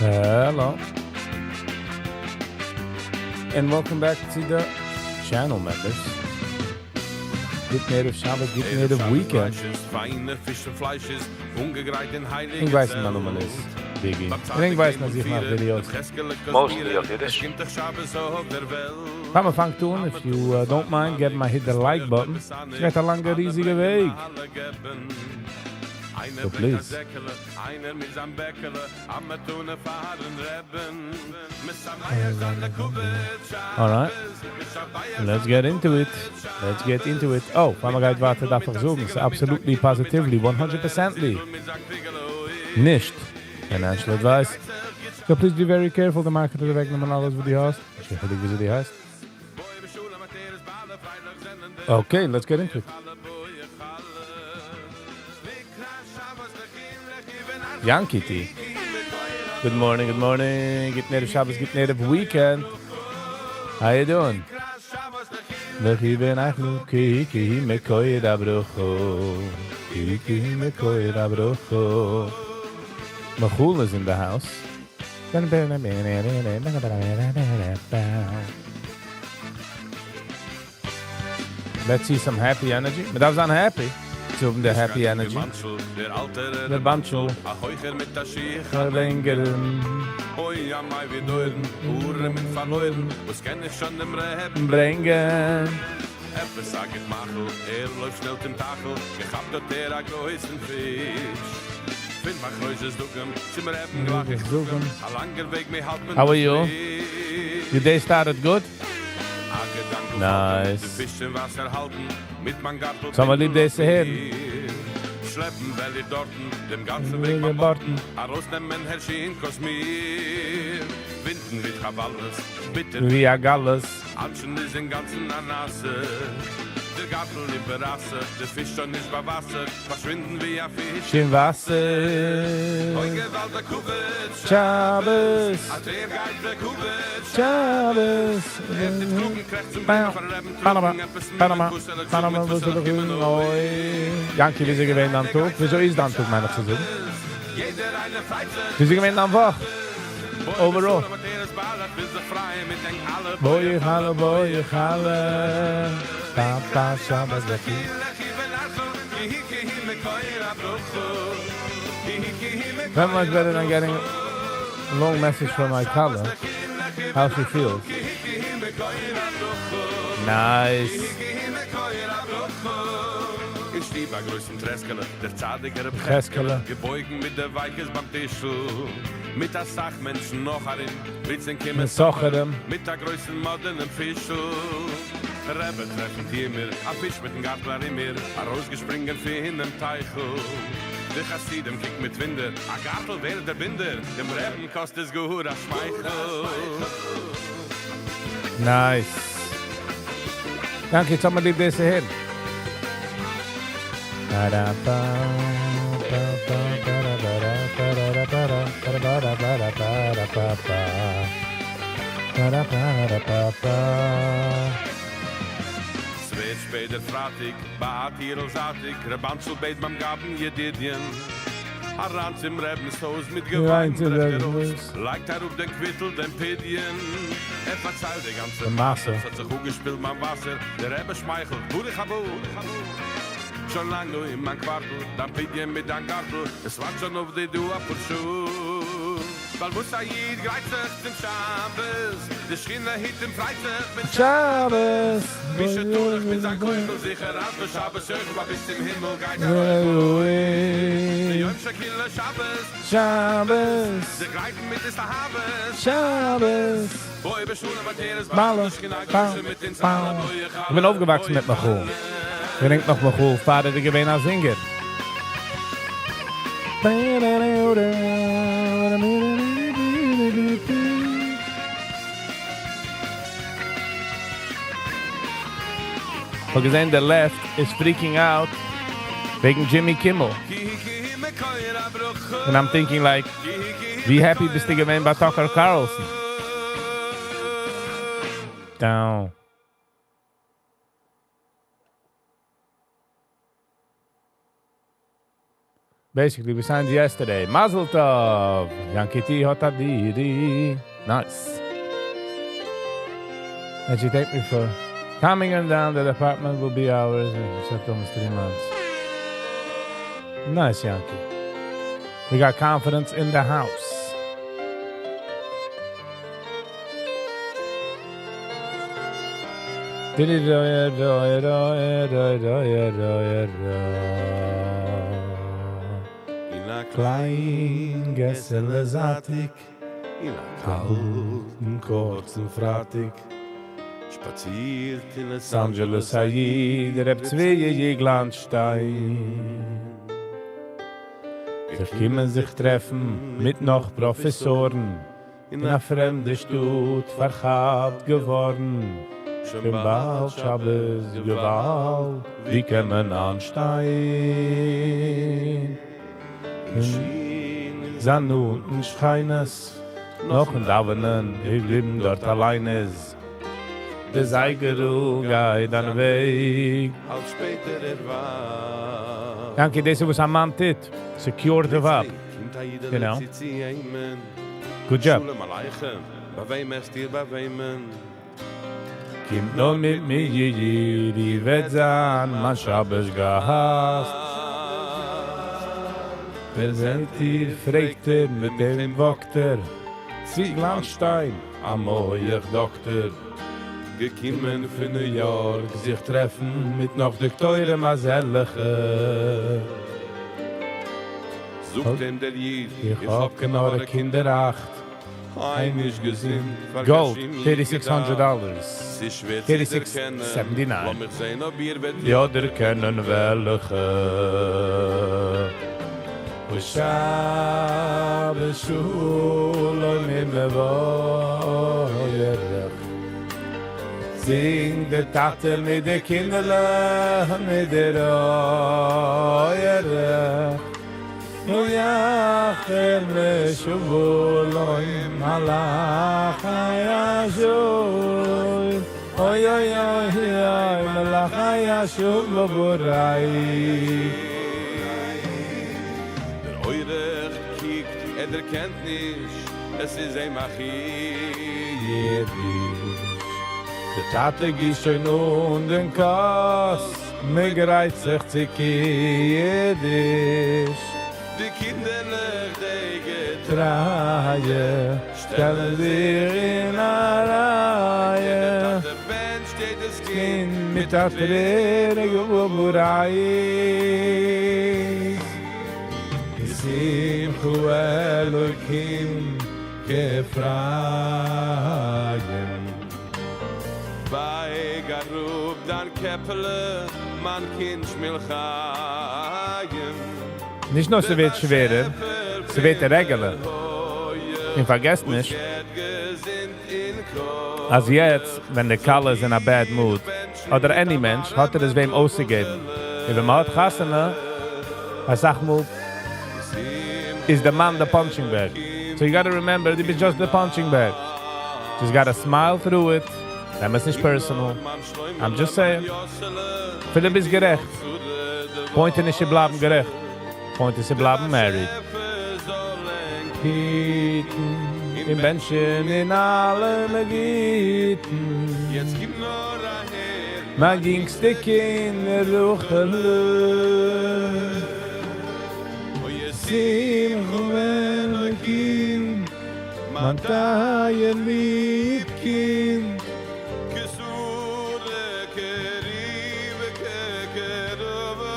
Hello. And welcome back to the channel, members. Good Native Shabbos, Good Native Weekend. Ik weiß nicht, wann man ist, Viggy. Ich weiß nicht, ich mache Videos. Mostly of Yiddish. Wenn man fängt an, if you don't mind, hit the like button. Es geht ein langer, riesiger Weg. So please. Alright. Let's get into it. Oh, wenn man geht warten, darf ich sagen, it's absolutely, positively, 100%ly. Nicht financial advice. So please be very careful. The market is wegnehmen alles, wie die heißt. Ich weiß nicht, wie die heißt. Okay, let's get into it. Yankee T. Good morning. Good Native Shabbos, Good Native Weekend. How you doing? Machul is in the house. Let's see some happy energy. But I was unhappy. So the happy energy. Der Bancho. Verlängern. Was kenn ich schon im Reben Bringen. Etwas sag ich Machel, läuft schnell den Tachel. Ich hab dort der größten Fisch. Find mein größtes Ducken, zum Reben glach ich suchen. A langer Weg mir halt mit. How are you? Your day started good? Nice. Sollen wir lieb das hin? Schleppen, weil ich dorten, dem ganzen Weg mal borten. Rausnehmen, Herr Schien, Kosmir. Winden wie Cavalles, bitte. Wie Agalles. Atschen ist in ganzen Anasse. Der Gartel in Berasse, der Fisch schon nicht bei Wasser. Verschwinden wie ein Fisch im Wasser. Heute war der Kubitsch. Shabbos. Der Geist der Kubitsch. Shabbos. Panama, wo ist der Grün? Yankee, wie sie gewähnt am Tag? Wieso ist der Tag, meine ich zu sagen? Wie sie gewähnt am Woch? Overall. Boy, Halle. Papa, Shabbos, That much better than getting a long message from my color. How she feels. Nice. Ich stieb a größten Treskele, der zadigere Treskele. Gebeugen mit der Weikes beim Tischl. Mit der Sachmenschen noch arin, Witzen kimmen Socherem. mit der größten modernen Fischl. Rebbe treffen hier mir, a Fisch mit dem Gartler in mir, a rausgespringen für hin im Teichel. Der Chassidem kickt mit Winde, a Gartel wäre der Binder, dem Reben kostet es gut a Schmeichel. Nice. Danke, jetzt haben wir lieb das hin. Zweit später fratig, baat hier als artig, Rebanzel beit beim Gaben Jedidien. A Ranz im Rebenshaus mit Gewein zurechtgerost, leicht auf den Quittel, den Pedien. Verzeiht die ganze Masse. Hat sich gut gespielt, mein Wasser, der Rebbe schmeichelt, Burig Habu. Schon lang nur in mein Quartel, dann Pedien mit dein Gartel, es war schon auf die Dua für Schuh. Weil Musaid greift sich zum Schabes, der Schinner hit im Freitag mit Shabbos. Mische durch mit sein Keutel, sicher ab, der Schabes irgendwann bis zum Himmel geht Die Jömsche Kille Schabes, Shabbos. sie greifen mit des Habes. Shabbos. Boi beschulen, aber der ist Ballen. mit den Zahlen, Ich bin aufgewachsen mit Machul. Ich denke noch Machul, Vater, der gewähnt als Singer. Ich habe gesehen, der Left is freaking out wegen Jimmy Kimmel. And I'm thinking like, wie happy bist du gewesen bei Tucker Carlson? Down. Basically, we signed yesterday. Mazel tov. Yankee T. Hotadiri. Nice. And she thanked me for coming and down. The apartment will be ours. Except almost 3 months. Nice, Yankee. We got confidence in the house. Klein Gessele Satik, in a kalten, kurzen Fratik, spaziert in a San Angeles Said, der hab zwei Jeglandstein. Sie kommen sich treffen mit noch Professoren, in a fremde Stutt verhabt geworden. Schon bald Schabbos Gewalt, wie kämen anstein. San unten Scheines, noch ein Davenen, wir blieben dort alleines. Der Seigeru geht an Weg. als später war. Danke, deze was amantit. Secure the up. Genau. Good job. Bei wem ist hier, bei wem? Kimmt noch mit mir, die wird sein, man Schabbos gehasst. Wer seid ihr, fragt mit dem Doktor, Zieglandstein, am mooier Doktor. Gekimmen für New York, sich treffen mit noch de teure Masellige. Sucht dem der Jid, Ich hab genau de Kinder 8. heimisch gesinnt. Gold, $3,600. 36,79. Lass mich sehen, ob ihr wird Ja, der kennen welche. Shabbos Shuloim im Mevoyerech. Sing der Tate mit der Kinderlach mit der Oyerech. Uyachem Shuloim Malach Hayashul. Oy oy oy oy Malach Hayashul Borai. Eurer kiekt, kennt nicht, es ist ein Machir. Der Tate gießt schon und den Kass, mir gereizt sich Jiddish. Die Kinder nach der Getreie, stellen sich in eine Reihe. Der Band steht das Kind mit der Träne Geburei. Simchu Elohim gefragen. Bei Garub dan Keppele, man Kind Schmilchayim. Nicht nur sie wird schwerer, sie wird regeln. Und vergesst nicht, als jetzt, wenn der Kalle ist in a bad mood, oder any Mensch, hat es wem auszugeben. Und wenn man hat Chassene, sagt mal, is the man the punching bag. So you gotta remember, it is just the punching bag. Just gotta smile through it. That is nicht personal. I'm just saying. Philipp ist gerecht. Point ist, sie bleiben gerecht. Point ist, sie bleiben married. Kieten, im Menschen, in allen Megiten. Jetzt gib nur daher. Man ging's dich in der Ruchelö. Simchu Elohim, man taien lieb Kind. Gesure, Kerive, Kekerove,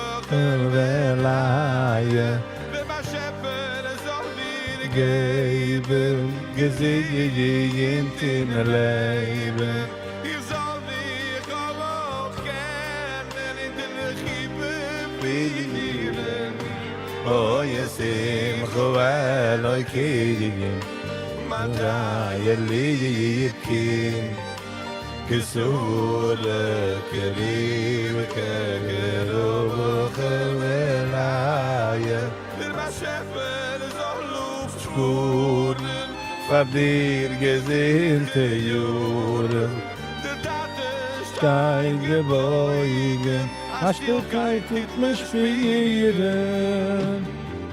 Velaie, wenn man Schäfer soll wieder geben, gesegnet in Leben. Ich soll dich aber auch kennen in den Chippen finden. Oh, Simchu Elohim, man taien lieb Kind. Gesure, Kerive, Kekerove, Velaie. Wenn man Schäfer soll Luft Spuren, von dir gesinnte Juren. der Tate Steige beugen, hast du keitig mich spielen.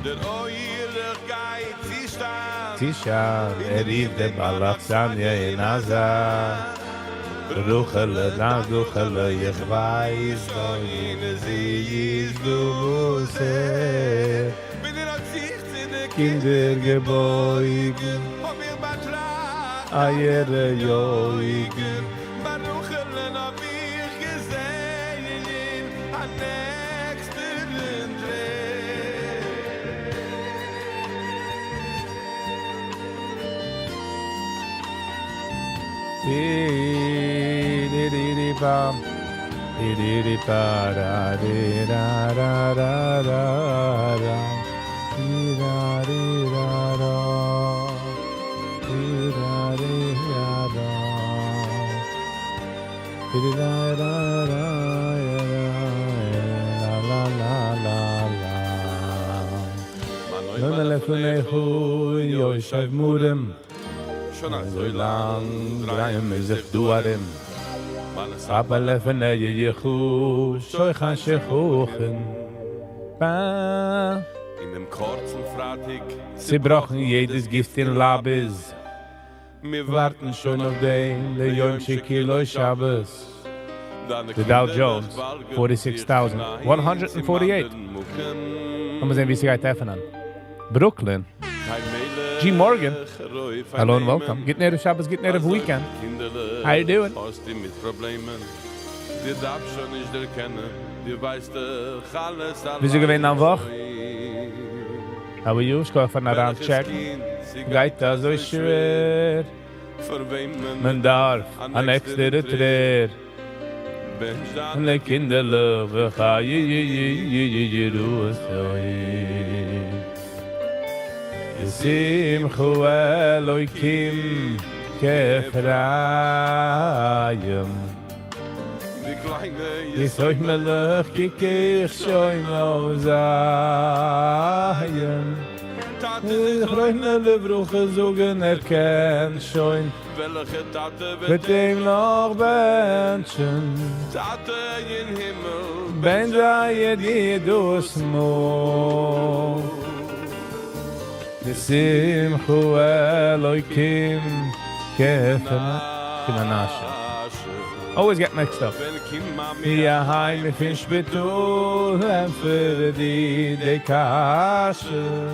Der Oirig geht Zistan. Tisha, rief der Balachsania in Aza. Ruchele, Ruchele, ich weiß, sie ist du Busse. Bin in Absicht in der Kinder gebeugen, Hab ich betracht. Eiere joigen. Baruchele hab ich gesehen. An nächsten Dreh. Di-di-di-di-bam. Di-di-di-ba-da-di-da-da-da-da-da. Di-da-di-da-da. Di-da-di-da-da. Di-da-da-da-da. La-la-la-la-la. Nun lefunechu yoshev murem. Schon So lang drehen wir sich duarim. Aber lefene yechu shoichan shechuchen. In dem kurzen Freitag. Sie brauchen jedes Gift in Labis. Wir Warten schon auf den, der Yom Shekiloi Shabbos. The Dow Jones, 46,148. Mal sehen, wie sie geht öffnen. Brooklyn. G. Morgan. Hello and welcome. Get near Shabbos, get near weekend. How you doing? Mit Problemen. Die darf schon nicht erkennen. Die weiß doch alles. Wie sie gewinnen am Woch? How are you? Ich kann von around check. Geht das so schwer? Man darf an extra Träer. Und die Kinder loben, Simchu Eloikim Kefrayim Yisoy melech kikich shoym ozayim Chroine lebruche zogen erken shoyn Mit dem noch Menschen Ben zayed yidus mo Simchu Eloikim Kefanasha. Always get mixed up. Ja, heim ich in Spitul für die Dekasche.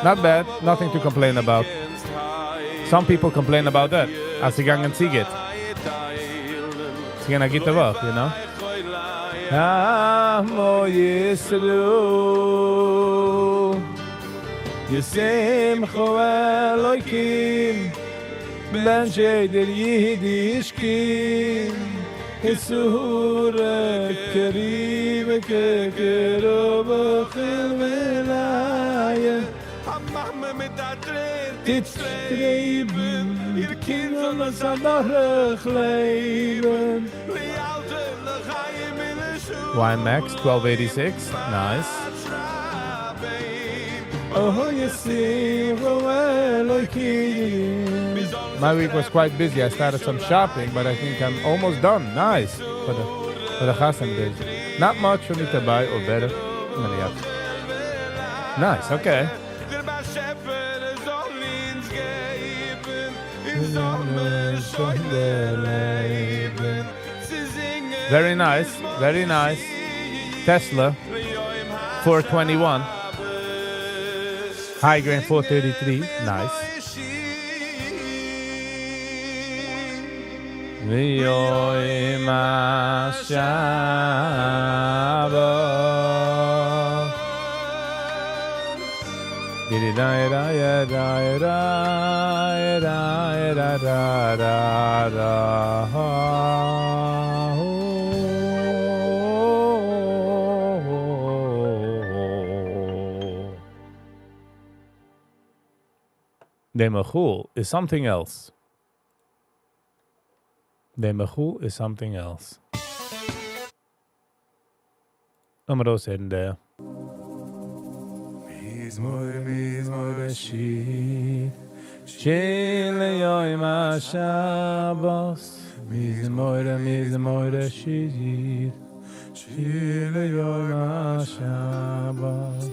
Not bad, nothing to complain about. Some people complain about that. Als sie gangen sie geht. Sie gehen a gute Woche, you know? Amo Yisru Yesimchu Eloikim Ben Sheder Yiddish Kim Yisura Karim Kekerob Chil Velaya Machme mit der Tränen. Titstreben Ihr Kind soll uns an Nachrach leben YMX 1286, nice. Oh, you see, my week was quite busy. I started some shopping, but I think I'm almost done. Nice for the Chassan days. Not much for me to buy, or better. Nice, okay. Very nice, very nice. Tesla 421. High grain 433, nice. V'yoy mashaba The mechul is something else. The mechul is something else. Nummer in there. Mizmor Rashid Shele Yoim HaShabbos Mizmor Rashid Shele Yoim HaShabbos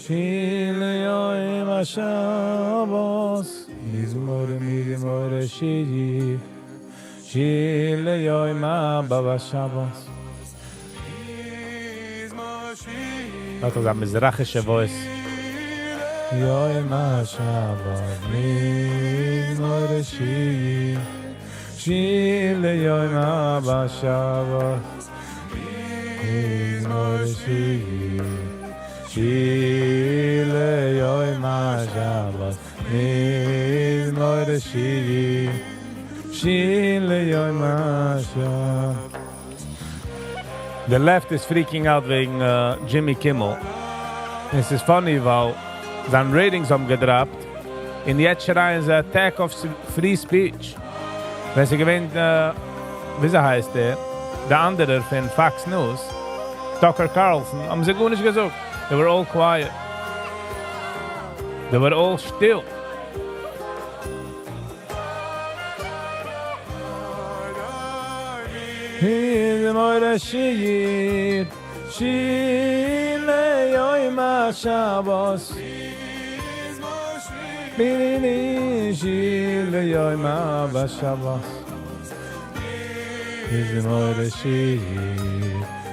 Shil yoim ha-Shabbos, mizmor shiri. Shil yoim ha-Shabbos. Not as a mizrachische voice. Yoim ha-Shabbos, mizmor shiri. Shil yoim ha-Shabbos, mizmor shiri. Shil yoim ha-Shabbos, mizmor shiri. Shil yoim ha-Shabbos. The left is freaking out wegen Jimmy Kimmel. Es ist funny, weil seine Ratings haben gedroppt. In jetzt schreien sie Attack of Free Speech. Wenn sie gewinnt, wie sie heißt der andere von Fox News, Tucker Carlson, haben sie gut nicht gesagt. They were all quiet. They were all still. He's more a shir, shile yoim ha-Shabbos. Bili shile yoim ha-Shabbos. He's more a shir,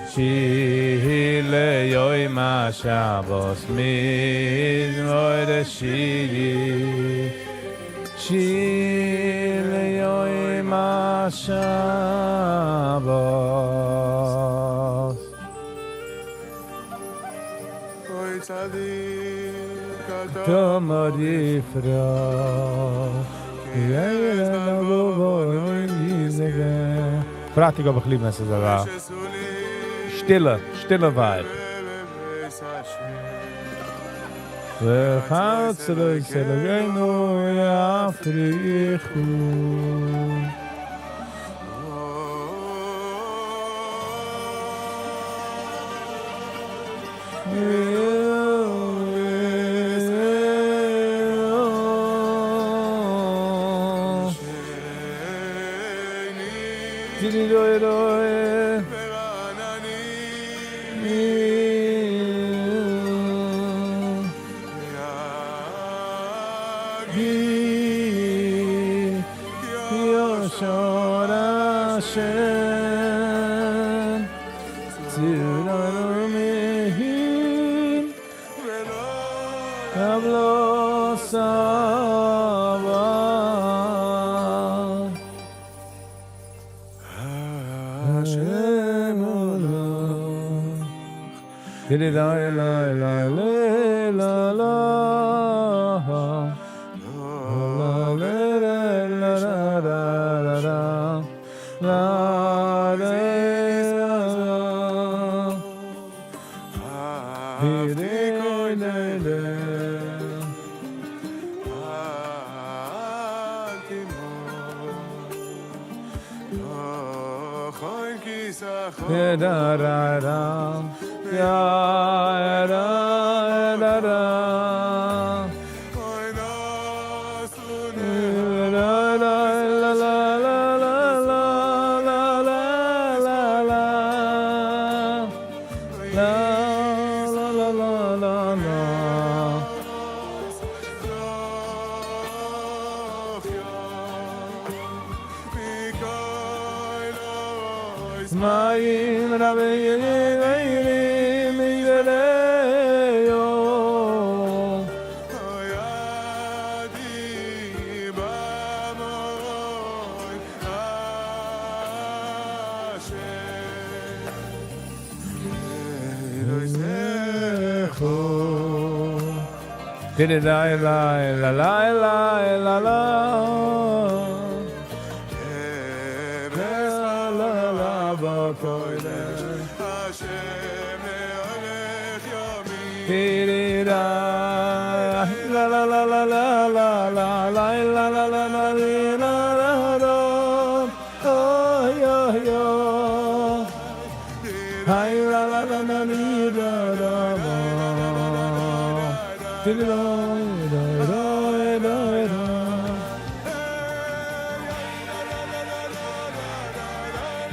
shile yoim ha-Shabbos. He's more a shir, shile yoim ha-Shabbos. Tomar yifra, Pratig ob ich lieb, wenn es sogar stille Vibe. V'chad zelig zeligenu yafrichu.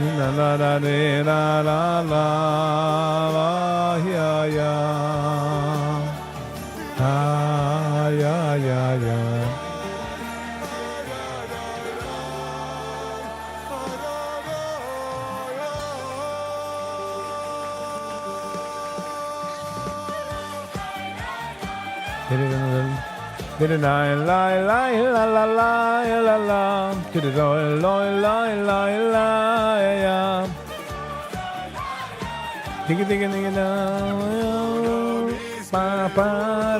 La la la la la la ya ya. Ah ya ya ya. La la la la la la la la. Digga digga digga da. Pa pa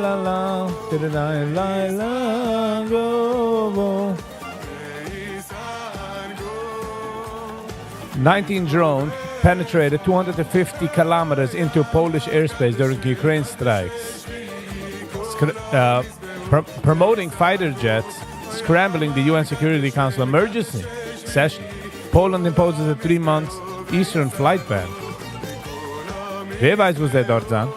la la. La la la go. 19 drones penetrated 250 kilometers into Polish airspace during Ukraine strikes. Promoting fighter jets, scrambling the UN Security Council emergency session. Poland imposes a 3-month Eastern flight ban. Wer weiß, was der dort sagt?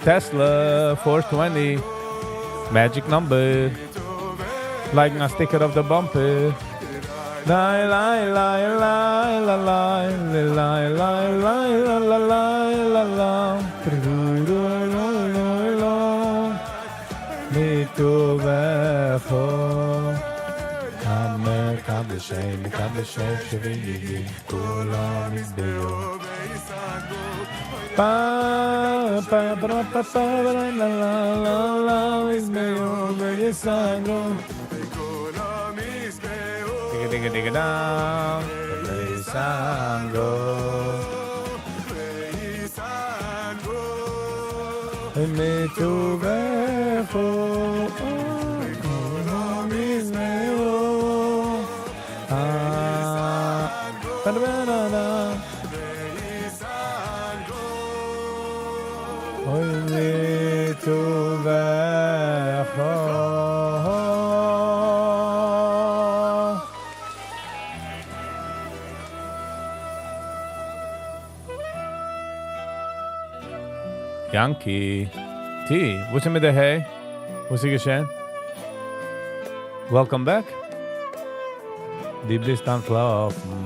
Tesla 420, magic number, like a sticker of the bumper. La la la la la la la la la la la la. Mitu vefo, Amer kabeshem shvigi kulam izbeyo. Pa pa pa pa pa la la la la izbeyo veyesango. Digga digga da, veyesango. Mitu vefo, kulam izbeyo. Pa da da da. Oy mitu vefo. Yankee. T, was er mit der Hey? Was ist geschehen? Welcome back. Die bist am Schlafen.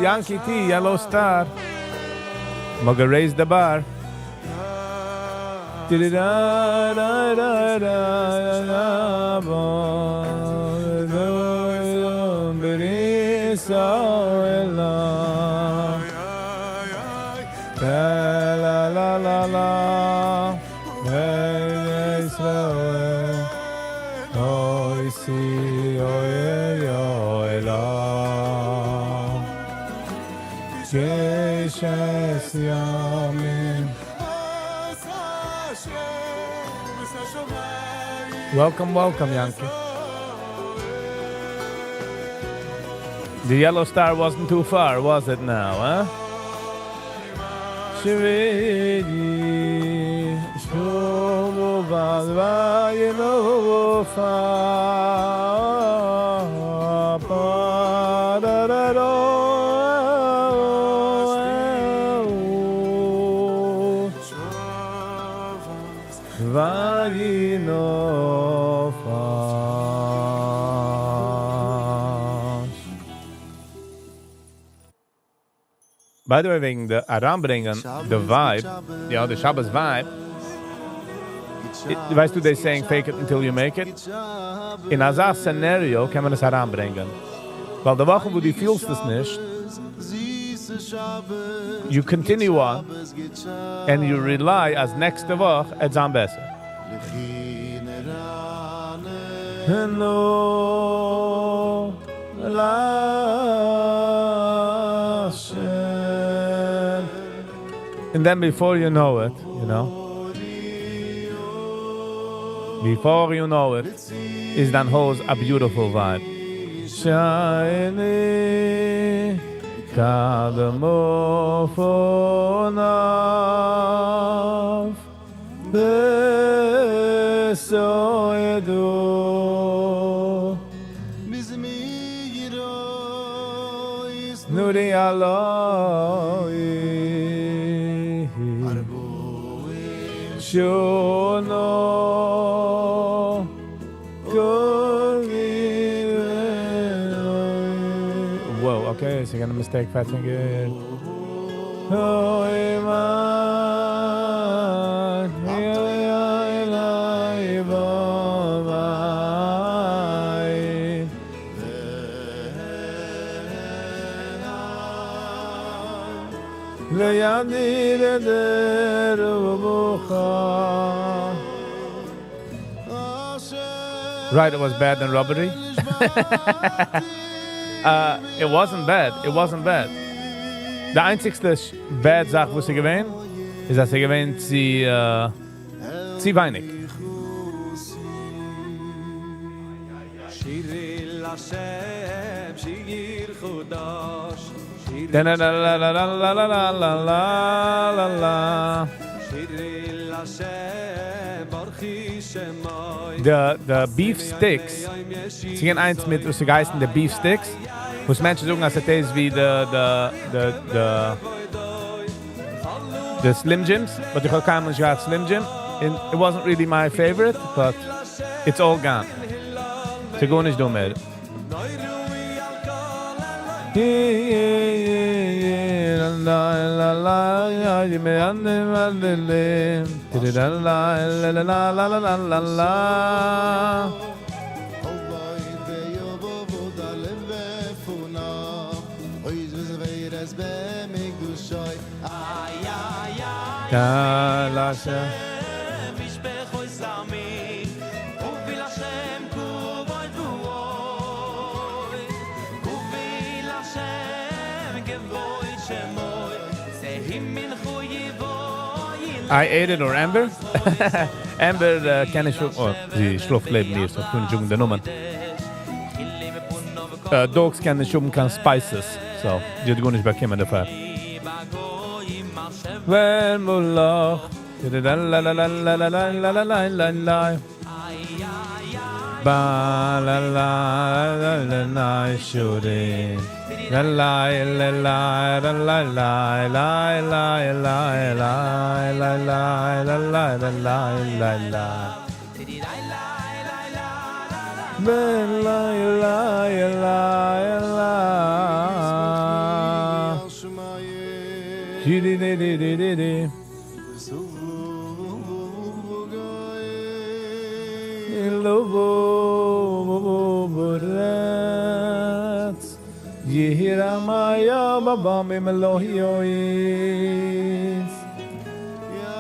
Yankee T, Yellow Star. Mogga raise the bar. La la la la. Oh, see, oh yeah, oh la. Jesus, Yamin. Welcome, welcome, Yankee. The Yellow Star wasn't too far, was it now, huh? Shividi, Shobo Valva, you know, fa, pa, da, da, da. By the way, wegen der Aranbringen, the vibe, ja, the Shabbos vibe, weißt du, they're saying fake it until you make it? In a scenario kann man es heranbringen. Weil der Woche, wo du fühlst es nicht, you continue on and you rely as nächste Woche it's am besser. Hello, and then before you know it, before you know it, is then holds a beautiful vibe. Shiny, Kadamu Fonav Besoyedu Nuri Aloi Shono Whoa, okay, so you're gonna mistake fat finger. Oh, Iman, right, it was bad than robbery. It wasn't bad. It wasn't bad. The einzigste bad Sache, wo sie gewähnt, ist, dass sie gewähnt, sie weinig. The beef sticks, sie gehen eins mit, was sie geheißen, the beef sticks, wo es Menschen sagen, dass es ist wie the Slim Jims, but ich habe keinen gehört Slim Jim. It wasn't really my favorite, but it's all gone. Sie gehen nicht dumm mehr. I ate it or Amber. Amber kenne ich schon. Oh, sie schläft neben mir, so tun ich den Nummern. Dogs kenne ich schon keine Spices, so die hat gar nicht bekommen dafür. Wenn Mullah, la la la la la la la la la la la. Ba la la la la la shooting. La la la la la la la la la la la la la la la la la. Ben la la la la. Di di di di di di.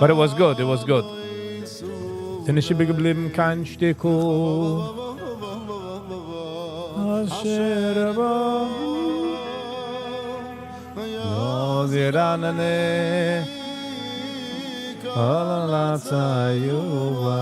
But it was good, it was good. Sind nicht geblieben, kein Stecko. No, die Ranane. Ala Tsayuva.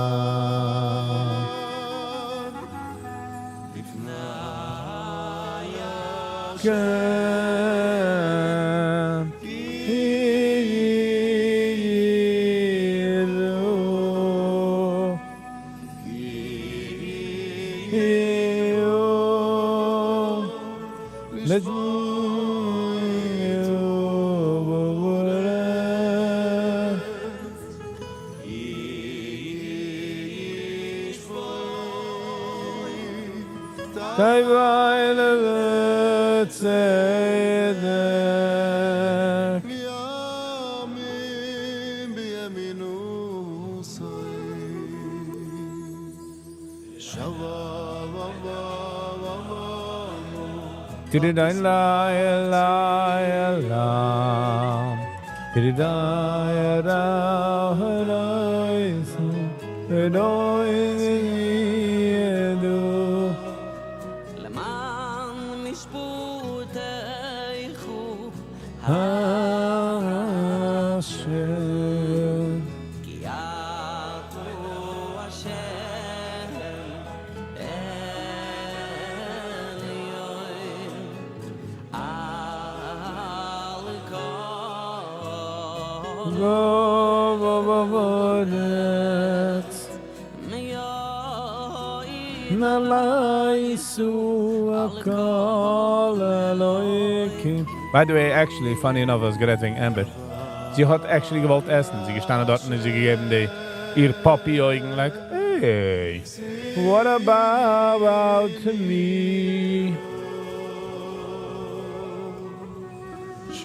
By the way, actually, funny enough, I was getting Amber. Sie hat actually gewollt essen. Sie gestanden dort und sie gegeben ihr Papi-Augen, like, hey, what about me?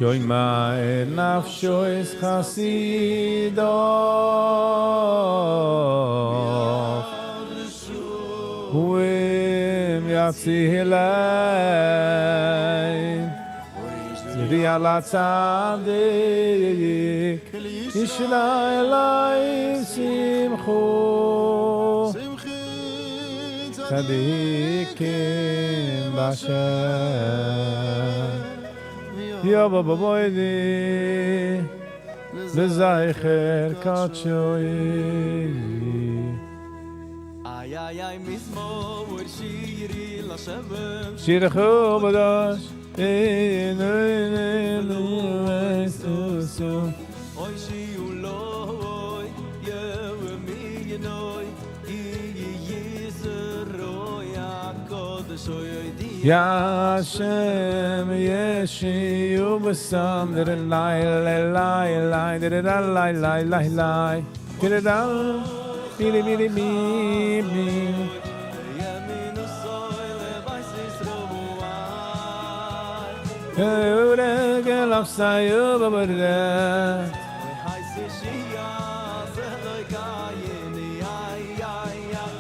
Shoy my nafsho is chasido Wim yatsi hilay Zri ala tzadik Yishna elay simchu Tzadikim b'Hashem Ya baba boydi Lezaycher katshoyi Ay ay ay mismo shiri la shabem Shir khobadosh Oy shi uloy yevmi yenoy yizroy akodshoy di Ya Hashem yeshiu b'sam Diddle-lai, lai, lai, diddle-lai, lai, lai, lai Diddle-dal, bili, bili, bili yeminu soy levasis rovuay Uregel afsayu b'bardet hay sishia zeloy kayeni ay ay ay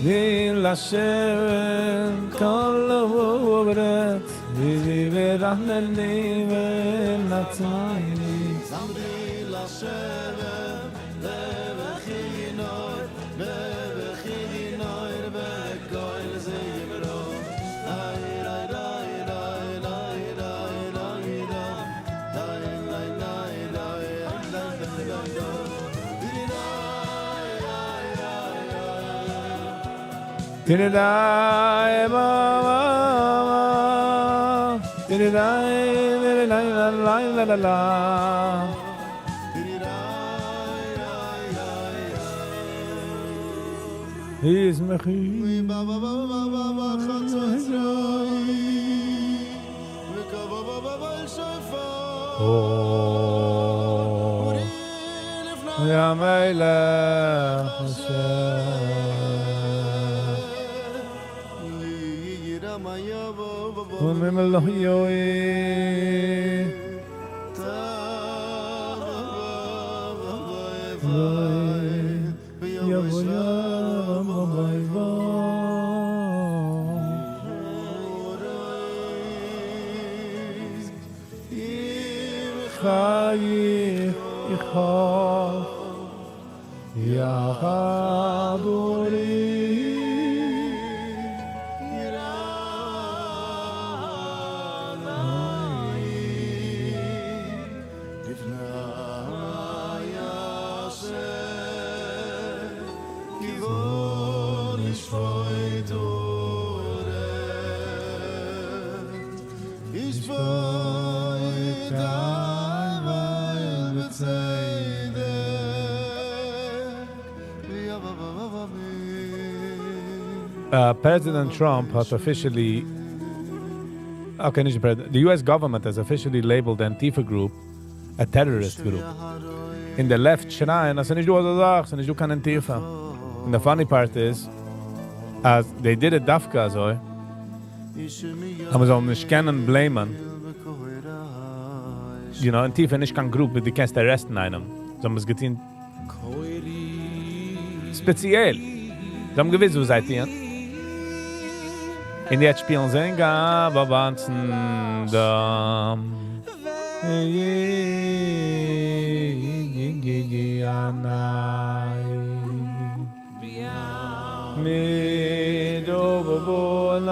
Dil Hashem kol b'bardet Vivi v'rachneni v'natzayni Zamri la shavem levechinoy levechinoy vekoil zeyvro ay ay ay ay ay ay Diddle-dai, mama Diddle-dai, diddle-dai, la, la, la, la, la He's mechi Oh Ya Melech Hashem Umim Elohiyoi President Trump has officially, the US government has officially labeled the Antifa group a terrorist group. In the left schreien, as nicht du was sagst, nicht du kein Antifa. And the funny part is, as they did it dafka so, aber so nicht kennen blamen. You know, Antifa nicht kein Group, die kannst arresten einem. So haben es getan. Speziell. Sie haben gewiss, wo seid ihr? In jetzt spielen sie in Gababanzen da. Mit Oberbolan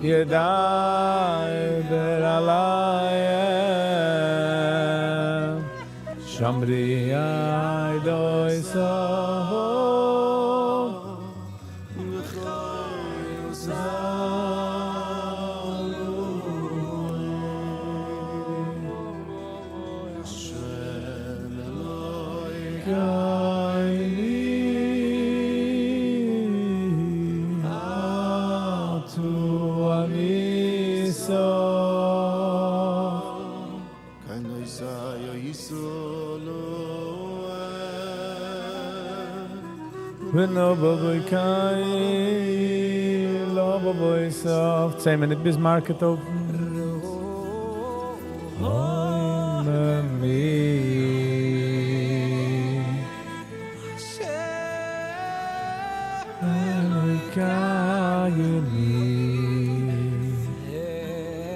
Yedai Beralayem Shamri Aidoi Soho no boy kai, lo boy soft. 2 minute bis market open.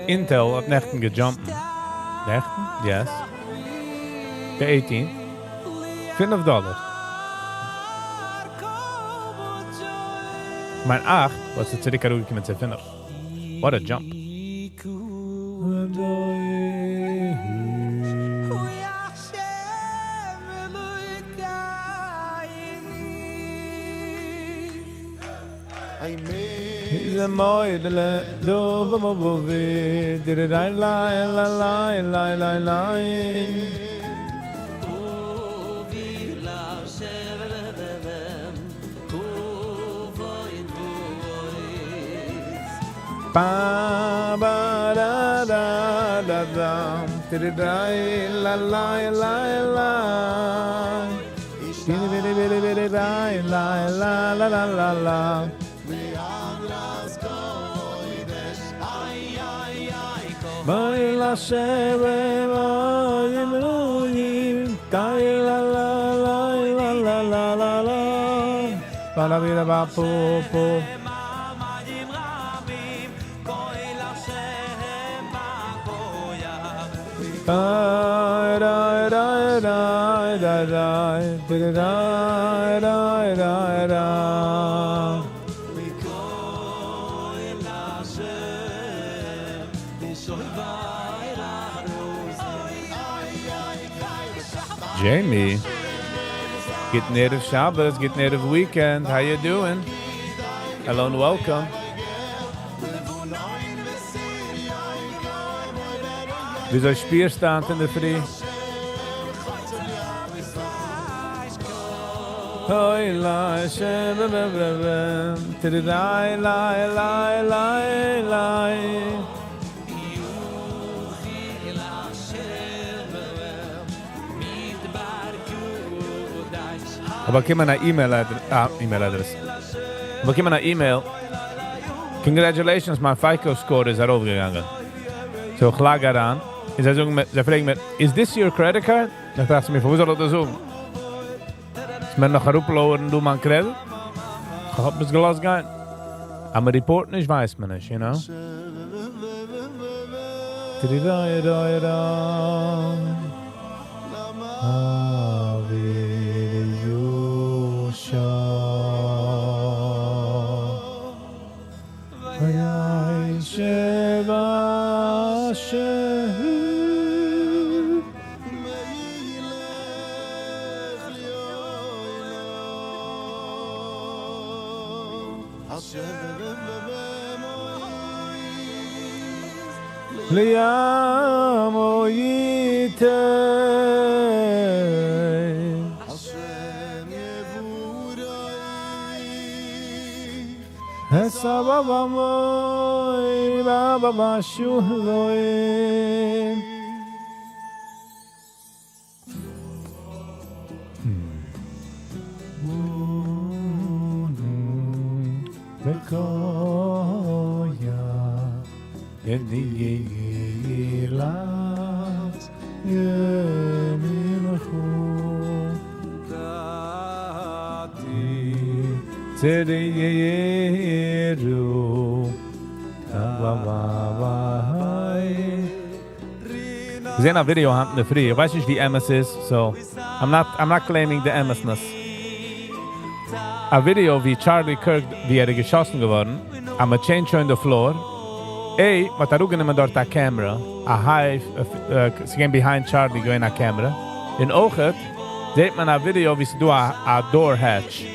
Intel hat Nächten gejumpt. Nächten? Yes. The 18. $5. Mein 8 was het zurück gekommen mit 5. What a jump. The moidele do bo we did it I lie ba ba da da da da did it I la la Baila sebe baila la para vida va po Jamie, get near the Shabbos, get near the weekend. How you doing? Hello and welcome. Wieso Spielstand in der Früh? Hoi la shebebebem, tidai lai. Aber kim an email address. Aber kim an email. Congratulations, my FICO score is aufgegangen. So ich lag daran. Sie fragen mir, is this your credit card? Ich dachte mir, wo soll das sagen? Ist mir noch heruploaden, du mein Credit? Ich hab bis gelost gehen. Aber Report nicht weiß man nicht, you know? Liamo yite Hashem yevurai Hesababa moi baba bashuloim Bekoya Yedilat Yemilchu Tati Tzediyeru Tabavavai Wir sehen ein Video in der Früh. Ich weiß nicht, wie MS ist, so I'm not claiming the MSness. A Video wie Charlie Kirk, wie geschossen geworden, am a change on the floor. Wat er ook genommen dort a camera, a hive, sie gehen behind Charlie, going a camera. In Ochet, seht man a Video, wie sie do a door hatch.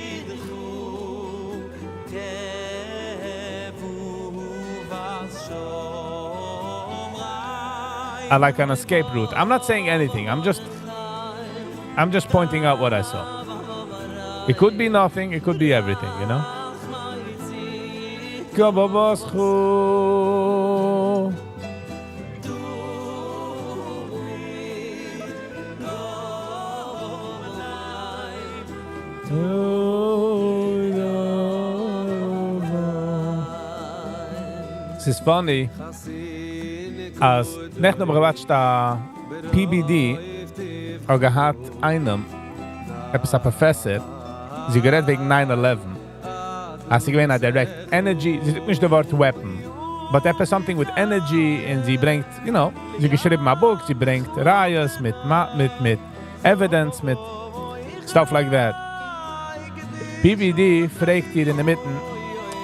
Like an escape route. I'm not saying anything. I'm just pointing out what I saw. It could be nothing. It could be everything. You know. is funny, as nicht nur gewatcht a PBD, or gehad einem, etwas a professor, sie geredet wegen 9/11. Als sie gewähnt a direct energy, sie sagt nicht das Wort weapon, but etwas something with energy, und sie bringt, you know, sie geschrieben a book, sie bringt Rayas mit evidence, mit stuff like that. PBD fragt hier in der Mitte,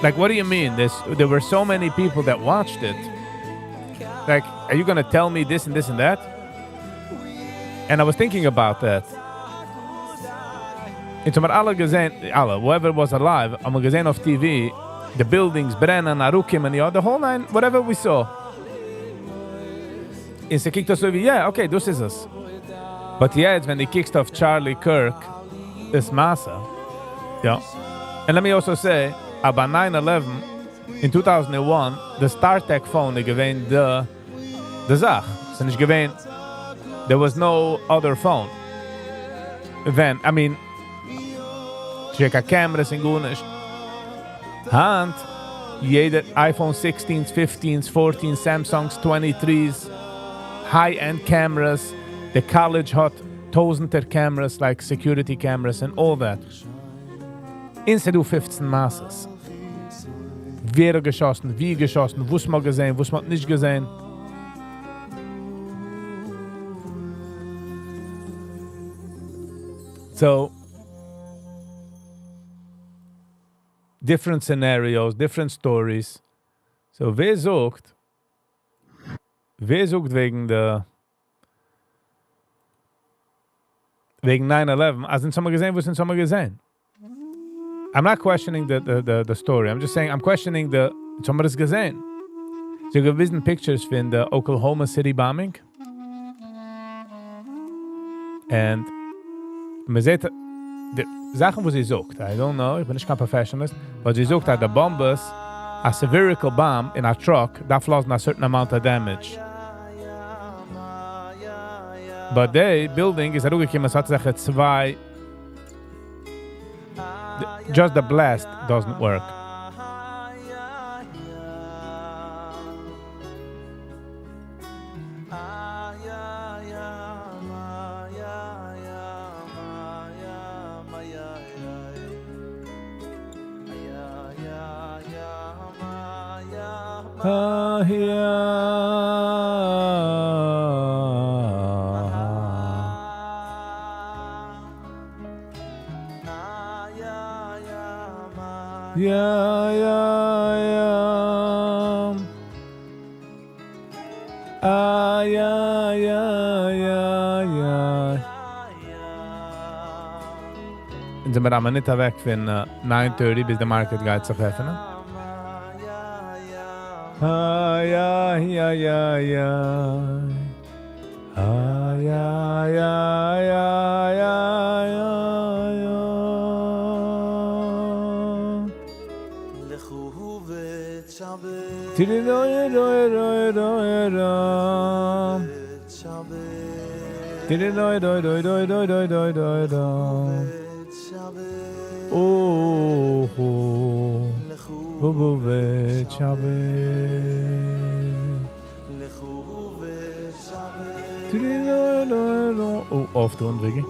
like, what do you mean? There were so many people that watched it. Like, are you gonna tell me this and this and that? And I was thinking about that. It's haben alle gesehen, whoever was alive, haben gesehen auf TV, the buildings brennen, Arukim, and the whole nine, whatever we saw. Und sie kiegt so wie, yeah, okay, this is us. But jetzt, wenn die kickst auf Charlie Kirk, ist Masse. Yeah. And let me also say, about 9/11, in 2001, the StarTech phone, die gewähnt the Sach. So nicht gewähnt, there was no other phone. Then, I mean, check a cameras in Gunish. Hand, jeder iPhone 16s, 15s, 14s, Samsungs, 23s, high-end cameras. The college had tausender cameras, like security cameras and all that. Instead of 15 Masses. Wer geschossen, wie geschossen, was man gesehen, was man nicht gesehen. So, different scenarios, different stories. So, wer sucht wegen 9/11, also in Sommer gesehen, was in Sommer gesehen? I'm not questioning the story. I'm just saying, I'm questioning Sommer ist gesehen. So, gewissen Pictures von der Oklahoma City bombing. And man sieht, die Sachen, wo sie sucht, I don't know, ich bin nicht kein Professionalist, but sie sucht, the bombers, a spherical bomb in a truck, that flows a certain amount of damage. But the building is gekommen, es hat sich zwei, just the blast doesn't work. Sind wir aber nicht weg von 9:30 bis der Market geht sich öffnen. Oh, off tun, Viggy.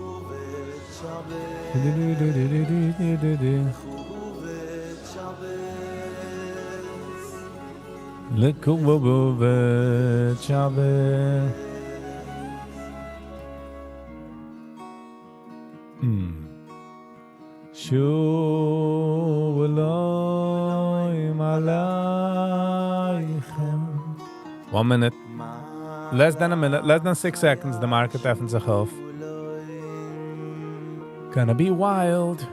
One minute. Less than a minute, less than 6 seconds, the market öffnet sich auf. Gonna be wild.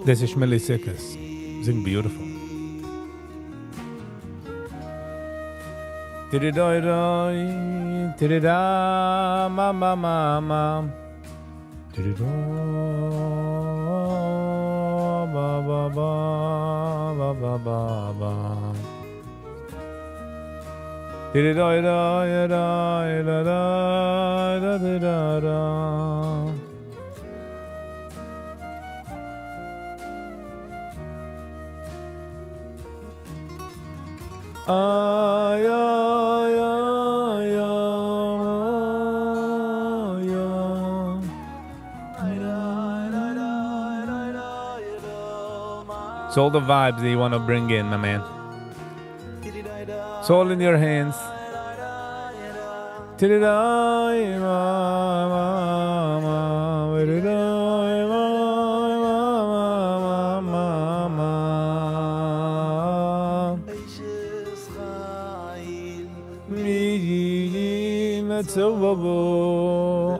This is Shmeli Sikas. Sing beautiful. Tididoi, tidida, ma ma ma ma. Tididoi, ba ba ba ba ba ba ba. Tididoi da da da da da da da. Ay, ay, ay, It's all the vibes that you want to bring in, my man. It's all in your hands.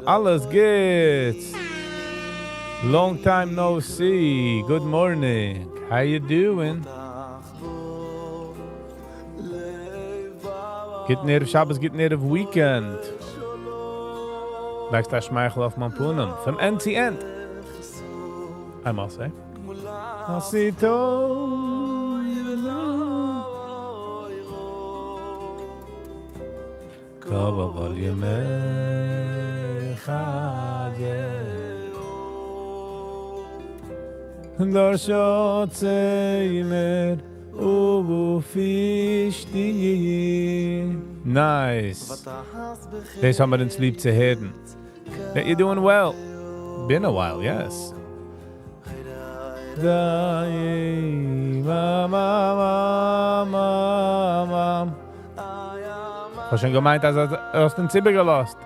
Alles geht. Long time no see. Good morning. How you doing? Get near Shabbos, get near weekend. Lijkt daar schmeichel auf man punem. From end to end. I must say. Kava vol yemei chadeh Dar shotzeimer uvu fishti. Nice. There's somebody in sleep to hidden. You're doing well. Been a while, yes. Ich habe schon gemeint, dass aus dem Zimmer gelost.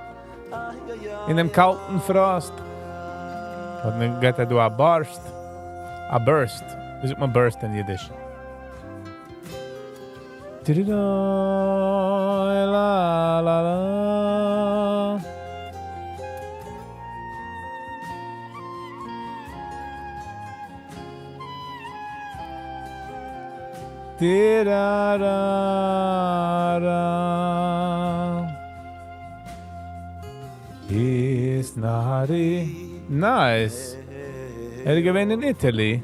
In dem kalten Frost. Und dann geht du a burst. A burst. Wie sagt man burst in Yiddish? La la la. Is nari. Nice. Gewinnt in Italy.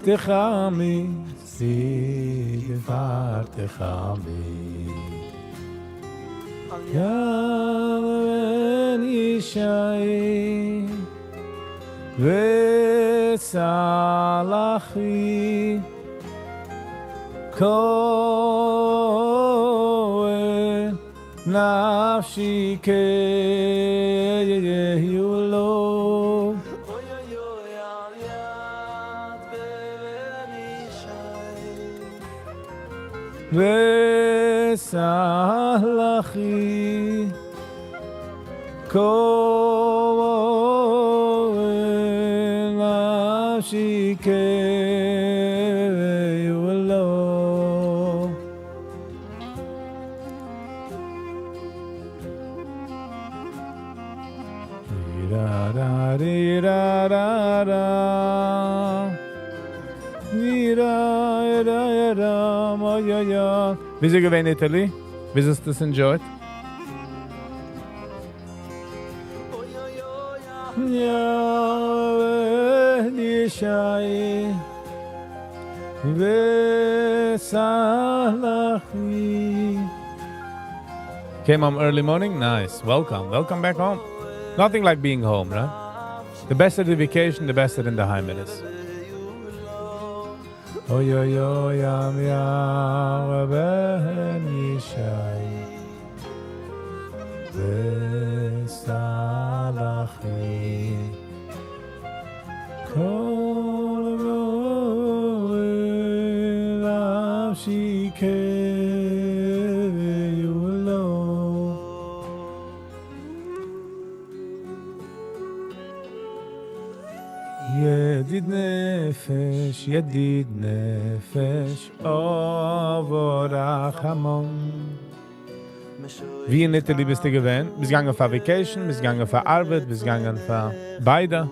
Techami, si gefar techami. Yaven Yishai Vesalachi Kohen Nafshi Keyehilo Vesalachi Kohen Nafshi Keyehilo. Da-da-dee-da-da-da. Wie ist gewesen in Italy? Wie hast du das enjoyed? Yaven Yishai Vesalachi. Came home early morning? Nice. Welcome. Welcome back home. Nothing like being home, right? The best of the vacation, the best in the Heimelis. Oh yo yo yam yam ben Yishai Vesalachi Kol Goel Nafshi Keyehilo. ידיד נפש, ידיד נפש, אוברach המון. Wie in Italy bist du gewesen? Bist gegangen für Vacation, bist gegangen für Arbeit, bist gegangen für beide?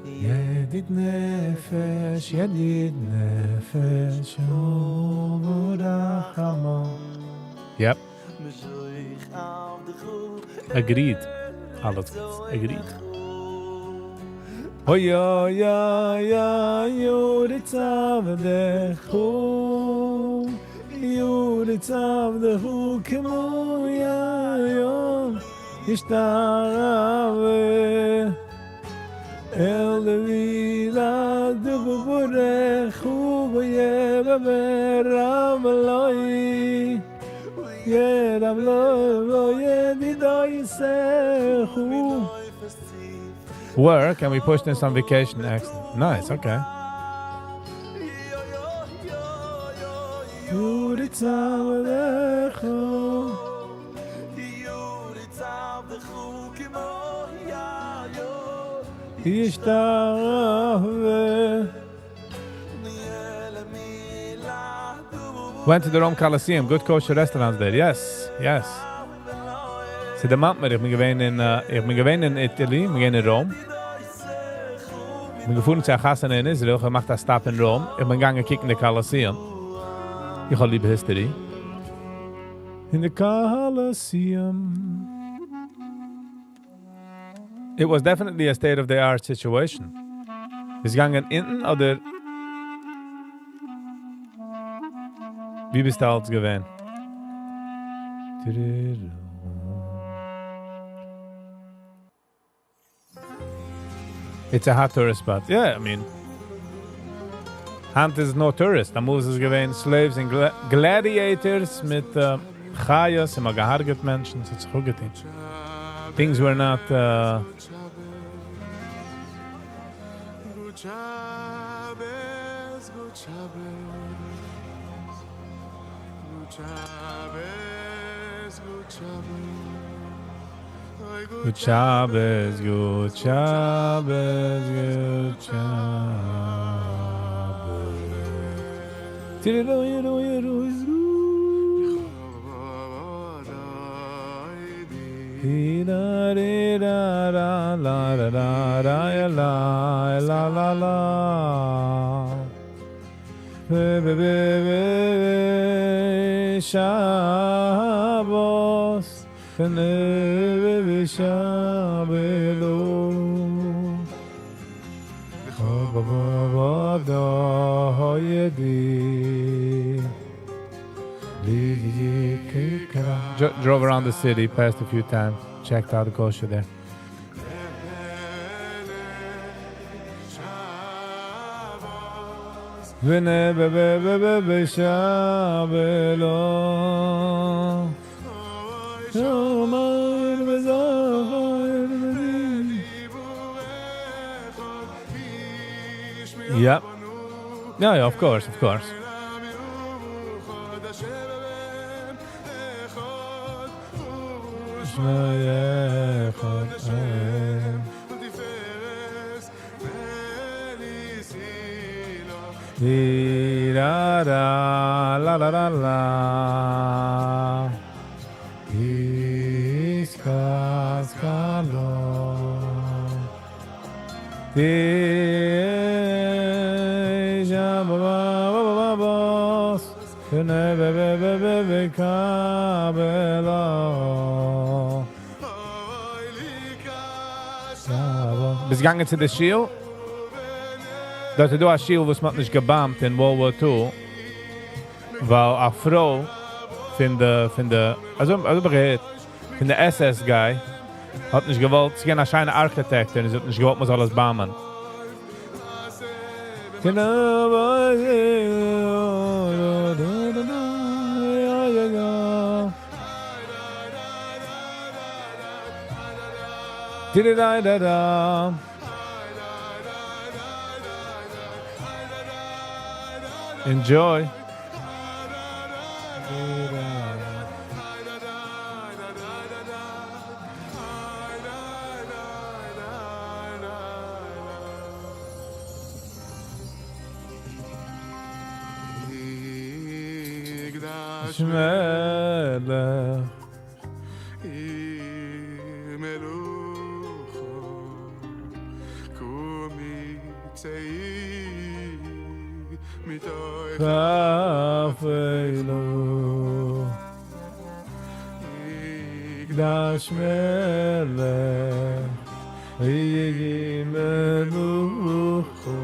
ידיד נפש, ידיד נפש, אוברach המון. Yep. Agreed. Alles goed. Agreed. Oh ja, ja, ja, Judith Avdechu. Judith Avdechu, כמו יום, ישתרבה. אל דבילה דבבורכו, ויבא ברב אלוהי. ירב לא ידידו יסכו. Work, and we pushed in some vacation. Excellent. Nice, okay. Went to the Rome Coliseum. Good kosher restaurants there. Yes, yes. Sie der macht mir, ich bin gewesen in Italy, ich bin in Rom. Ich bin gefahren zu Hassan in Israel, ich mache das Stop in Rom. Ich bin gegangen kicken in the Coliseum. Ich habe liebe History. In the Coliseum. It was definitely a state-of-the-art situation. Bist gegangen hinten oder wie bist du als gewesen? It's a hot tourist spot. Yeah, I mean, Hand is no tourist. Da muss es gewesen Slaves and gladiators mit Chayas, immer gehargert Menschen. Das ist gut getan. Things were not... Good Shabbos, good Shabbos, good Shabbos. Shabbos. Shabelo drove around the city, passed a few times, checked out the kosher there. Yep. Yeah, of course, of course. La la la la la. Bist gegangen zu der Schiel? Dort du a Schiel, was man nicht gebammt in World War II, weil a Frau von der SS-Guy hat nicht gewollt, sie gehen eine scheine Architektin, sie hat nicht gewollt, muss alles bammen. Enjoy. Yigdash melech Chafeinu Yigdash melech Yigi melucho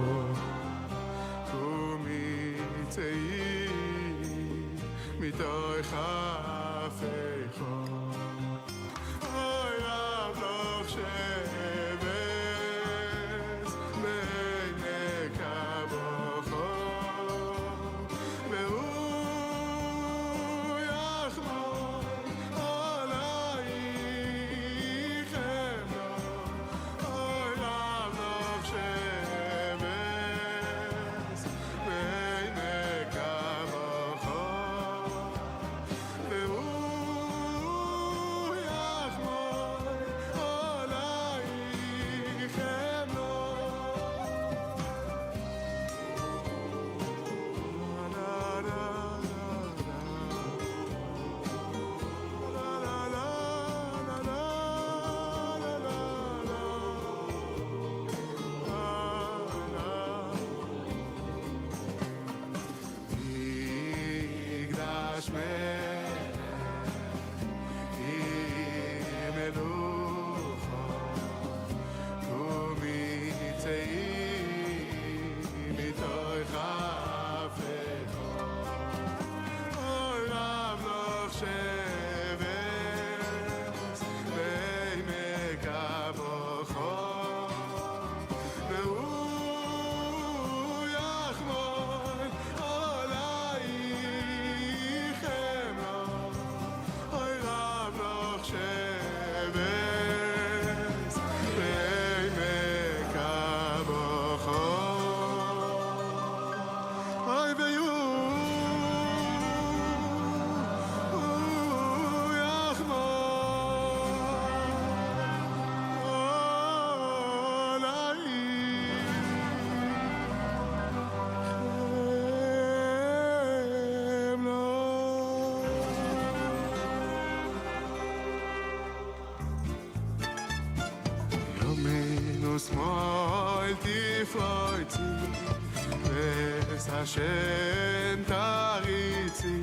Hashem taritzi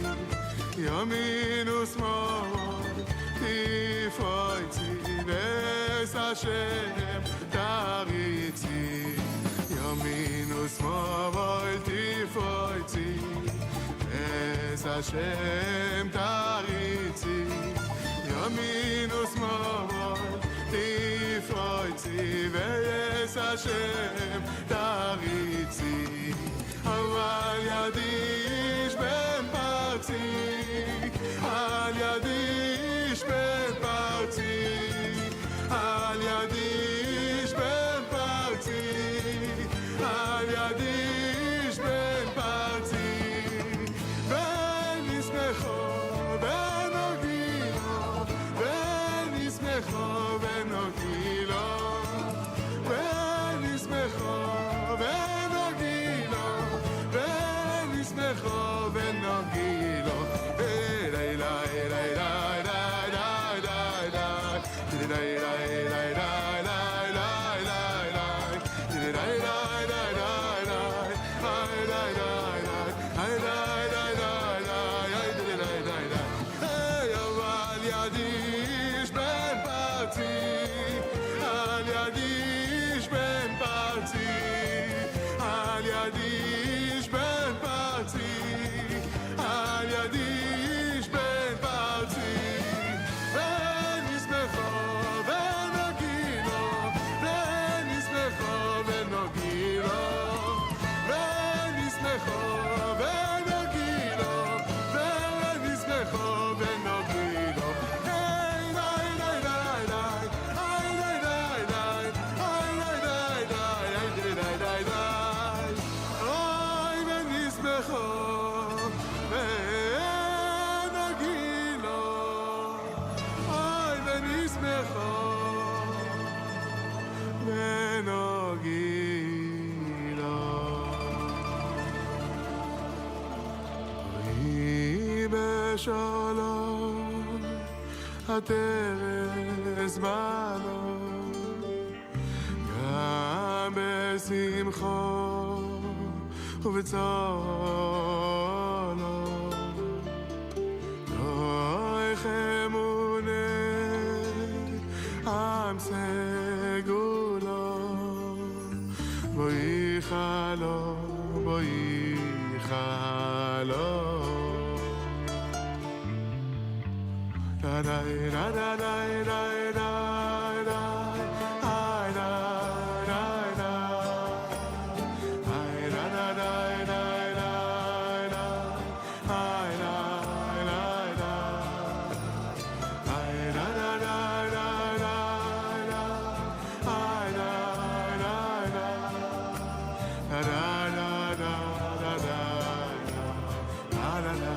Yamin usmol tifoitzi Ves Hashem taritzi Yamin usmol tifoitzi Ves Hashem taritzi Yamin usmol tifoitzi Ves Hashem taritzi Al Yiddish ben parti Al Yiddish ben parti Al Yiddish ben parti Al Yiddish ben parti Ben ismecho ben ogilo Ben ismecho ben ogilo Ben ismecho ben ogilo Ben ismecho ben ogilo בשלום הטרס בלום גם בשמחו ובצלום דורך אמונה עם סגולו בואי חלום בואי חלום da da da da da da da da ai da da da ai da da da da da da ai da da da ai da da da da da da ai da da da da da da da da da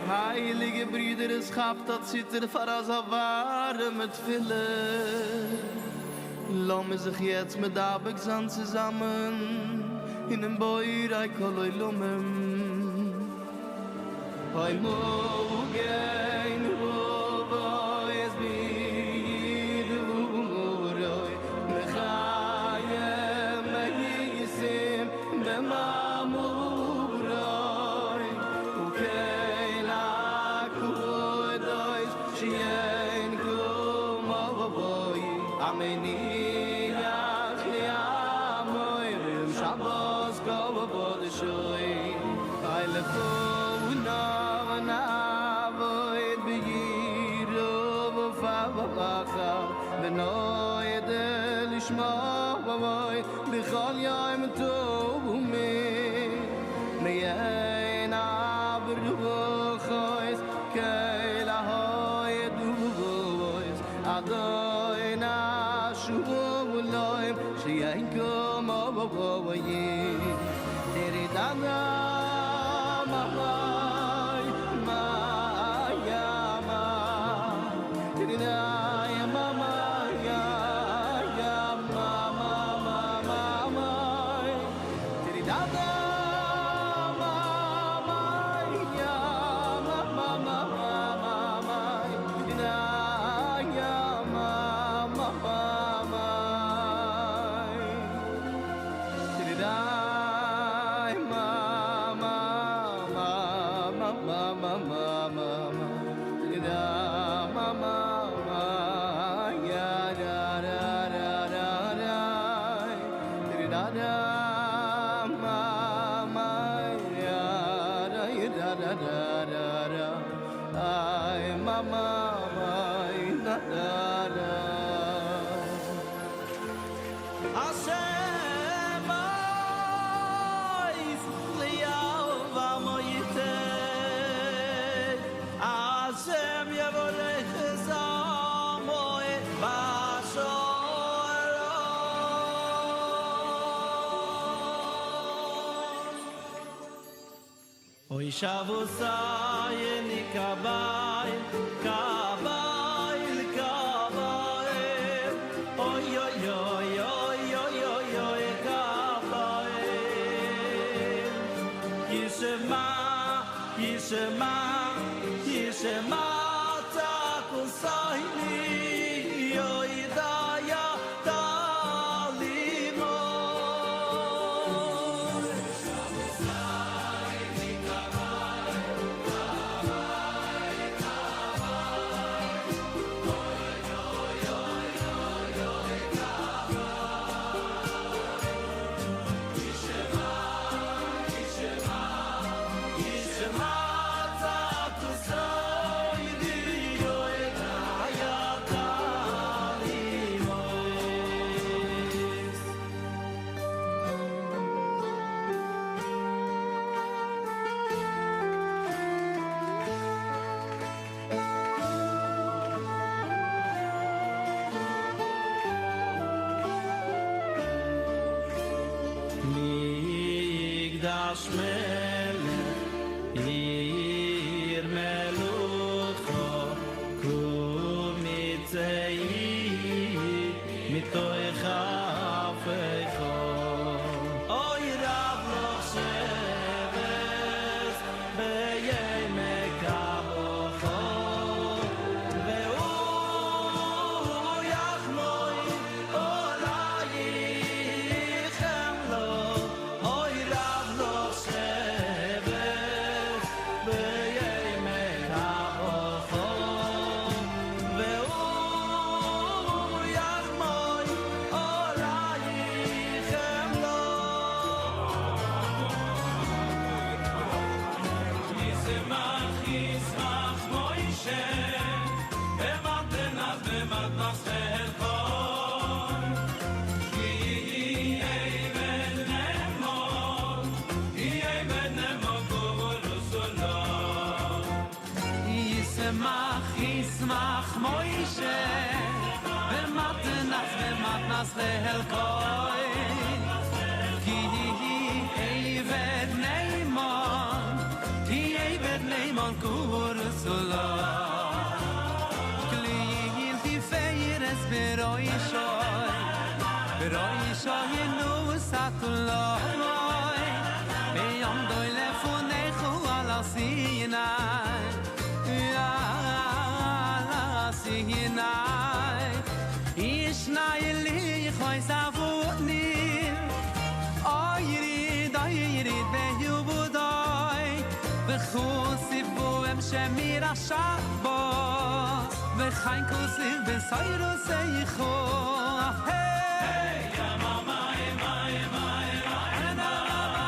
Heilige Brüder, es habt das Zitter faras avare mit Fille. Lass mich sich jetzt mit Abexan zusammen in den Beurai koloi lumem. Hoi mogen, wo es bide umoroi, mechayem mehisim bemamuroi, ukeina kudois, shien kumavoi, ameni yachiamoy, Shabbos kavavodishoi, Eilefo navoid begiro v'favacha v'noyed lishma v'voy b'chol yom tovumi me'yein abruchois loim shiyankum ovoye deri dana mamay mayama deri dana mamay ya mama mamay deri dana mamay ya mama mamay deri dana ya mama mamay deri dana Shavu sayeni kabay kabay kabay oy oy oy oy oy oy oy kabay yishma yishma yishma takusayni oy daya talimo Shemira Shabbos V'chain kusiv b'sayro seicho Hey, ya mama, ya mama, ya mama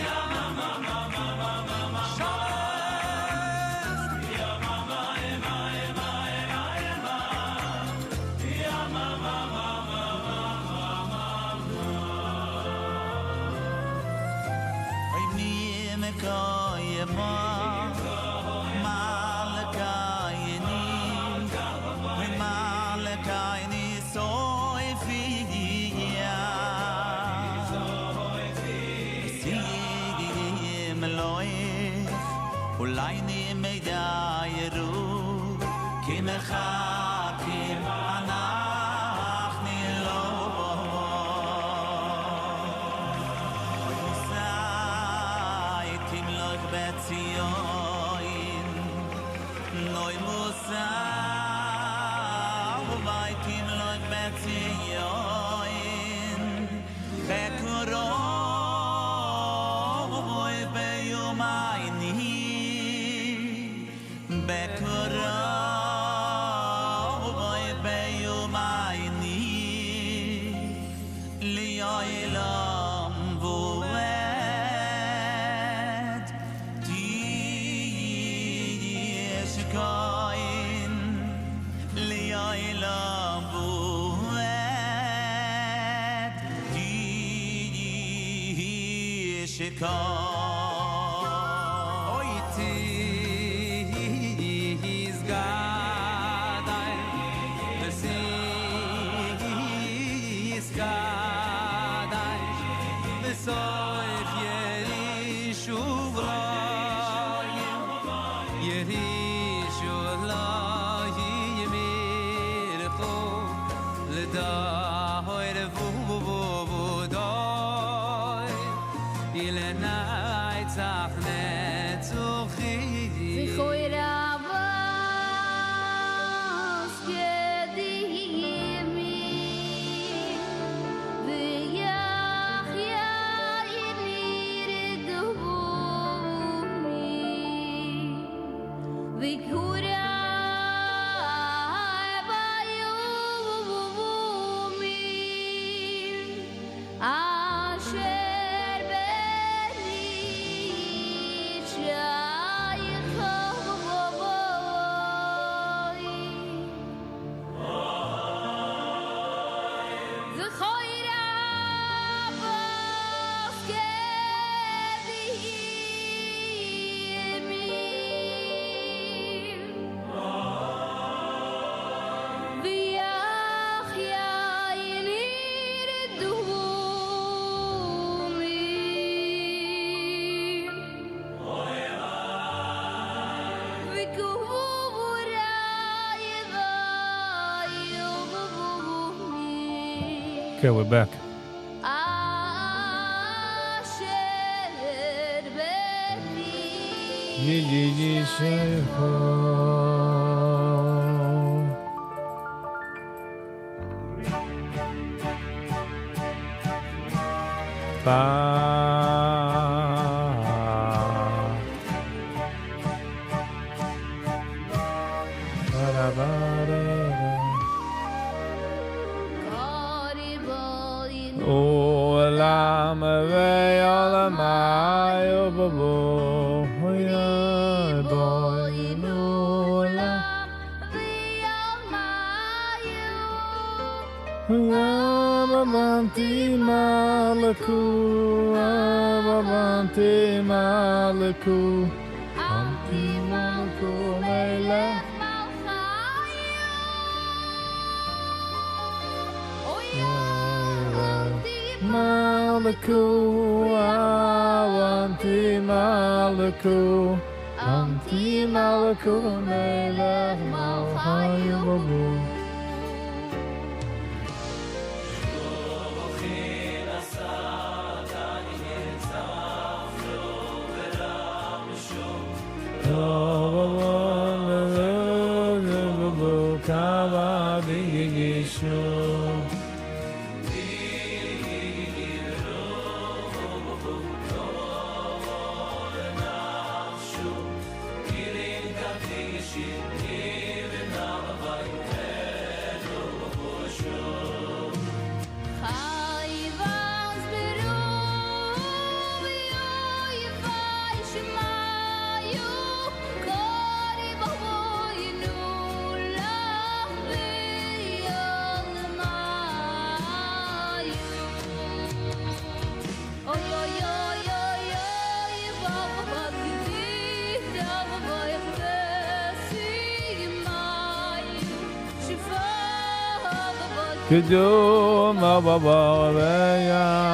Ya mama, mama, mama, mama Shabbos Ya mama, ya mama, Ya mama, mama, mama Oy mi me koyema Malakayni, Malakayni, so Zion Noi Musa Vaitim Loi Betzion Bekuro Voi Beyumayni Bekuro Voi Beyumayni Li'olam Voed Di Yeshkain Li'olam Voed Di Yeshkain Oiti is God The sea is God The soif Yerishu V'layim Yerishu V'layim Yirchu L'dahoy Revuvuvudoy Ilenay Tzachnet Zuchi Zichoy Ravos Gedimi V'yachya Yimiridumi V'kura Bayumi Asher Beni Okay, we're back. Olam ve'olamai u'babu boinu olam Avanti malaku Avanti malaku Avanti malaku melech Malaku, Avanti Malaku, Anti Malaku, Melech Malchayababu. Kidum Ababa Ve'yavayu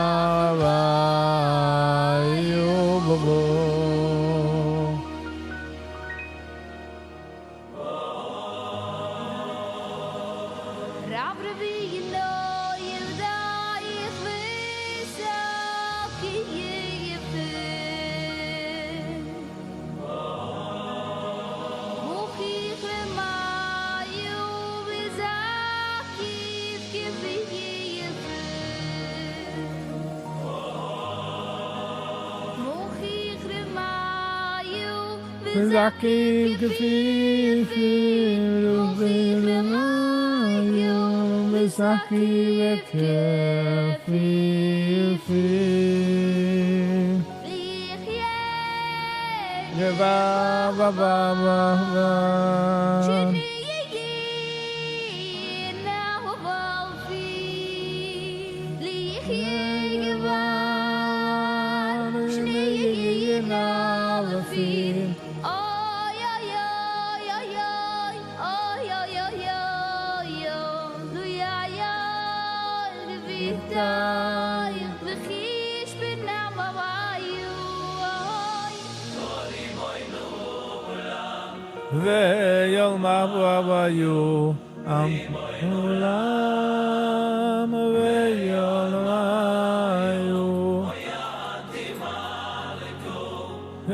Zaki gefifi Zaki gefifi Ba ba ba ba ba Ve'yom ha'vayu am ulam ve'yom ha'yu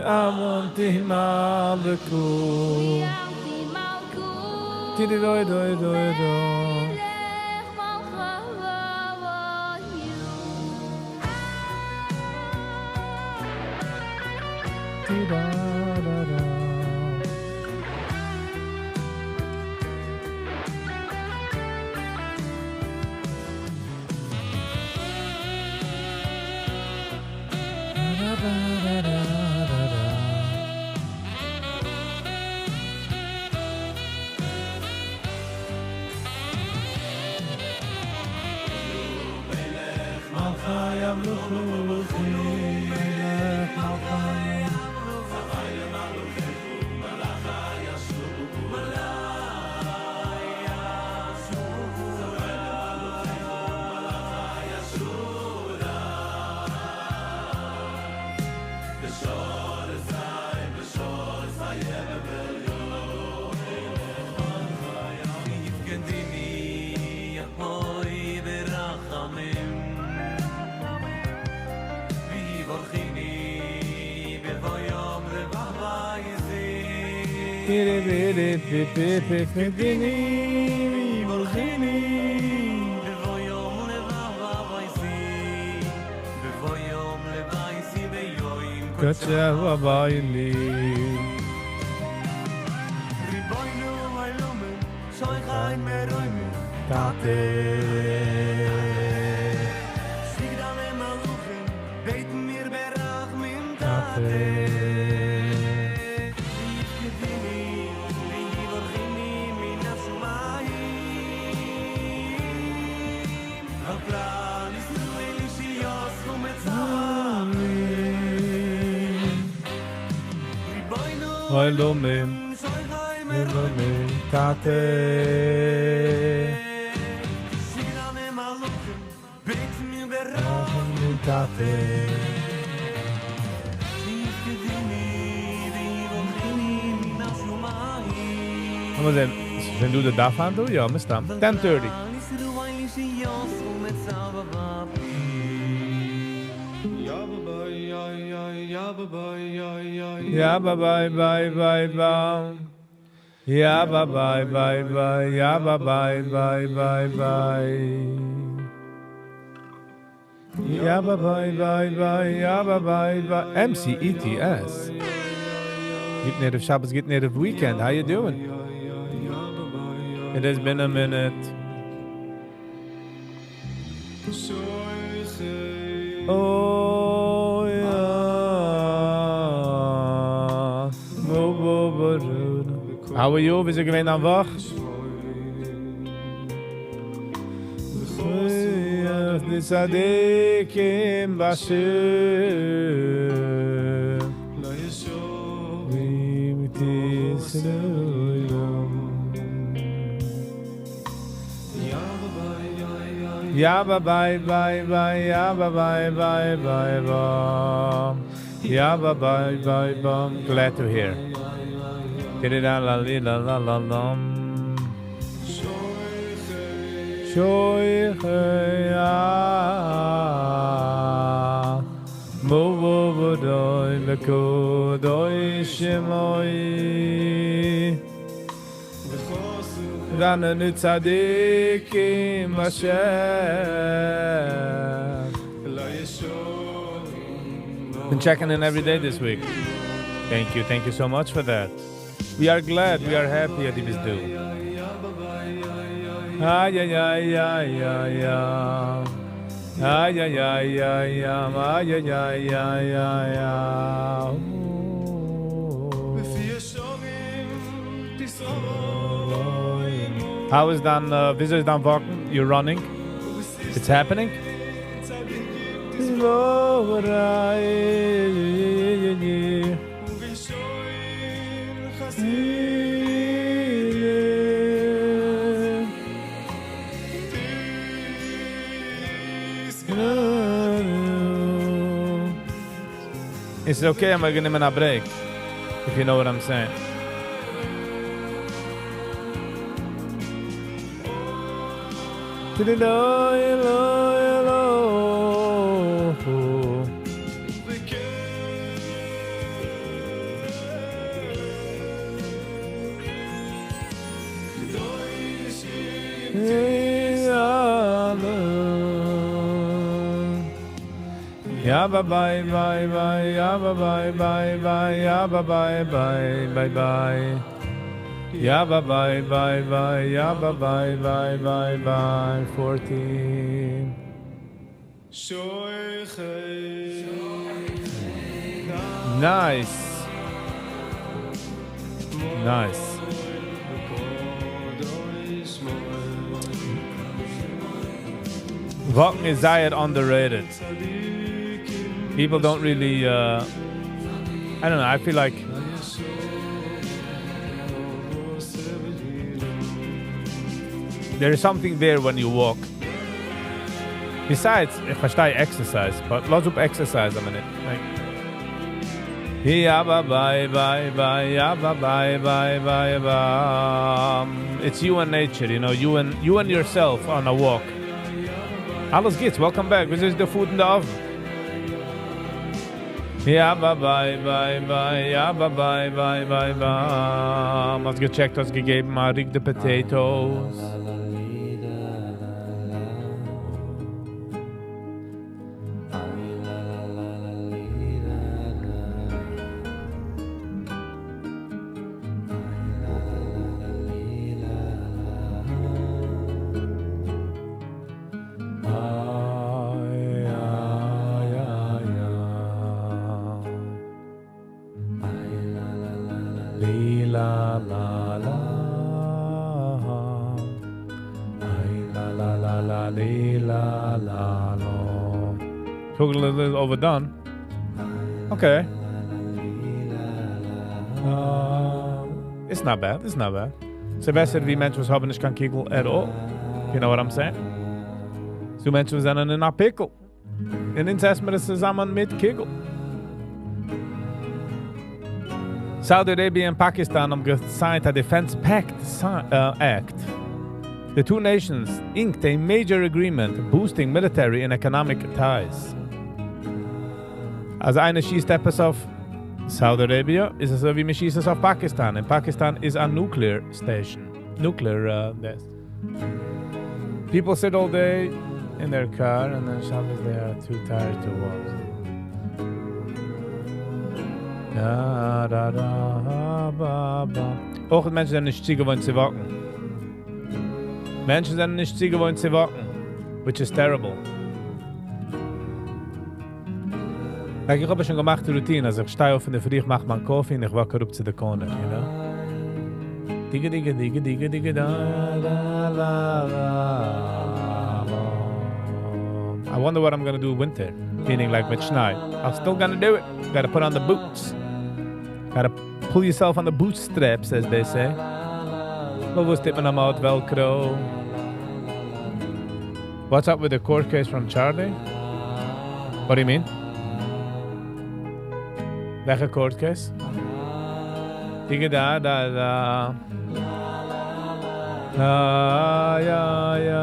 amonti ma'aleku Tidi doi doi doi doi Tida da da Oilomim, Oilomim, Tate. Tate. Vamos ver, wenn du da fahren du? Ja, wir staan. 10:30. Ja, bye bye bye bye bye. Ja, bye bye bye bye. Ja, bye bye bye bye bye. Ja, bye bye bye bye. Ja, bye bye bye. MCETS. Get native Shabbos, get native weekend. How you doing? It has been a minute. Oh yeah. How are you? Wir sind gewesen am Wach. Nisadikim Bashir. Ya bye bye bye bye. Ya bye bye bye bye bye. Ya bye bye bye bye. Glad to hear. La la la la la la. Shoy ya. Mo doy leko doy shmoy. Rana nitzadikim Hashem. Been checking in every day this week. Thank you so much for that. We are glad, we are happy at this do. Ay, ay, ay, ay, ay, ay. Ay, ay, ay, ay, ay, ay, ay, ay, ay, ay. How is dan visitors dan walking? You're running? It's happening? It's okay, I'm gonna give a break, if you know what I'm saying. Ya bye bye bye bye, ya bye bye bye bye, ya bye bye bye bye bye. Ya bye bye bye bye, ya bye bye bye bye bye. 14. Nice. Nice. Walking is underrated. People don't really, I don't know, I feel like there is something there when you walk. Besides, ich verstehe exercise, but lots of exercise a minute. Like, yeah, bye bye bye bye, yeah, bye bye bye bye bye. It's you and nature, you know, you and yourself on a walk. Alles geht's, welcome back. This is the food in the oven. Yeah, bye bye bye bye, yeah, bye bye bye bye bye. Hast gecheckt, hast gegeben, Rick the potatoes. Took a little overdone. Okay. It's not bad. It's not bad. So besser wie Menschen, was haben nicht kein Kegel at all. You know what I'm saying? So Menschen sind in einer Pickle. Und jetzt essen wir das zusammen mit Kegel. Saudi Arabia and Pakistan have signed a Defense Pact Act. The two nations inked a major agreement boosting military and economic ties. Als einer schießt etwas auf Saudi Arabia, ist es so wie man schießt es auf Pakistan. And Pakistan is a nuclear station. Nest. People sit all day in their car and then Shabbos they are too tired to walk. Da, da, da, ba, ba. Auch Menschen sind nicht gewohnt zu walken. Menschen sind nicht gewohnt zu walken, which is terrible. Like, ich habe schon gemacht die Routine, also ich stehe auf in der Früh, ich mache meinen Kaffee und ich walke rup zu der Corner, you know? Digga, digga, digga, digga, digga, da, da, la, la, la. I wonder what I'm gonna do winter, meaning like with Schnee. I'm still gonna do it. Gotta put on the boots. Gotta pull yourself on the bootstraps, as they say. What was it when I'm out, Velcro? What's up with the court case from Charlie? What do you mean? Welche court case? Digga da da da. Ah ja ja.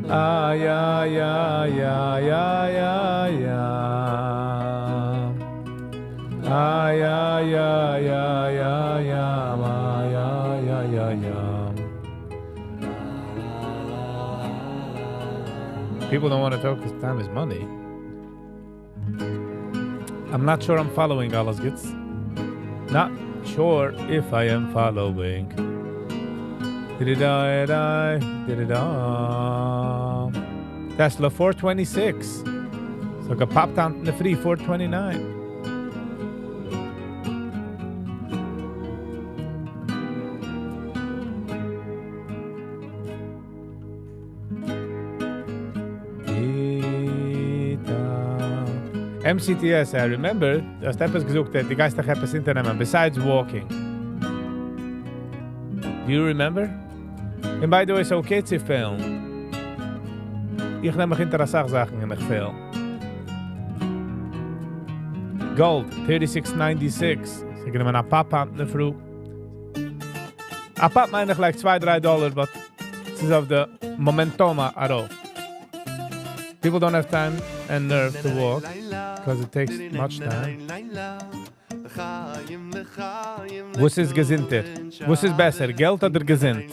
Ah ja ja ja ja ja ja. Ah ja ja ja ja ja. Ah ja ja ja ja. People don't want to talk because time is money. I'm not sure I'm following alles gets. Not sure if I am following. Did-it-da. Tesla 426. So gepappt an the free 429. MCTS, I remember, dass etwas gesucht hat, die Geister etwas hinternehmen, besides walking. Do you remember? And by the way, so okay zu filmen. Ich nehme mich hinter Sachen in ich film. Gold, 36.96. So ich nehme eine Papa in der Früh. A Papa meine ich like $2-3, but this is of the momentum at all. People don't have time and nerve to walk because it takes much time. Was ist gesinnter? Was ist besser, Geld oder gesinnt?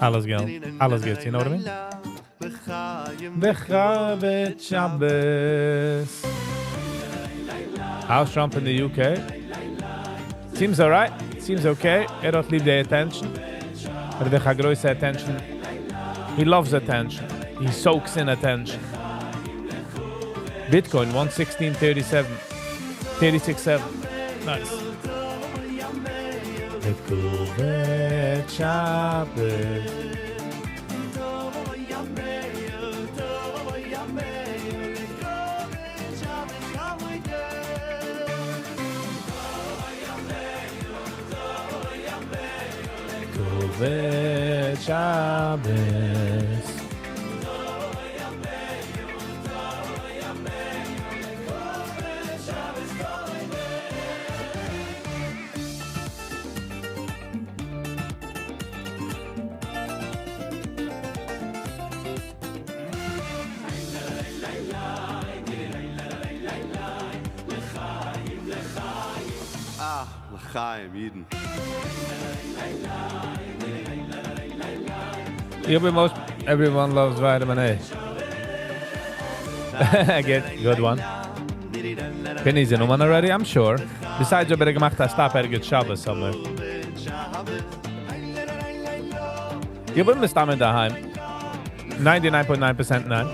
Alles Geld. Alles Geld, you know what I mean? Bechavet Shabbos. House Trump in the UK. Seems alright. Seems okay. Don't leave the attention. But the große attention. He loves attention. He soaks in attention. Bitcoin 116.37. 36.7. Nice. Bechavet Shabbos. Shabbos. L'chaim, Yidden. Everyone loves vitamin A. Good one. Penny's in one already, I'm sure. Besides, you better gemacht a stop at a good Shabbos somewhere. You bin mit Stammen daheim. 99.9% nein.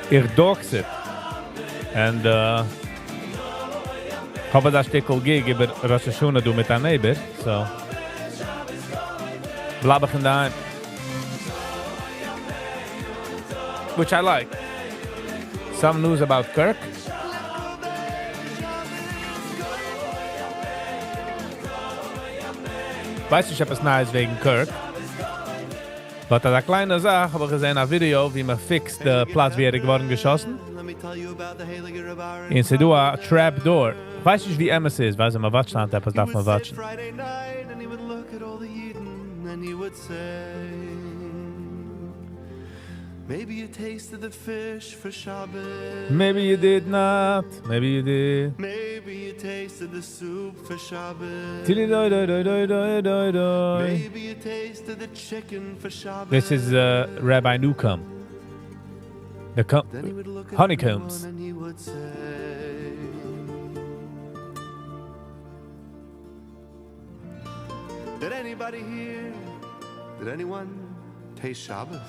Ich dogs it. And habe das Stückel gig über Rosh Hashanah do mit a neighbor, so bleib ich in daheim. Which I like. Some news about Kirk. Weißt du, ich hab es Neues wegen Kirk. Aber da kleine Sache, habe ich gesehen ein Video, wie man fixt den Platz, wie geworden geschossen. Und sie do a trap door. Weiß ich, wie MS ist, weiß ich, man watschen hat, etwas darf man watschen. Maybe you tasted the fish for Shabbos. Maybe you did not. Maybe you did. Maybe you tasted the soup for Shabbos. Maybe you tasted the chicken for Shabbos. This is Rabbi Newcomb. The honeycombs. And he would say, did anybody here? Did anyone taste Shabbos?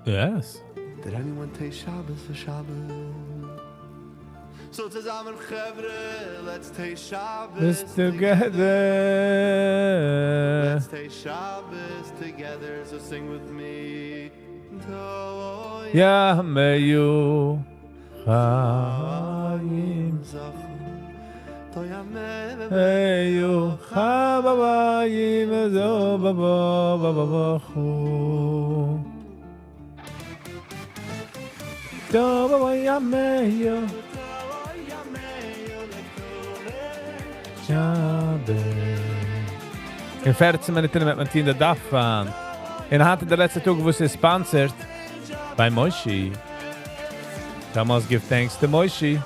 Yes. Did anyone taste Shabbos for Shabbos? So zusammen Chevre, let's taste Shabbos Let's together. Let's taste Shabbos together, so sing with me. Ya meyu chayim meyu chabayim zo babachu do ya meyu in 14 Minuten met mijn tiende dag van. En had de laatste toek was sponsored by Moishi. I must give thanks to Moishi.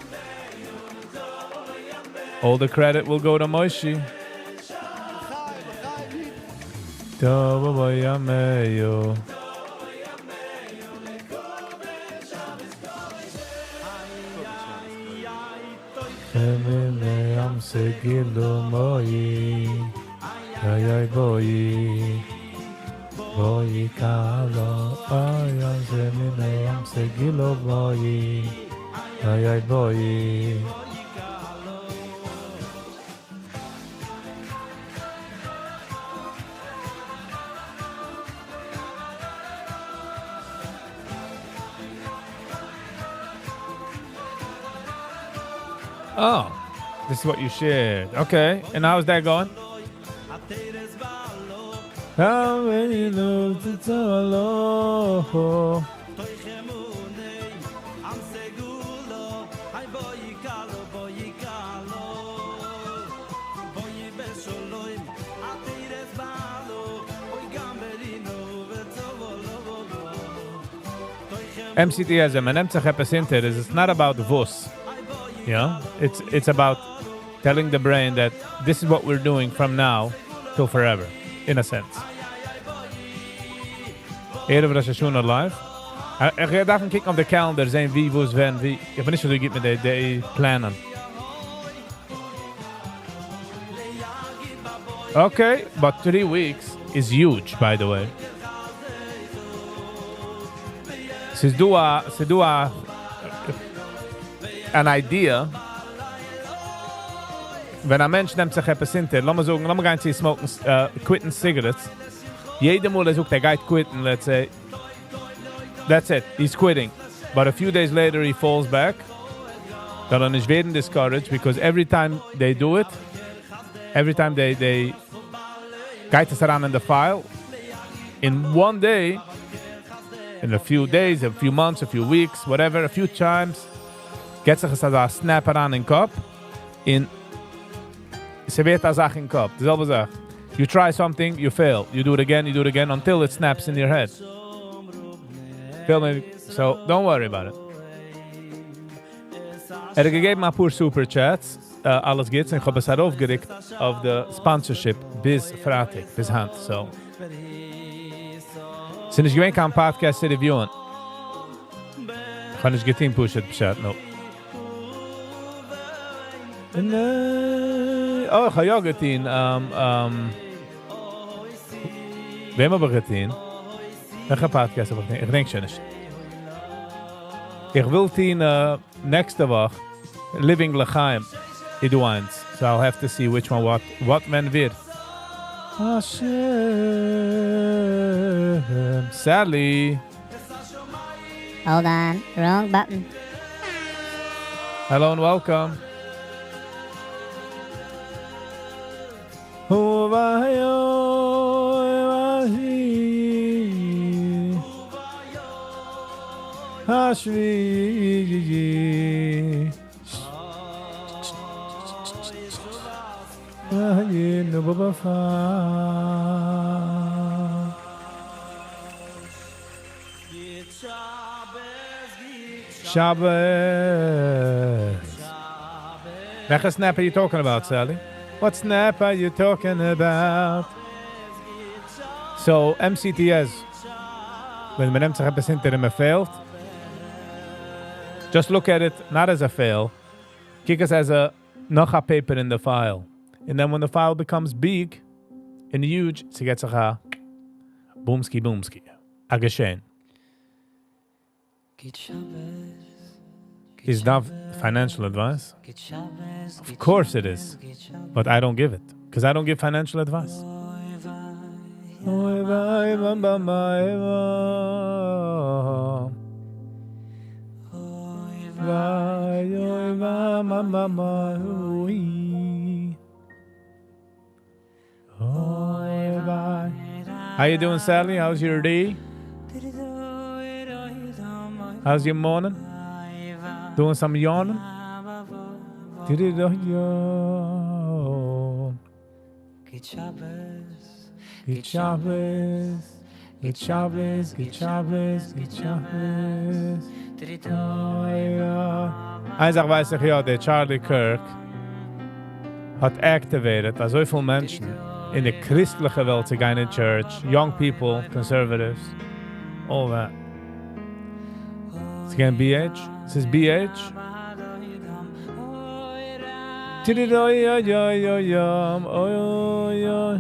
All the credit will go to Moishi. Zemine am segilo moi. Ay ay boy. Boy kalo. Ay ay zemine am segilo moi. Ay ay boy. Oh, this is what you shared. Okay, and how's that going? How many love to tell MCTS, it's not about Vos. Yeah, it's about telling the brain that this is what we're doing from now till forever, in a sense. Erev Rosh Hashanah live. Ik ga even kijken op de calendar, zijn wie, wo's, wen, wie. Ik ben niet zo goed met de plannen. Okay, but 3 weeks is huge, by the way. Se do an idea. Wenn ein Mensch nimmt sich etwas hinter, lass mal gehen zu smoken, quitten cigarettes. Jede Mal sucht, geht quitten, let's say. That's it, he's quitting. But a few days later he falls back. Dann ist werden discouraged, because every time they do it, every time they geht es around in the file, in one day, in a few days, a few months, a few weeks, whatever, a few times, geht sich es a snap around in Kopf, in se wird a Sache in Kopf, dieselbe Sache. You try something, you fail. You do it again, until it snaps in your head. Feel me? So, don't worry about it. Gegeben ein paar Super Chats. Alles geht's. Ich habe es aufgeregt auf der Sponsorship bis Freitag, bis Hand. So. Sind ich gewinnt kein Podcast zu reviewen. Kann ich geteam pushen, Bescheid, no. Oh, ich habe ja geteam. Wem habe ich geteam? Welche Podcast habe ich geteam? Ich denke schon nicht. Ich will team nächste Woche Living L'chaim Idwines. So I'll have to see which one what man wird. Hashem. Sally. Hold on, wrong button. Hello and welcome. Shabbos. Which snap are you talking about, Sally? What snap are you talking about? So, MCTS. When my name is failed, just look at it not as a fail. Kick us as a noch paper in the file. And then when the file becomes big and huge, so gets a boomski boomski. A geschehen. Is not financial advice? Of course it is. But I don't give it. Because I don't give financial advice. How you doing, Sally? How's your day? How's your morning? Doing some yawning? Good Shabbos. Eins weiß ich ja, der Charlie Kirk hat activated, dass so viele Menschen in der christlichen Welt zu gehen in Church, young people, conservatives, all that. It's again BH. This is BH. Tididoi-oi-oi-oi-yum, oi-oi-oi.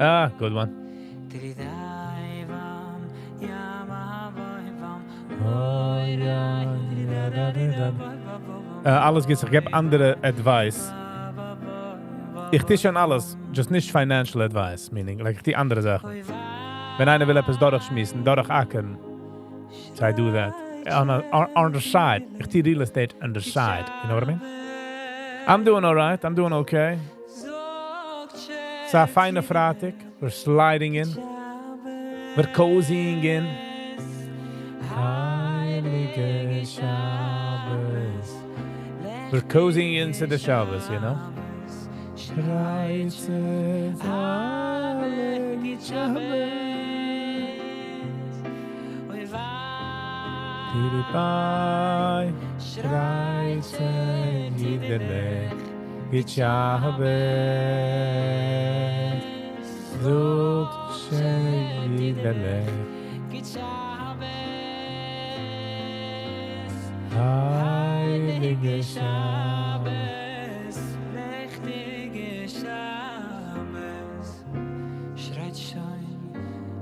Ah, good one. Alles gibt es. Ich gebe andere Advice. Ich tisch schon alles, just nicht financial advice, meaning, like die andere Sachen. Wenn einer will etwas durchschmissen, durchackern, so I do that. On the side. Ich tisch real estate on the side. You know what I mean? I'm doing alright. I'm doing okay. It's a fine Freitag. We're sliding in. We're cozying in. Heilige Shabbos. We're cozying into the Shabbos, you know? Schreitet Heilige Shabbos. Tiripai. Schreitet Heilige Shabbos. Sucht Heilige Heilige Shabbos, mächtige Shabbos, schreit schein.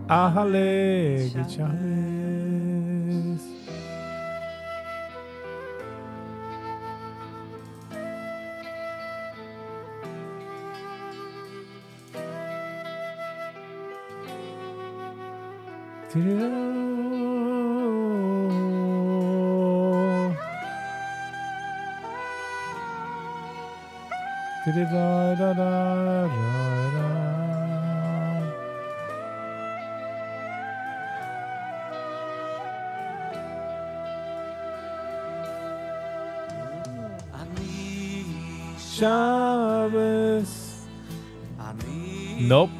Heilige Shabbos. Shabbos. Nope.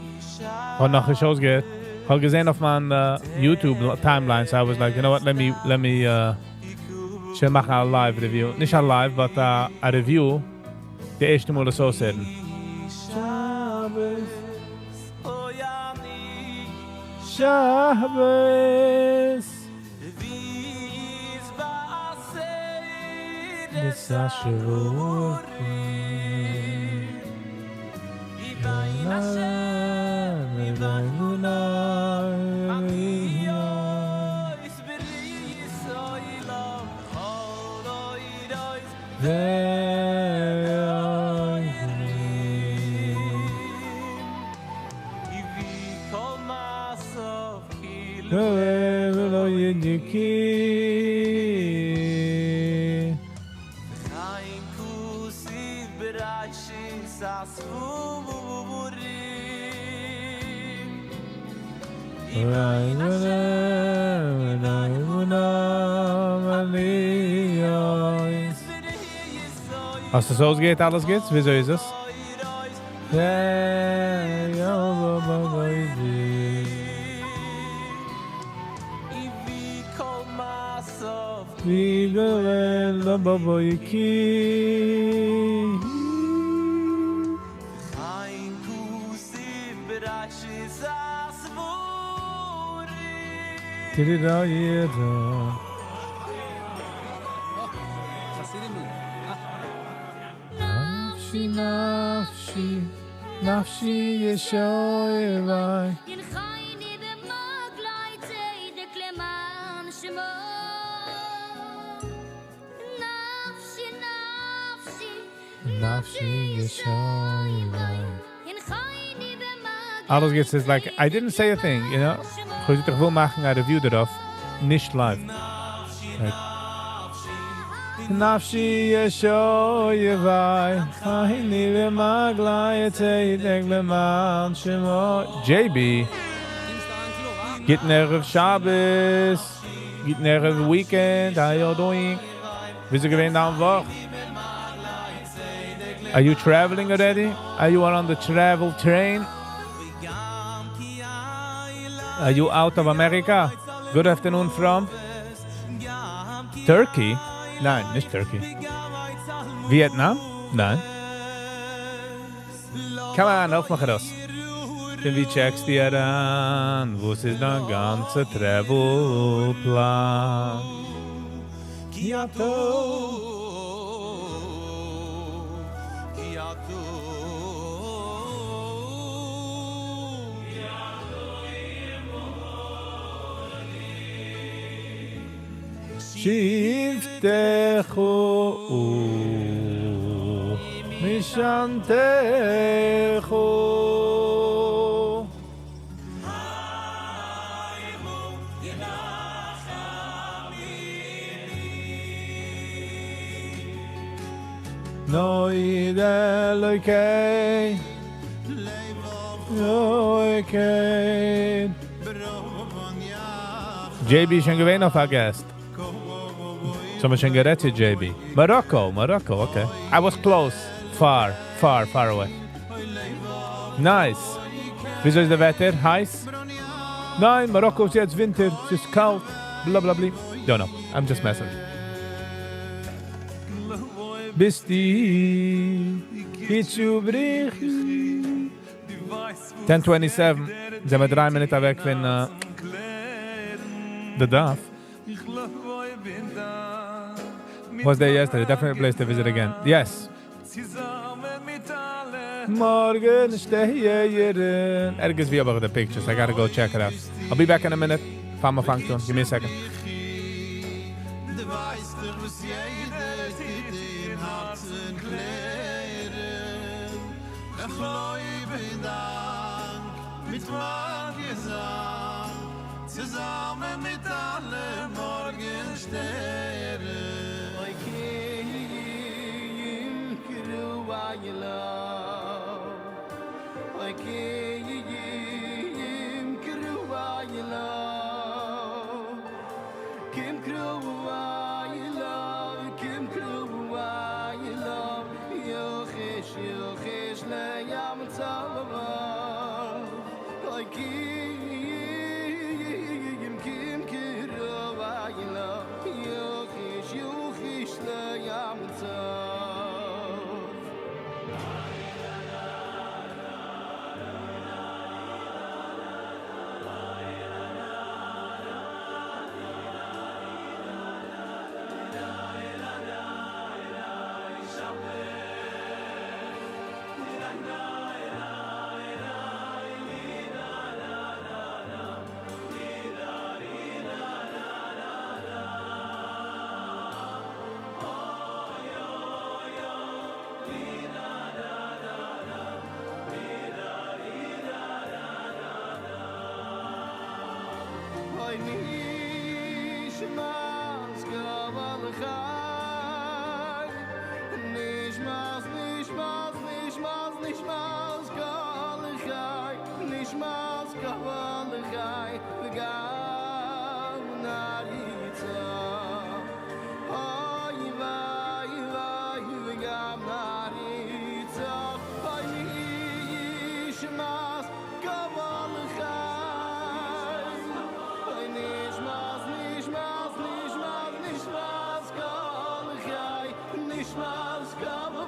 Hat noch nicht ausgehört. Ich habe gesehen auf meiner YouTube timeline, so I was like, you know what, let me should make a live review. Nicht a live, but a review. Die erste Mal so sehen. Shabbos. Shabbos. It's a Shavuot. Als het zo gaat, alles gaat. Wieso is het? Nafshi Yeshoevai. In khayni be maglay de kleman shmo. Nafshi Yeshoevai. In khayni be maglay. Alles geht es like, I didn't say a thing, you know? Ich will machen eine Review darauf, nicht live. Like, Nafshi Yeshoevai, Hayni v'maglai etzedek leman shemo. JB, getting Erev Shabbos, getting Erev weekend, how you doing? Wieso gewinnt am Woch? Are you traveling already? Are you on the travel train? Are you out of America? Good afternoon from Turkey? Nein, nicht Turkey. Vietnam? Nein. Come on, help mich raus. Denn wie checkst du dir an? Wo ist dein ganzer Travelplan? שיפתחו משענתךו נויד אלוקי אלוקי JB schon gewesen auf Gast. So much schon gerettet, JB. Morocco, okay. I was close. Far away. Nice. Wieso ist das Wetter? Heiß? Nein, Marokko ist jetzt Winter. Es ist kalt. Blablabla. Don't know. I'm just messing. Bis die Hitschubrig 10:27. Sind wir 3 Minuten weg von the Daf. Was there yesterday? Definitely a place to visit again. Yes. Morgen stehen. Ergens wie about the pictures. I gotta go check it out. I'll be back in a minute. Fama function. Give me a second. Zusammen mit allen Morgensternen.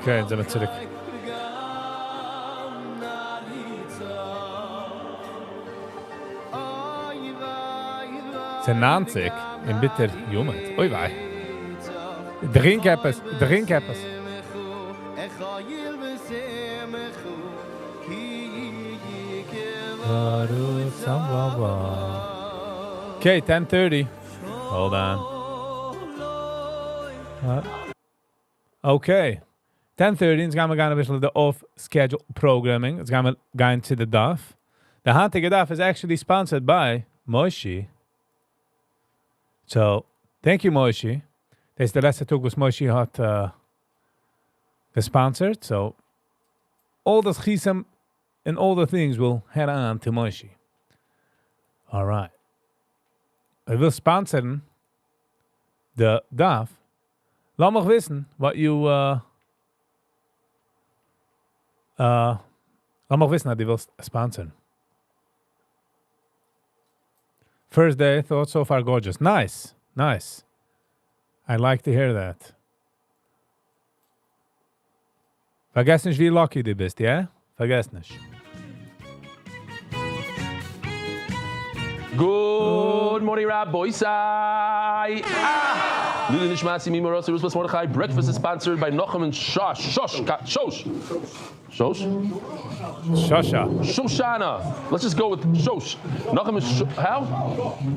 Okay, jetzt sind wir zurück. Es ist 90 in bitter Jummet. Oi wei. Drink etwas. Okay, 10:30. Hold on. What? Okay. 10:30, jetzt gehen wir ein bisschen the off-schedule programming. Jetzt gehen wir gehen to the Daf. The heutige Daf is actually sponsored by Moishi. So, thank you, Moishi. Das ist der letzte Tag, was Moishi hat gesponsert. So, all the chisam and all the things will head on to Moishi. All right. I will sponsor the Daf. Laat me wissen what you... laat me wissen dat die wil sponsoren. First day, thought so far gorgeous. Nice. I like to hear that. Vergiss nicht, wie lucky du bist, ja? Vergiss nicht. Good morning, Rabbi Boysai. Lili Nishmatsi Mimoros Yerusbas Mordechai. Breakfast is sponsored by Nochem and Shosh. Shoshana. Let's just go with Shosh. Nochem is how?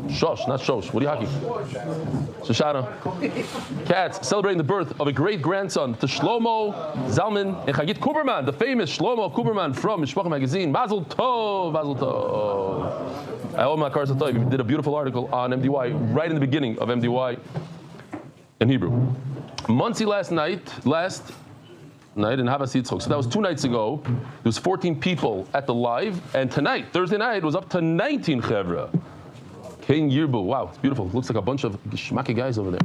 Shosh, not Shosh. What do you hockey? Shoshana. Cats celebrating the birth of a great grandson to Shlomo Zalman and Chagit Kuberman, the famous Shlomo Kuberman from Mishpacha magazine. Mazel Tov, Mazel Tov. I owe my cars to tell you. We did a beautiful article on MDY right in the beginning of MDY in Hebrew. Muncie last night in Havas Yitzchok. So that was 2 nights ago. There was 14 people at the live, and tonight, Thursday night, was up to 19 chevra. King Yirbu. Wow, it's beautiful. Looks like a bunch of geschmacky guys over there.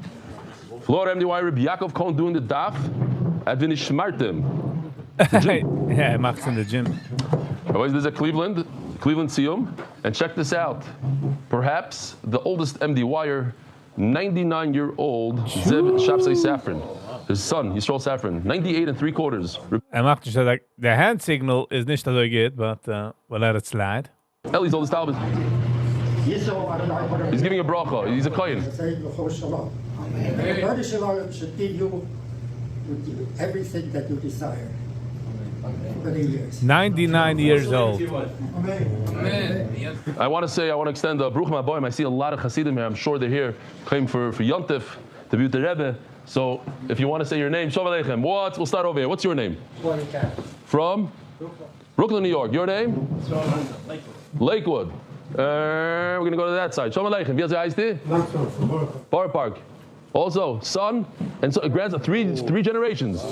Florida MDY Reb Yaakov Cohen doing the daf at Vinishmartim. Yeah, Max in the gym. This is a Cleveland Siyum, and check this out. Perhaps the oldest MDYer, 99-year-old Zev Shapsei Safran. His son, Yisrael Safran, 98 3/4. Macht so like the hand signal is nicht so good, but we'll let it slide. Ellie's oldest Talbot. He's giving a bracha. He's a kohen. Should give you everything that you desire. 99 years old. I want to extend Bruchim Aboim. I see a lot of Hasidim here. I'm sure they're here, came for Yontif, to be with the Rebbe. So if you want to say your name, Shalom Aleichem. We'll start over here. What's your name? From? Brooklyn, New York. Your name? Lakewood. We're going to go to that side. Shalom Aleichem. Wie heißt die? Bar Park. Also, son and grandson, three generations.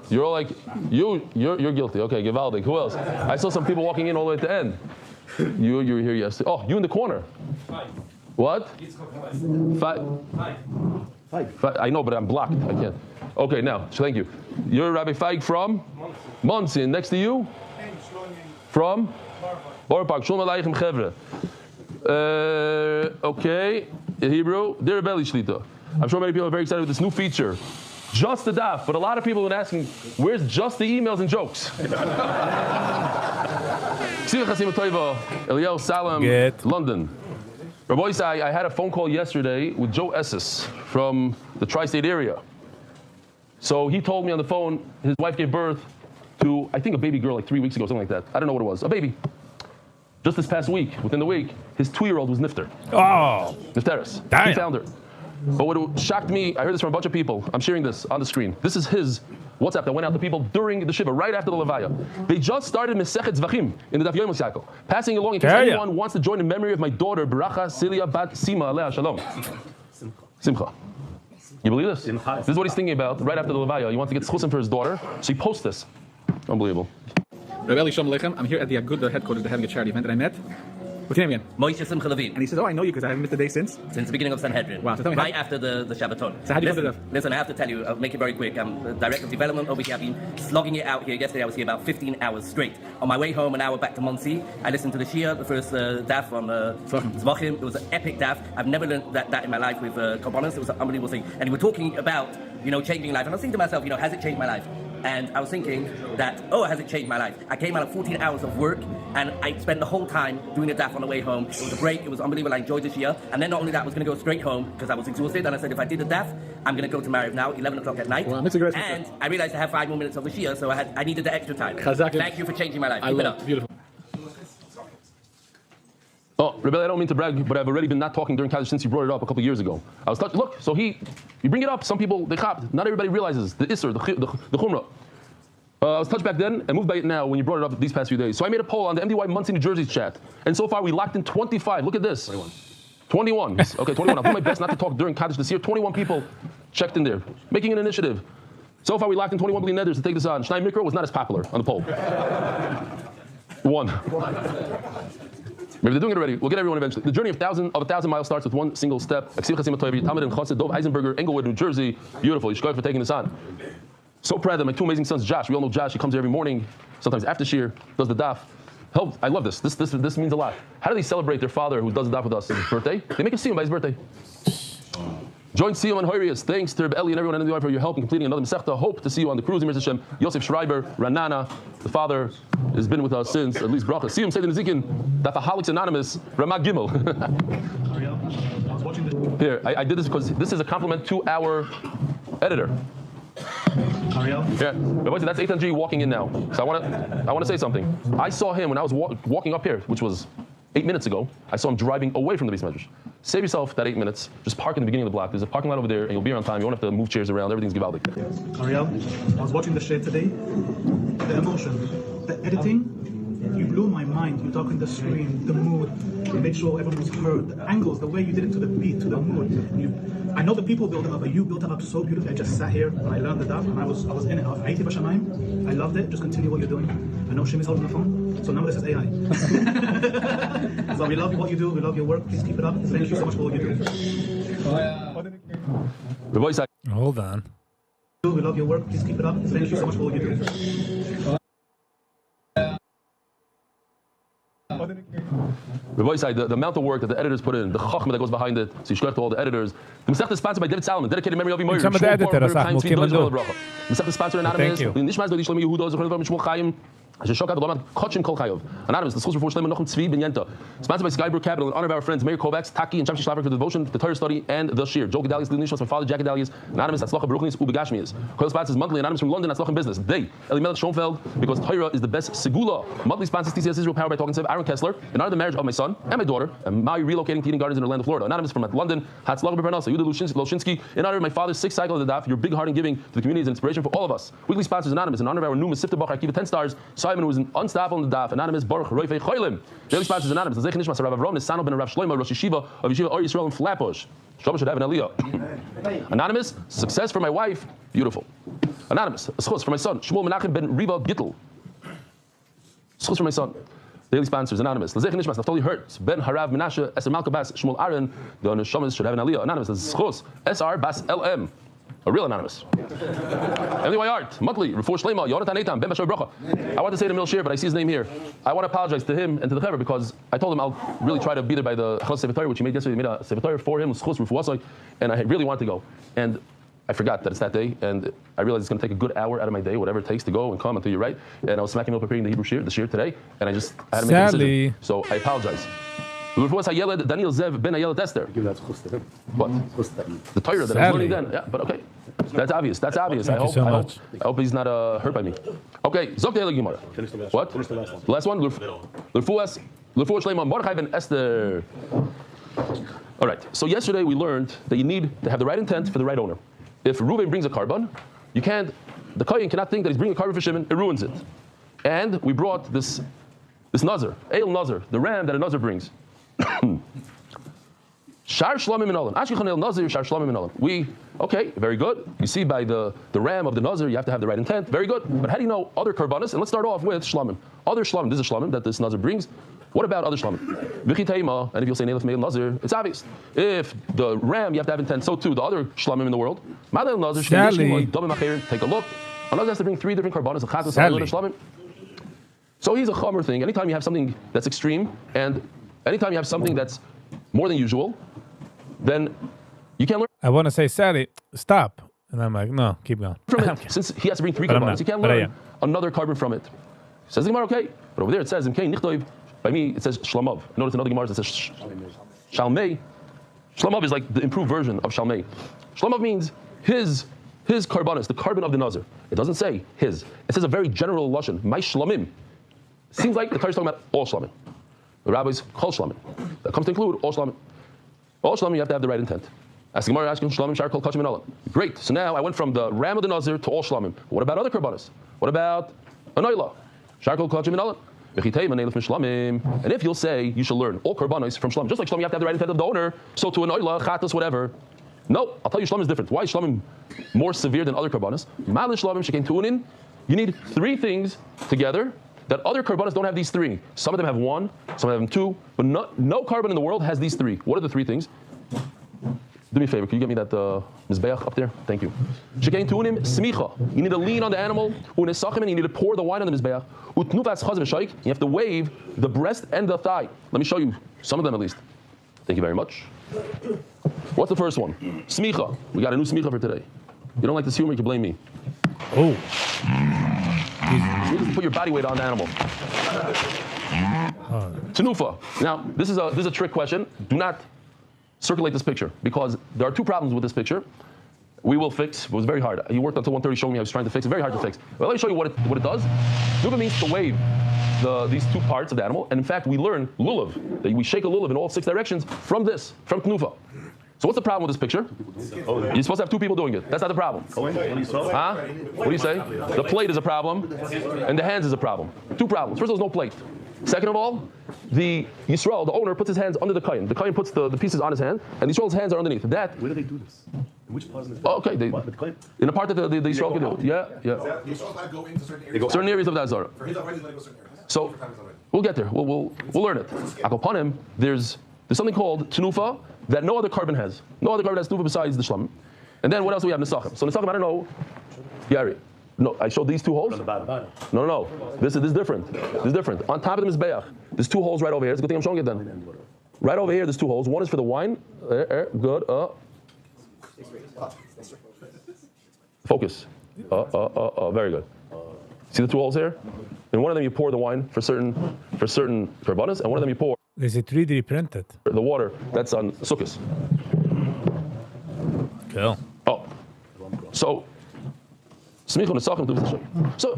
You're all like, you're guilty. Okay, Givaldik. Who else? I saw some people walking in all the way at the end. You were here yesterday. Oh, you in the corner. What? 5. I know, but I'm blocked. I can't. Okay, now, thank you. You're Rabbi Feig from? Muncie. Next to you? From? Bar Park. Shalom Aleichem Chevre. Okay, in Hebrew, Dear Belly Shlita. I'm sure many people are very excited with this new feature. Just the daf, but a lot of people have been asking, where's just the emails and jokes? Eliel Salam, London. Rabbi Isai, I had a phone call yesterday with Joe Esses from the tri-state area. So he told me on the phone his wife gave birth to, I think, a baby girl like 3 weeks ago, something like that. I don't know what it was. A baby. Just this past week, within the week, his 2-year-old was Nifter. Oh! Nifteris. He found her. But what shocked me, I heard this from a bunch of people. I'm sharing this on the screen. This is his WhatsApp that went out to people during the Shiva, right after the Levaya. They just started Mesechet Zvachim in the Daf Yomi Cycle. Passing along in case anyone wants to join in memory of my daughter, Baracha Celia Bat Sima Alea Shalom. Simcha. You believe this? This is what he's thinking about right after the Levaya. He wants to get schusim for his daughter, so he posts this. Unbelievable. Rabbi Eli Shalom Aleichem. I'm here at the Aguda headquarters. They're having a charity event, and I met. What's your name again? Moshe Simcha Levine. And he says, I know you because I haven't missed a day since the beginning of Sanhedrin. Wow, so tell me right after the Shabbaton. So how do you do that? Listen, I have to tell you, I'll make it very quick. I'm the director of development over here. I've been slogging it out here. Yesterday I was here about 15 hours straight. On my way home, an hour back to Muncie, I listened to the Shia, the first daf on Zvachim. It was an epic daf. I've never learned that in my life with Kabbalahs. It was an unbelievable thing. And we were talking about, changing life. And I was thinking to myself, has it changed my life? And I was thinking that, has it changed my life? I came out of 14 hours of work, and I spent the whole time doing a daf on the way home. It was a break. It was unbelievable. I enjoyed this year. And then not only that, I was going to go straight home because I was exhausted. And I said, if I did the daf, I'm going to go to Mariv now, 11 o'clock at night. Well, that's a great and I realized I have 5 more minutes of the Shia, so I needed the extra time. Chazak. Thank you for changing my life. I love it. Beautiful. Oh, Rebbe, I don't mean to brag, but I've already been not talking during Kaddish since you brought it up a couple years ago. I was touched. Look, so you bring it up. Some people, they chop. Not everybody realizes the Isser, the Chumrah. I was touched back then and moved by it now when you brought it up these past few days. So I made a poll on the MDY Muncie, New Jersey chat. And so far we locked in 25. Look at this. 21. Okay, 21. I'll do my best not to talk during Kaddish this year. 21 people checked in there, making an initiative. So far we locked in 21 billion nethers to take this on. Shnai Mikro was not as popular on the poll. 1. Maybe they're doing it already. We'll get everyone eventually. The journey of 1,000 miles starts with one single step. Talmud and Chassid, Dov Eisenberger, Englewood, New Jersey. Beautiful. Yishkoy for taking this on. So proud that my 2 amazing sons, Josh. We all know Josh. He comes here every morning, sometimes after Shir, does the daf. I love this. This means a lot. How do they celebrate their father who does the daf with us? His birthday? They make us see him by his birthday. Join Siyum and Hoirius. Thanks to Eli and everyone in the for your help in completing another Masechta. Hope to see you on the cruise. Mir Hashem. Yosef Schreiber, Ranana, the father, has been with us since at least Bracha. Siyum said in Ezekiel that the Halics Anonymous, Ramah Gimel. Here, I did this because this is a compliment to our editor. Ariel? Yeah, that's Eitan G walking in now. So I want to say something. I saw him when I was walking up here, which was 8 minutes ago. I saw him driving away from the base measures. Save yourself that 8 minutes. Just park in the beginning of the block. There's a parking lot over there, and you'll be here on time. You won't have to move chairs around. Everything's givaldic. Ariel, I was watching the shit today. The emotion, the editing, you blew my mind. You talking the screen, the mood. You made sure everyone was heard. The angles, the way you did it to the beat, to the mood. I know the people built it up, but you built it up so beautifully. I just sat here and I learned the daf, and I was in it. I was 80 Bashamayim. I loved it. Just continue what you're doing. I know Shimi's holding the phone, so none of this is AI. So we love what you do. We love your work. Please keep it up. Thank you so much for what you do. Hold on. We love your work. Please keep it up. Thank you so much for what you do. The amount of work that the editors put in, the chachma that goes behind it, so you should to all the editors. The Masechta is sponsored by David Salomon, dedicated memory of Yimoyer. Some of the editor, Masechta is sponsored Anonymous. Anonymous, the schools for Shlomo Nochem Tzvi Ben Yenta. Sponsored by Skybrook Capital in honor of our friends Meir Kovacs, Taki, and Shamshi Shlavik for the devotion, the Torah study, and the Shir. Joe Gedalius, Lil Nishmas, my father, Jack Gedalius, Anonymous, Atzlocha Baruchnis, Ubegashmias. Coil sponsors monthly, Anonymous from London, Atzlocha Business. They, Elimelech Schoenfeld, because Torah is the best Segula. Monthly sponsors TCS Israel, powered by Talking Sev, Aaron Kessler, in honor of the marriage of my son and my daughter, and my relocating to Eden Gardens in Orlando, Florida. Anonymous from London, Hatzlocha Bernasa, Yuda Loshinsky, in honor of my father's 6th cycle of the Daf, your big heart in giving to the community is an inspiration for all of us. Weekly sponsors Anonymous, in honor of our new Mesivta Bach, I give it 10 stars. Simon, who is unstoppable in the Daf. Anonymous, Baruch Roifei Cholim. Daily sponsors Anonymous. The Zeich Nishmas, Rav Avram, Nisano ben Rav Shlomo, Rosh Yeshiva of Yeshiva Or Yisrael in Flatbush. Shlomo should have an aliyah. Anonymous, success for my wife, beautiful. Anonymous, schus for my son, Shmuel Menachem ben Riva Gittel. Schus for my son. Daily sponsors Anonymous. The Zeich Nishmas, Naftali Hertz, Ben Harav Menashe, Eser Malka Bas, Shmuel Aaron. The Neshamas should have an aliyah. Anonymous, schus, SR Bas LM. A real Anonymous. Anyway, Art, monthly, Refor Shlema, Yonatan Eitam, Ben Bashoy Bracha. I want to say to Mil Shir, but I see his name here. I want to apologize to him and to the Chaver because I told him I'll really try to be there by the Chos Sefer Torah, which he made yesterday. He made a Sefer Torah for him, Schos Rufuasai, and I really wanted to go. And I forgot that it's that day, and I realized it's going to take a good hour out of my day, whatever it takes to go and come until you're right. And I was smacking up preparing the Hebrew Shir, the Shir today, and I had to make a decision. So I apologize. Daniel Zev ben Ayelet Esther. Give that schus to him. What? The Torah that I was learning then. Yeah, but okay. That's obvious. That's obvious. I hope he's not hurt by me. Okay, Zok Te'ele Gemara. What? Finish the last one. The last one? L'fuas Shleima Mordechai ben Esther. All right, so yesterday we learned that you need to have the right intent for the right owner. If Reuven brings a carbon, the Kohen cannot think that he's bringing a carbon for Shimon, it ruins it. And we brought this Nazar, El Nazar, the ram that a Nazar brings. Shar Shlamim Minolim. Ashkechan El Nazir, Shar Shlamim Minolim. Okay, very good. You see by the ram of the Nazir, you have to have the right intent. Very good. But how do you know other karbanos? And let's start off with Shlamim. Other Shlamim, this is a Shlamim that this Nazir brings. What about other Shlamim? Viggy Teima, and if you'll say Neilef Meil Nazir, it's obvious. If the ram, you have to have intent, so too the other Shlamim in the world. Madel Nazir, take a look. A Nazir has to bring 3 different karbanos, a Chatas, and other Shlamim. So he's a chomer thing. Anytime you have something that's extreme, and anytime you have something that's more than usual, then you can't learn. I want to say, Sally, stop. And I'm like, no, keep going. From it, since he has to bring 3 carbones, you can't learn another carbon from it. Says the Gemara, okay. But over there it says, by me, it says Shlamav. Notice another Gemara that says Shalmei. Shlamav is like the improved version of Shalmei. Shlamav means his carbonis, the carbon of the Nazir. It doesn't say his. It says a very general lashon. My Shlamim. Seems like the Torah is talking about all Shlamim. The rabbis call Shlamim. That comes to include all Shlamim. All Shlamim, you have to have the right intent. Ask the Gemara, asking Shlamim, Shar Kol Kachim and Olam. Great. So now I went from the ram of the Nazir to all Shlamim. What about other karbanos? What about Anoila? Shar Kol Kachim and Olam. And if you'll say you should learn all karbanos from Shlamim, just like Shlamim, you have to have the right intent of the owner. So to Anoila, Chatas, whatever. No, I'll tell you Shlamim is different. Why is Shlamim more severe than other karbanos? Malin Shlamim Shekein Tunin. You need 3 things together. That other karbanos don't have these 3. Some of them have 1, some of them 2, but no carbon in the world has these 3. What are the 3 things? Do me a favor, can you get me that mizbeach up there? Thank you. Shekein tunim smicha. You need to lean on the animal. Unesachim, and you need to pour the wine on the mizbeach. Utnufas chaz v'shaik. You have to wave the breast and the thigh. Let me show you some of them at least. Thank you very much. What's the first one? Smicha. We got a new smicha for today. You don't like this humor, you can blame me. Oh. You just put your body weight on the animal. Tenufa. Now, this is a trick question. Do not circulate this picture because there are two problems with this picture. We will fix. It was very hard. He worked until 1:30 showing me I was trying to fix it. Very hard to fix. Well, let me show you what it does. Tenufa means to wave these two parts of the animal. And in fact, we learn lulav, that we shake a lulav in all 6 directions from tenufa. So what's the problem with this picture? You're supposed to have 2 people doing it. That's not the problem. Huh? What do you say? The plate is a problem, and the hands is a problem. 2 problems. First of all, there's no plate. Second of all, the Yisrael, the owner, puts his hands under the kohen. The kohen puts the pieces on his hand, and Yisrael's hands are underneath. Where do they do this? In which part of the okay, in the part that the Yisrael can do it. Yeah. The Yisrael go into certain areas. Certain areas of that Zara. For his already, let go certain areas. So we'll get there. We'll learn it. Upon him, there's something called tenufa that no other carbon has. No other carbon has tenufa besides the shlamim. And then what else do we have? Nesachim. So Nesachim, I don't know. Yari. No, I showed these 2 holes. No. This is different. This is different. On top of the mizbeach, there's 2 holes right over here. It's a good thing I'm showing it then. Right over here, there's 2 holes. One is for the wine. Good. Focus. Very good. See the 2 holes here? In one of them you pour the wine for certain karbanas, and one of them you pour. Is it 3D printed? The water that's on sukkahs. Cool. Oh, so so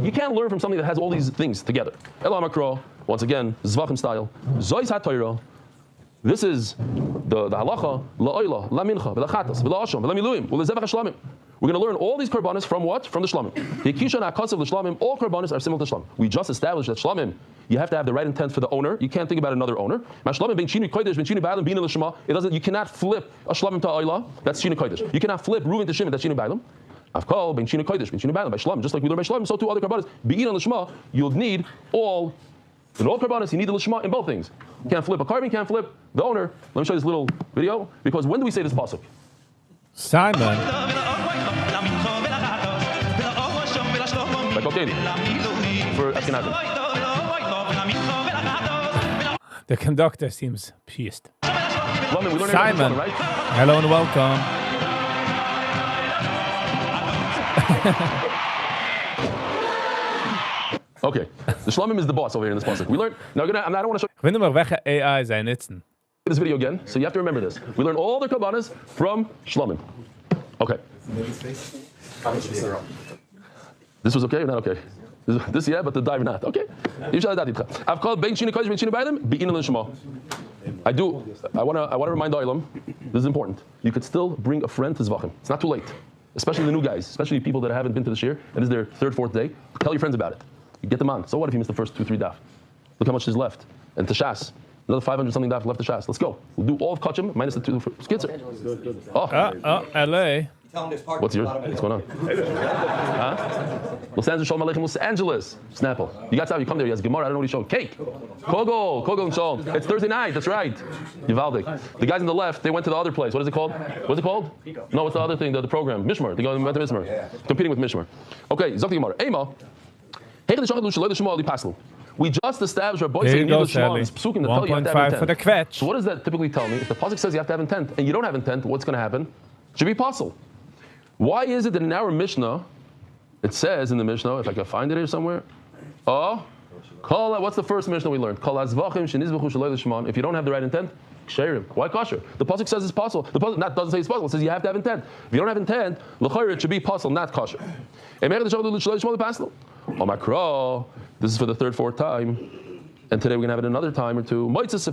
you can't learn from something that has all these things together. Ela makro, once again, zvachim style. Zois hatoiro. This is the halacha la'oila, la'mincha, v'la'chatas, v'la'asham, v'la'miluim, v'la'zevach hashlamim. We're going to learn all these karbanis from what? From the shlamim. Hikisha na'akasav l'shlamim. All karbanis are similar to shlamim. We just established that shlamim, you have to have the right intent for the owner. You can't think about another owner. Mashlamim ben chinu kodesh ben chinu ba'alim bina l'shema. It doesn't. You cannot flip a shlamim to oila. That's chinu kodesh. You cannot flip Reuven to Shimon. That's chinu ba'alim. Afkal ben chinu kodesh ben chinu ba'alim by shlamim. Just like we learn by shlamim, so too other karbanis. Be'ina l'shema. You'll need all. In all karbanis, you need the l'shema in both things. You can't flip a carbon. Can't flip the owner. Let me show you this little video because when do we say this pasuk? Simon. Like okay, for Ashkenazim. The conductor seems pissed. Simon, right? Hello and welcome. Okay, the shlamim is the boss over here in this pasuk. We learned. Now, I don't want to show Ich finde mal, welche AI sein nutzen. this video again, so you have to remember this. We learn all the karbanas from shlamim. Okay. This was okay or not okay? This yeah, but the dive not. Okay. I've called Ben Shini Kodesh Ben Shini Ba'alim Be'ina l'Shema. I want to remind the Olam, this is important. You could still bring a friend to Zvachim. It's not too late. Especially the new guys, especially people that haven't been to the shir, and this is their 3rd, 4th day. Tell your friends about it. You get them on. So what if you miss the first 2, 3 daf? Look how much is left. And to Shas. Another 500 something daf left to Shas. Let's go. We'll do all of Kachim minus the 2 skitzer. LA. What's going on? Huh? Los Angeles, Shalom Aleichem, Los Angeles. Snapple. You got time, you come there, he has Gemara, I don't know what he's showing. Cake. Kogel and Shalom. It's Thursday night, that's right. Yivaldik. The guys on the left, they went to the other place. What is it called? What's it called? No, what's the other thing, the program? Mishmar. They went to Mishmar. Competing with Mishmar. Okay, Zok the Gemara. Ema. We just established our boys saying neither Shema is psukim that tell you have to have intent. So what does that typically tell me? If the pasuk says you have to have intent and you don't have intent, what's going to happen? It should be possible. Why is it that in our Mishnah, it says in the Mishnah, if I can find it here somewhere, what's the first Mishnah we learned? If you don't have the right intent, ksherim. Why kosher? The pasuk says it's possible. The pasuk doesn't say it's possible. It says you have to have intent. If you don't have intent, l'chayr it should be possible, not kosher. This is for the 3rd, 4th time, and today we're gonna have it another time or two. It says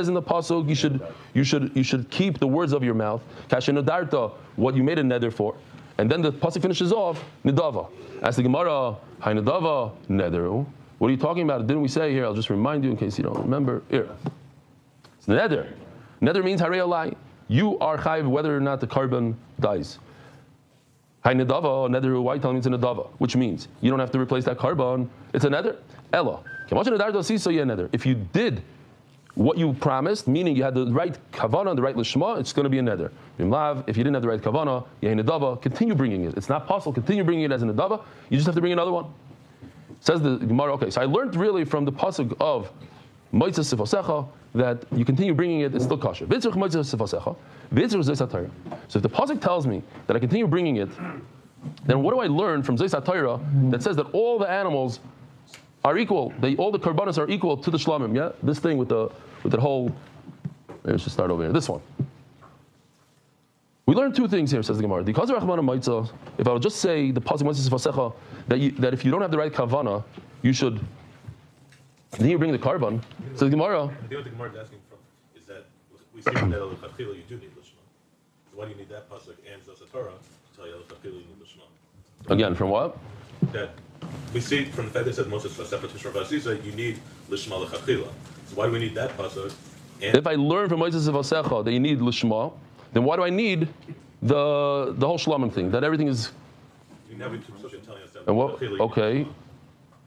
in the pasuk you should keep the words of your mouth. What you made a neder for, and then the pasuk finishes off nidava. As the Gemara, hi nidava neder. What are you talking about? Didn't we say here? I'll just remind you in case you don't remember. Here, it's neder. Neder means harei alai. You are chayiv whether or not the carbon dies. Hi nedava, neder, why tell me it's a nedava? Which means you don't have to replace that carbon. It's a neder. Ella. If you did what you promised, meaning you had the right kavana, the right lishma, it's going to be a neder. If you didn't have the right kavana, yahin nedava, continue bringing it. It's not possible. Continue bringing it as a nedava. You just have to bring another one. Says the Gemara. Okay, so I learned really from the pasuk of Moitzah Sifosecha that you continue bringing it, it's still kosher. So if the pasuk tells me that I continue bringing it, then what do I learn from Zeis HaTorah that says that all the animals are equal, all the karbanos are equal to the shlamim? Yeah, this thing with that whole. Maybe I should start over here. This one. We learn two things here, says the Gemara. If I would just say the pasuk that if you don't have the right kavana, you should. Then you bring the carbon. So the Gemara. I think what the Gemara is asking from is that we see that al-Chachila you do need lishma. So why do you need that pasuk and Zeis HaTorah to tell you al-Chachila you need lishma? Again, from what? That we see from the fact that it says Moses separate Tishra you need lishma al-Chachila. So why do we need that pasuk? If I learn from Moses Vasecha that you need lishma, then why do I need the whole shlamim thing? That everything is. You never telling us that. And what? Okay,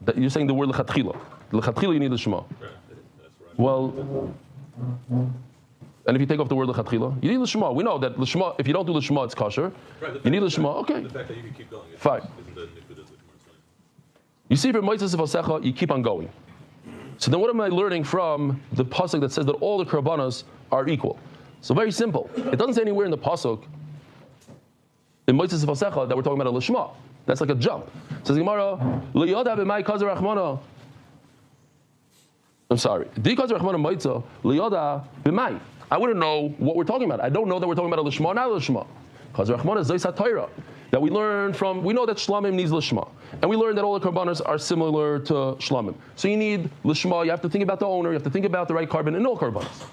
that you're saying the word lechatchila. Lechatchila you need lishma. Right. That's right. Well, and if you take off the word lechatchila, you need lishma. We know that lishma. If you don't do lishma, it's kosher. Right, you need lishma. Okay. The fact that you can keep going. Fine. You see, from Moses Vasecha, you keep on going. So then what am I learning from the pasuk that says that all the karbanos are equal? So very simple. It doesn't say anywhere in the pasuk in Moses Vasecha that we're talking about a lishma. That's like a jump. It says Gemara, Liyoda b'mai kazer rachmana. I'm sorry. Di kazer rachmana maitza liyoda b'mai. I wouldn't know what we're talking about. I don't know that we're talking about a lishma, not a lishma. Kazer rachmana is Zeis HaTorah. That we learn from, we know that shlamim needs lishma. And we learn that all the karbanos are similar to shlamim. So you need lishma, you have to think about the owner, you have to think about the right carbon in all karbanos.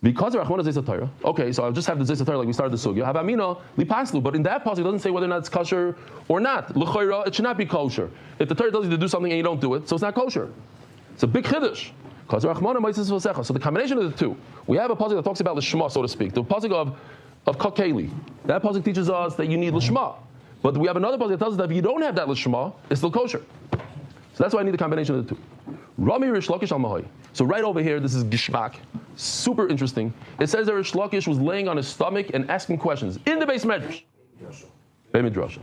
Because of Rachmana Zeis HaTorah. Okay, so I'll just have the Zeis HaTorah like we started the sugya. Havamina lipaslu, but in that pasuk it doesn't say whether or not it's kosher or not. L'chayra, it should not be kosher. If the Torah tells you to do something and you don't do it, so it's not kosher. It's a big chiddush. Because of Rachmana Maitzis Vasecha. So the combination of the two, we have a pasuk that talks about lishma, so to speak. The pasuk of kakeli. That pasuk teaches us that you need lishma. But we have another pasuk that tells us that if you don't have that lishma, it's still kosher. So that's why I need the combination of the two. Rami Rish Lakish al Mahai. So right over here, this is Gishmak. Super interesting. It says that Rish Lakish was laying on his stomach and asking questions in the base medrash. Beit Midrash.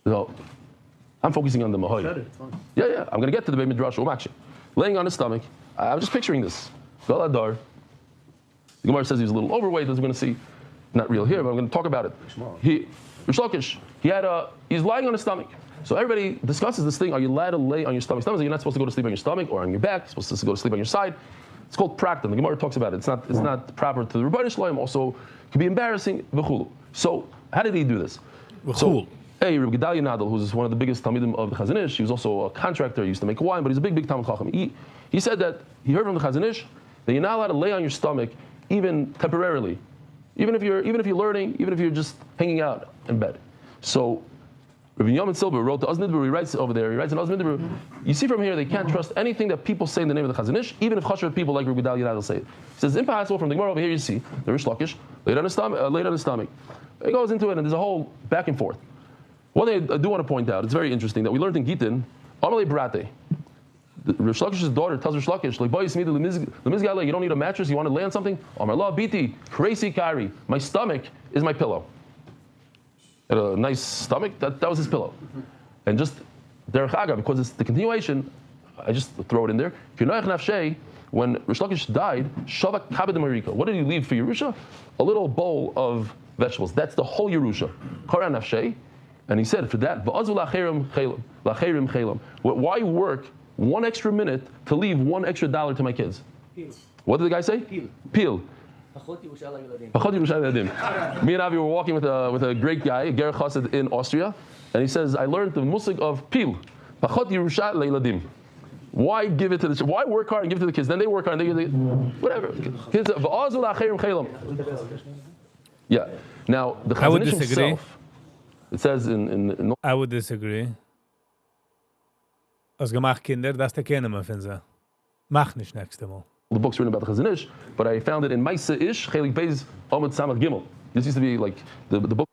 So I'm focusing on the Mahai. Yeah. I'm going to get to the Beit Midrash. Actually, laying on his stomach. I'm just picturing this. Galadar. The Gemara says he was a little overweight, as we're going to see. Not real here, but I'm going to talk about it. Rish Lakish, he's lying on his stomach. So everybody discusses this thing. Are you allowed to lay on your stomach? You're not supposed to go to sleep on your stomach or on your back. You're supposed to go to sleep on your side. It's called praktim. The Gemara talks about it. It's not proper to the Rebbeinu Shalom. Also, it can be embarrassing. V'chulu. So how did he do this? So, Rabbi Gedalia Nadal, who's one of the biggest Talmidim of the Chazon Ish, he was also a contractor. He used to make wine, but he's a big Talmid Chacham. He said that he heard from the Chazon Ish that you're not allowed to lay on your stomach even temporarily, even if you're learning, even if you're just hanging out in bed. So Rabbi Yomin Silber wrote the Oznidber. He writes over there. He writes in Oznidber. You see from here they can't trust anything that people say in the name of the Chazon Ish, even if chashuv people like Rabbi Gedalia Nadal say it. He says impossible. From the Gemara over here, you see the Rish Lakish laid on his stomach. He goes into it, and there's a whole back and forth. One thing I do want to point out, it's very interesting that we learned in Gittin, Amalei Brate. Rish Lakish's daughter tells Rish Lakish, you don't need a mattress, you want to lay on something? Amar La Biti, crazy Kari, my stomach is my pillow. Had a nice stomach, that was his pillow. And just derech aga, because it's the continuation, I just throw it in there. When Rish Lakish died, Shavak Kabed Marika. What did he leave for Yerusha? A little bowl of vegetables. That's the whole Yerusha. Koran Nafshei. And he said for that, why work 1 extra minute to leave $1 extra to my kids? What did the guy say? Peel. Me and Avi were walking with a great guy, Ger Chassid in Austria, and he says, I learned the musig of Peel. Why give it to the? Why work hard and give it to the kids? Then they work hard and they whatever. Kids. Yeah. Now the Chazon Ish himself. It says in I would disagree. Als je mag kinder, dat is te kennen me van ze. Mag niet nächste Mal. The book's written about the Chazon Ish, but I found it in Maisa Ish, Chelik Beis, Omid Samach Gimel. This used to be like the book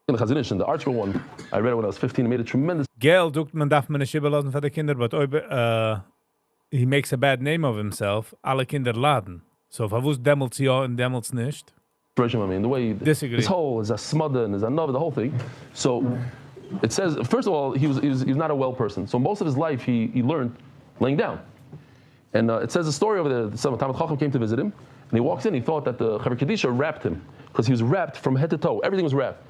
in the Chazon Ish, and the Archer one. I read it when I was 15. It made a tremendous. Geld doet men darf men een shibbe laten voor de kinder, but he makes a bad name of himself. Alle kinder laden. So if I was demels ja and demels nicht. I mean, the way disagree. This whole is a smother and is another, the whole thing. So it says, first of all, he was not a well person. So most of his life he learned laying down. And it says a story over there. Some Talmid Chacham came to visit him, and he walks in. He thought that the Chaver Kedisha wrapped him because he was wrapped from head to toe. Everything was wrapped.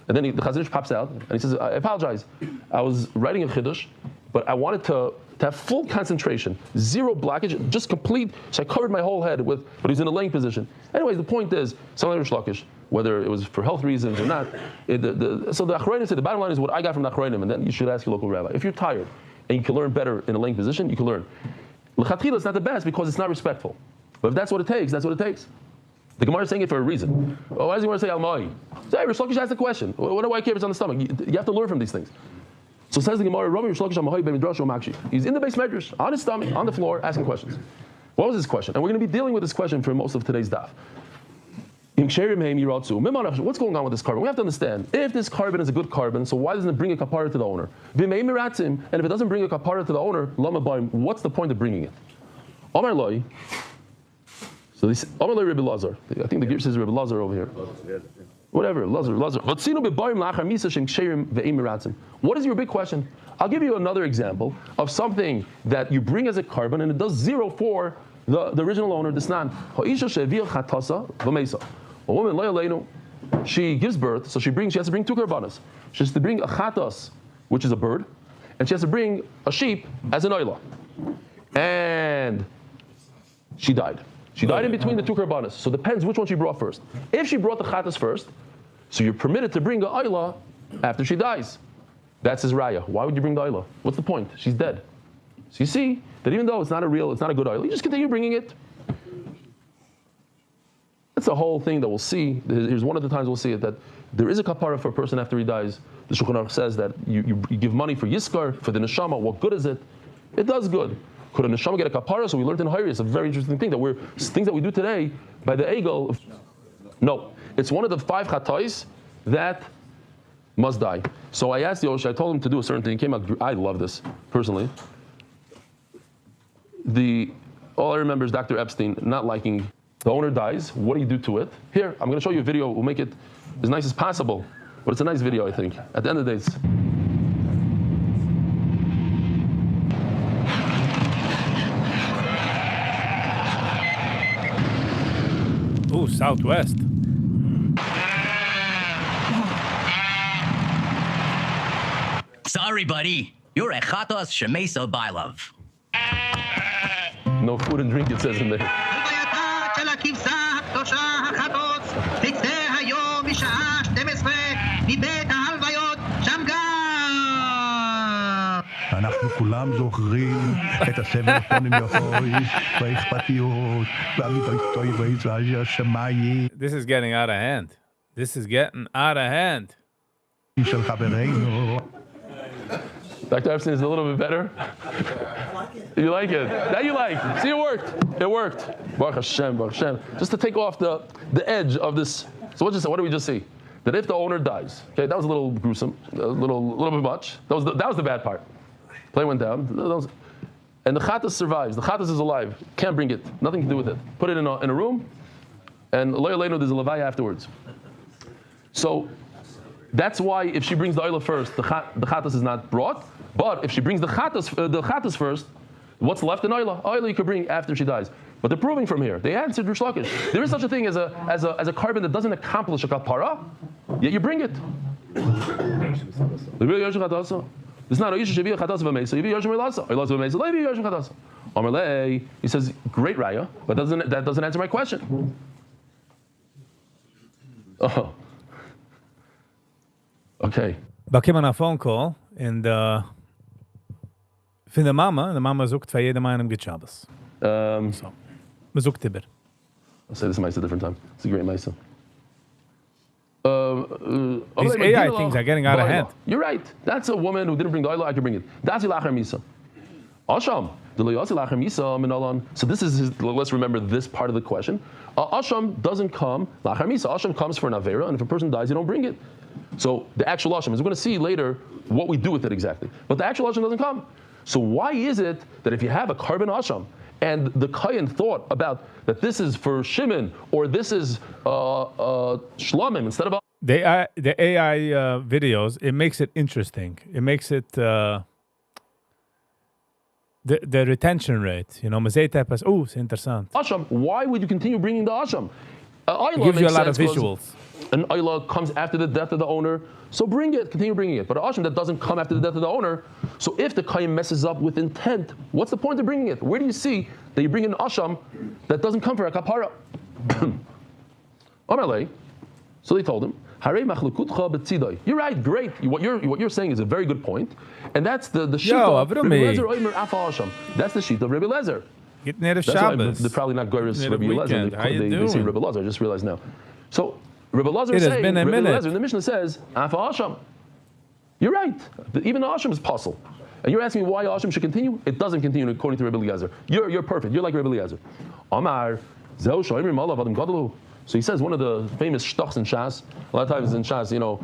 And then the Chazon Ish pops out and he says, "I apologize. I was writing a Chiddush, but I wanted to have full concentration, zero blockage, just complete. So I covered my whole head with, but he's in a laying position. Anyways, the point is, something Rish Lakish, whether it was for health reasons or not. So the Achrayim said the bottom line is what I got from the Achrayim, and then you should ask your local rabbi. If you're tired and you can learn better in a laying position, you can learn. L'chatchila is not the best because it's not respectful. But if that's what it takes, that's what it takes. The Gemara is saying it for a reason. Oh, why does he want to say Al-Ma'i? So hey, Rish Lakish asked the question. What do I care if it's on the stomach? You have to learn from these things. So says the Gemara, Rami Rish Lakish Al-Ma'i ben Midrash Makshi. He's in the base medrash, on his stomach, on the floor, asking questions. What was his question? And we're going to be dealing with this question for most of today's daf. What's going on with this carbon? We have to understand, if this carbon is a good carbon, so why doesn't it bring a kapara to the owner? And if it doesn't bring a kapara to the owner, what's the point of bringing it? Amar Loi. So this Amar Loi Rebbe Lazar. I think the Gir says Rebbe Lazar over here. Whatever, Lazar. What is your big question? I'll give you another example of something that you bring as a carbon and it does zero for the original owner, Disnan. A woman, she gives birth, so she has to bring two karbanas. She has to bring a chatas, which is a bird, and she has to bring a sheep as an oila. And she died. She died in between the two karbanas. So it depends which one she brought first. If she brought the chatas first, so you're permitted to bring the oila after she dies. That's his raya. Why would you bring the oila? What's the point? She's dead. So you see that even though it's not a good oil, you just continue bringing it. That's the whole thing that we'll see. Here's one of the times we'll see it, that there is a kapara for a person after he dies. The Shulchan Aruch says that you give money for yiskar, for the neshama. What good is it? It does good. Could a neshama get a kapara? So we learned in Hayri, it's a very interesting thing, things that we do today by the egel. No, it's one of the 5 chatais that must die. So I asked Yosh, I told him to do a certain thing. He came out, I love this, personally. All I remember is Dr. Epstein not liking, the owner dies, what do you do to it? Here, I'm going to show you a video, we'll make it as nice as possible. But it's a nice video, I think. At the end of the day, Ooh, Southwest. Sorry, buddy. You're a chatos shemesa bailov. No food and drink, it says in there. אנחנו כולם זוכרים את הסבל פונים יחויש והאכפתיות והמידותוי והיזעי השמיים. This is getting out of hand. של חברינו. Dr. Epstein is a little bit better. You like it? That you like. See, it worked. Baruch Hashem, Baruch Hashem. Just to take off the edge of this. So what did we just see? That if the owner dies, okay, that was a little gruesome, a little bit much. That was the bad part. Plane went down. And the chatas survives. The chatas is alive. Can't bring it. Nothing to do with it. Put it in a room, and later there's a levaya afterwards. So that's why if she brings the oila first, the chatas is not brought. But if she brings the chatas first, what's left in oila? Oila you could bring after she dies. But they're proving from here. They answered Rish Lakish. There is such a thing as a carbon that doesn't accomplish a kapara, yet you bring it. It's not he says, great raya, but that doesn't answer my question. Oh. Okay. Back on a phone call, and für die Mama sucht für jede Meinung geht Shabbos. So. Man sucht Tibber. I'll say this mice a different time. It's a great mice. These AI things are getting out of hand. You're right. That's a woman who didn't bring the oil. I can bring it. That's ilachar misa. Asham. So this is let's remember this part of the question. Asham doesn't come lachar misa. Asham comes for an avera, and if a person dies, you don't bring it. So the actual asham, as we're going to see later, what we do with it exactly. But the actual asham doesn't come. So why is it that if you have a carbon asham, and the Kayan thought about that this is for Shimon or this is Shlamim instead of the AI videos, it makes it interesting. It makes it the retention rate. You know, man zei etwas, ist interessant. Asham, why would you continue bringing the Asham? It gives you a lot of visuals. An Ayla comes after the death of the owner, so bring it, continue bringing it. But an Asham that doesn't come after the death of the owner, so if the Kaim messes up with intent, what's the point of bringing it? Where do you see that you bring an Asham that doesn't come for a kapara? Amalei. So they told him, you're right, great. What you're saying is a very good point, and that's the sheet of Rebbe Lezer. That's the sheet of Rebbe Lezer. Get near the Shabbos. They're probably not Goyres Rebbe Lezer. They say Rebbe Lezer. I just realized now. So Rebbe Lezer is saying, Rebbe Lezer in the Mishnah says, Afa Asham. You're right. Even Asham is puzzle. And you're asking me why Asham should continue? It doesn't continue according to Rebbe Lezer. You're perfect. You're like Rebbe Lezer. Amar Zeu Shoimrim Alav Adam Gadolu. So he says one of the famous shtuchs in Shas, a lot of times in Shas, or,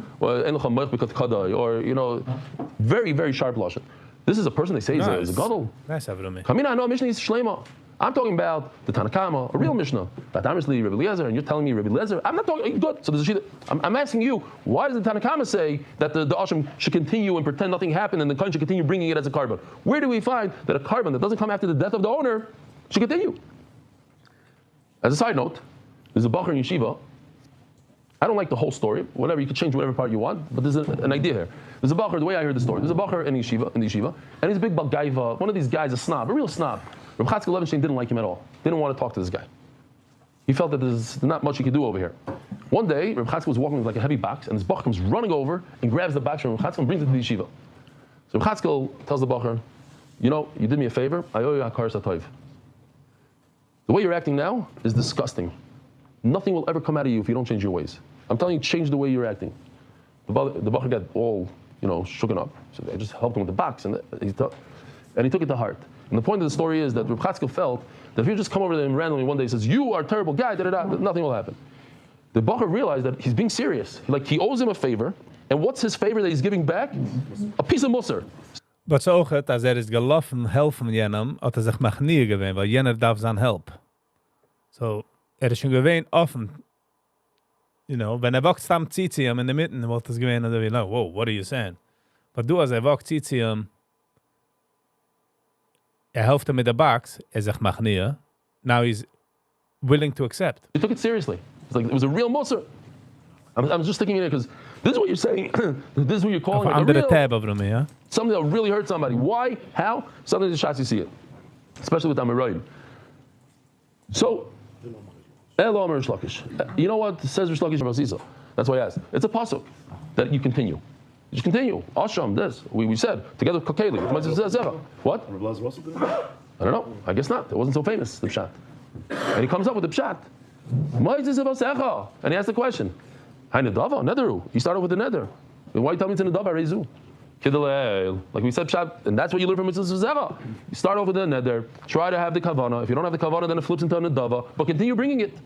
very, very sharp lashon. This is a person they say is a gadol. Nice, Avrami. Kamina, no, Mishnah is Shlema. I'm talking about the Tanakama, a real Mishnah. But obviously Rebbe Eliezer, and you're telling me Rebbe Eliezer. I'm not talking, good. So there's a I'm asking you, why does the Tanakama say that the Asham should continue and pretend nothing happened and the Kohen should continue bringing it as a carbon? Where do we find that a carbon that doesn't come after the death of the owner should continue? As a side note, there's a Bacher in Yeshiva. I don't like the whole story. Whatever, you can change whatever part you want, but there's an idea here. There's a Bacher, the way I heard the story, there's a Bacher in the Yeshiva, and he's a big Bagaiva, one of these guys, a snob, a real snob. Reb Chatzkel Levenstein didn't like him at all. Didn't want to talk to this guy. He felt that there's not much he could do over here. One day, Reb Chatzkel was walking with like a heavy box, and this Bacher comes running over and grabs the box from Reb Chatzkel and brings it to the Yeshiva. So Reb Chatzkel tells the Bacher, you did me a favor, I owe you a kar satayv. The way you're acting now is disgusting. Nothing will ever come out of you if you don't change your ways. I'm telling you, change the way you're acting. The Bacher got all, shooken up. So I just helped him with the box, and he took it to heart. And the point of the story is that Reb Chatzkel felt that if you just come over to him randomly one day and says, you are a terrible guy, nothing will happen. The Bacher realized that he's being serious. He owes him a favor, and what's his favor that he's giving back? A piece of musser. But so auch, als ist gelaufen, helfen jenem, hat sich machnier gewesen, weil jener darf sein help. So, ist schon gewesen offen. Wenn walkt stamm Tzitzim in der Mitte, wollte es gewesen, oder wie, whoa, what are you saying? But du, als walkt Tzitzim, helft mit der box, sich machnier. Now he's willing to accept. He took it seriously. It was a real musser. I'm just thinking in it because this is what you're saying. This is what you're calling it. Something that really hurt somebody. Why? How? Something that shots you see it. Especially with Amiroid. So, Elo Rish Lakish. You know what says Rish Lakish about Ziza? That's why I asked. It's a pasuk that you continue. You just continue. Asham, this. We said, together with Kokeli. What? I don't know. I guess not. It wasn't so famous, the Pshat. And he comes up with the Pshat. And he asks the question. You start off with the nether. Why tell me it's in the Dava Rezu? Like we said, Pshat, and that's what you learn from Mitzvah Zeva. You start off with the nether, try to have the Kavana. If you don't have the Kavana, then it flips into a Dava, but continue bringing it.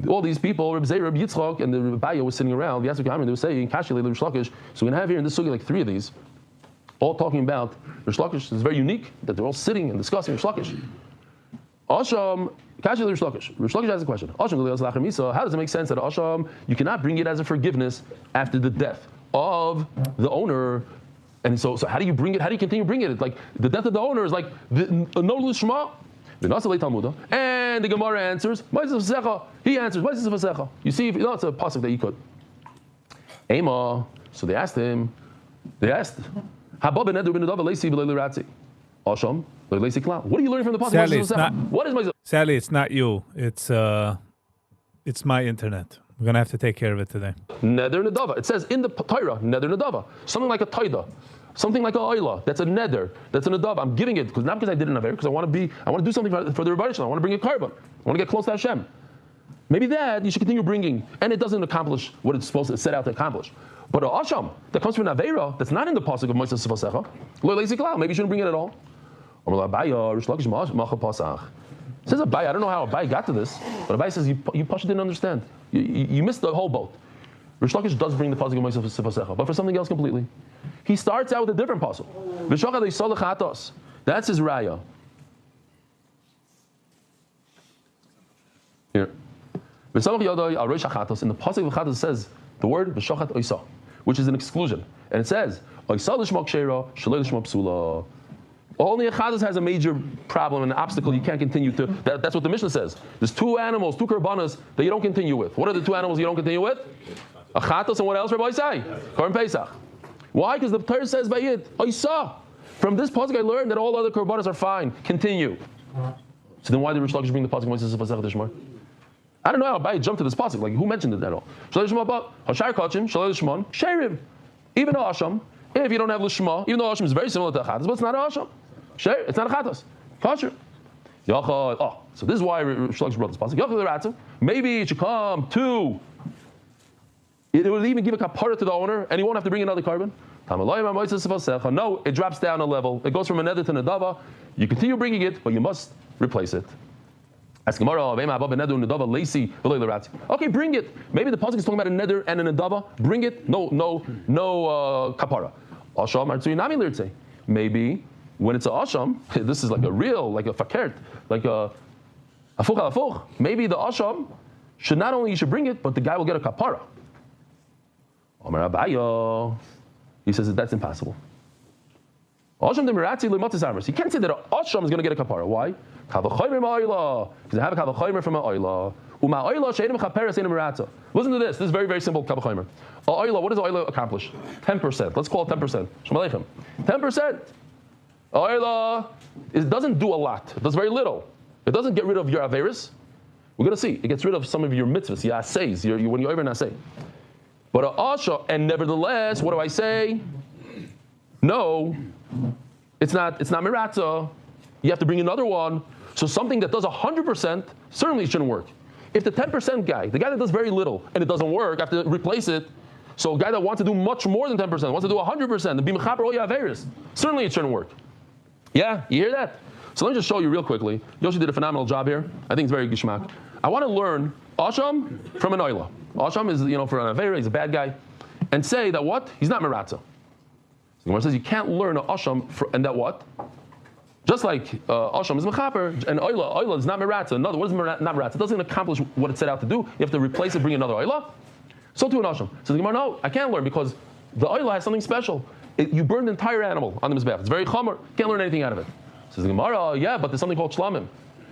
All these people, Reb Zeh, Reb Yitzchak, and the Rebbe was sitting around, the Yasuk Hamid, they were saying, Kashli, Rish Lakish. So we're going to have here in this sugi like three of these, all talking about Rish Lakish. It's very unique that they're all sitting and discussing Rish Lakish. Asham, Kashli, Rish Lakish. Rish Lakish has a question. Asham, how does it make sense that Asham, you cannot bring it as a forgiveness after the death of the owner? And so how do you bring it? How do you continue bringing it? Like the death of the owner is like no lishma. And the Gemara answers, he answers, you see, it's a pasuk that you could. Ema. So they asked, Asham, what are you learning from the pasuk? Sally, it's not you. It's my internet. We're going to have to take care of it today. Neder Nedava. It says in the Torah, Neder Nedava. Something like a Taida. Something like a Oila. That's a Neder. That's a Nedava. I'm giving it, not because I did an Aver, because I want to do something for the Rebbe. I want to bring a carbon. I want to get close to Hashem. Maybe that you should continue bringing, and it doesn't accomplish what it's supposed to set out to accomplish. But a Asham that comes from an Avera that's not in the pasuk of Moshe Sivasecha, maybe you shouldn't bring it at all. Says Abai, I don't know how Abai got to this, but Abai says you Pasha didn't understand. You missed the whole boat. Rish Lakish does bring the pasuk of Moshe Sivasecha, but for something else completely. He starts out with a different pasuk. That's his raya. Here. In the pasuk of Chatos says the word v'shochat oisa, which is an exclusion, and it says Only a chatas has a major problem, an obstacle you can't continue to. That's what the Mishnah says. There's two animals, two karbanas that you don't continue with. What are the two animals you don't continue with? A chatas and what else, Rabbi Isai? Korban Pesach. Why? Because the Torah says by it, from this pasuk I learned that all other karbanas are fine. Continue. So then why did Rish Lakish bring the pasuk when he says Pasach Dishmar? I don't know how I jumped to this pasuk. Like who mentioned it at all? Even a asham, if you don't have lishma, even though asham is very similar to a chatas, but it's not a asham. It's not a chatas. Kosher. So this is why Rish Lakish brought this pasuk. Maybe it should come to. It would even give a kapara to the owner, and he won't have to bring another carbon. No, it drops down a level. It goes from a neder to nedava. You continue bringing it, but you must replace it. Ask Gemara, okay, bring it. Maybe the pasuk is talking about a neder and a nedava. Bring it. No kapara. Asham. Maybe when it's a asham, this is like a real, like a fakert, like a afuch. Maybe the asham should not only you should bring it, but the guy will get a kapara. He says that that's impossible. You can't say that an asham is going to get a kapara. Why? Because they have a kavachaymer from an oila. Listen to this. This is very, very simple kavachaymer. What does oila accomplish? 10%. Let's call it 10%. 10%. Oila doesn't do a lot. It does very little. It doesn't get rid of your averis. We're going to see. It gets rid of some of your mitzvahs, your asays, when you're over an asay. But a asha, and nevertheless, what do I say? No, it's not miratza. You have to bring another one. So something that does 100% certainly shouldn't work. If the 10% guy, the guy that does very little and it doesn't work, I have to replace it. So a guy that wants to do much more than 10%, wants to do 100%, and be mechaper all your averis, certainly it shouldn't work. Yeah, you hear that? So let me just show you real quickly. Yoshi did a phenomenal job here. I think it's very gishmak. I want to learn asham from an oila. Asham is, for an avera, he's a bad guy. And say that what? He's not meratza. So the Gemara says you can't learn an asham and that what? Just like asham is mechaper and oila is not meratza. Another, what is not meratza? It doesn't accomplish what it set out to do. You have to replace it, bring another oila. So too an asham. So the Gemara, no, I can't learn because the oila has something special. You burn the entire animal on the mizbeach. It's very chomer. Can't learn anything out of it. Says the Gemara, yeah, but there's something called shlamim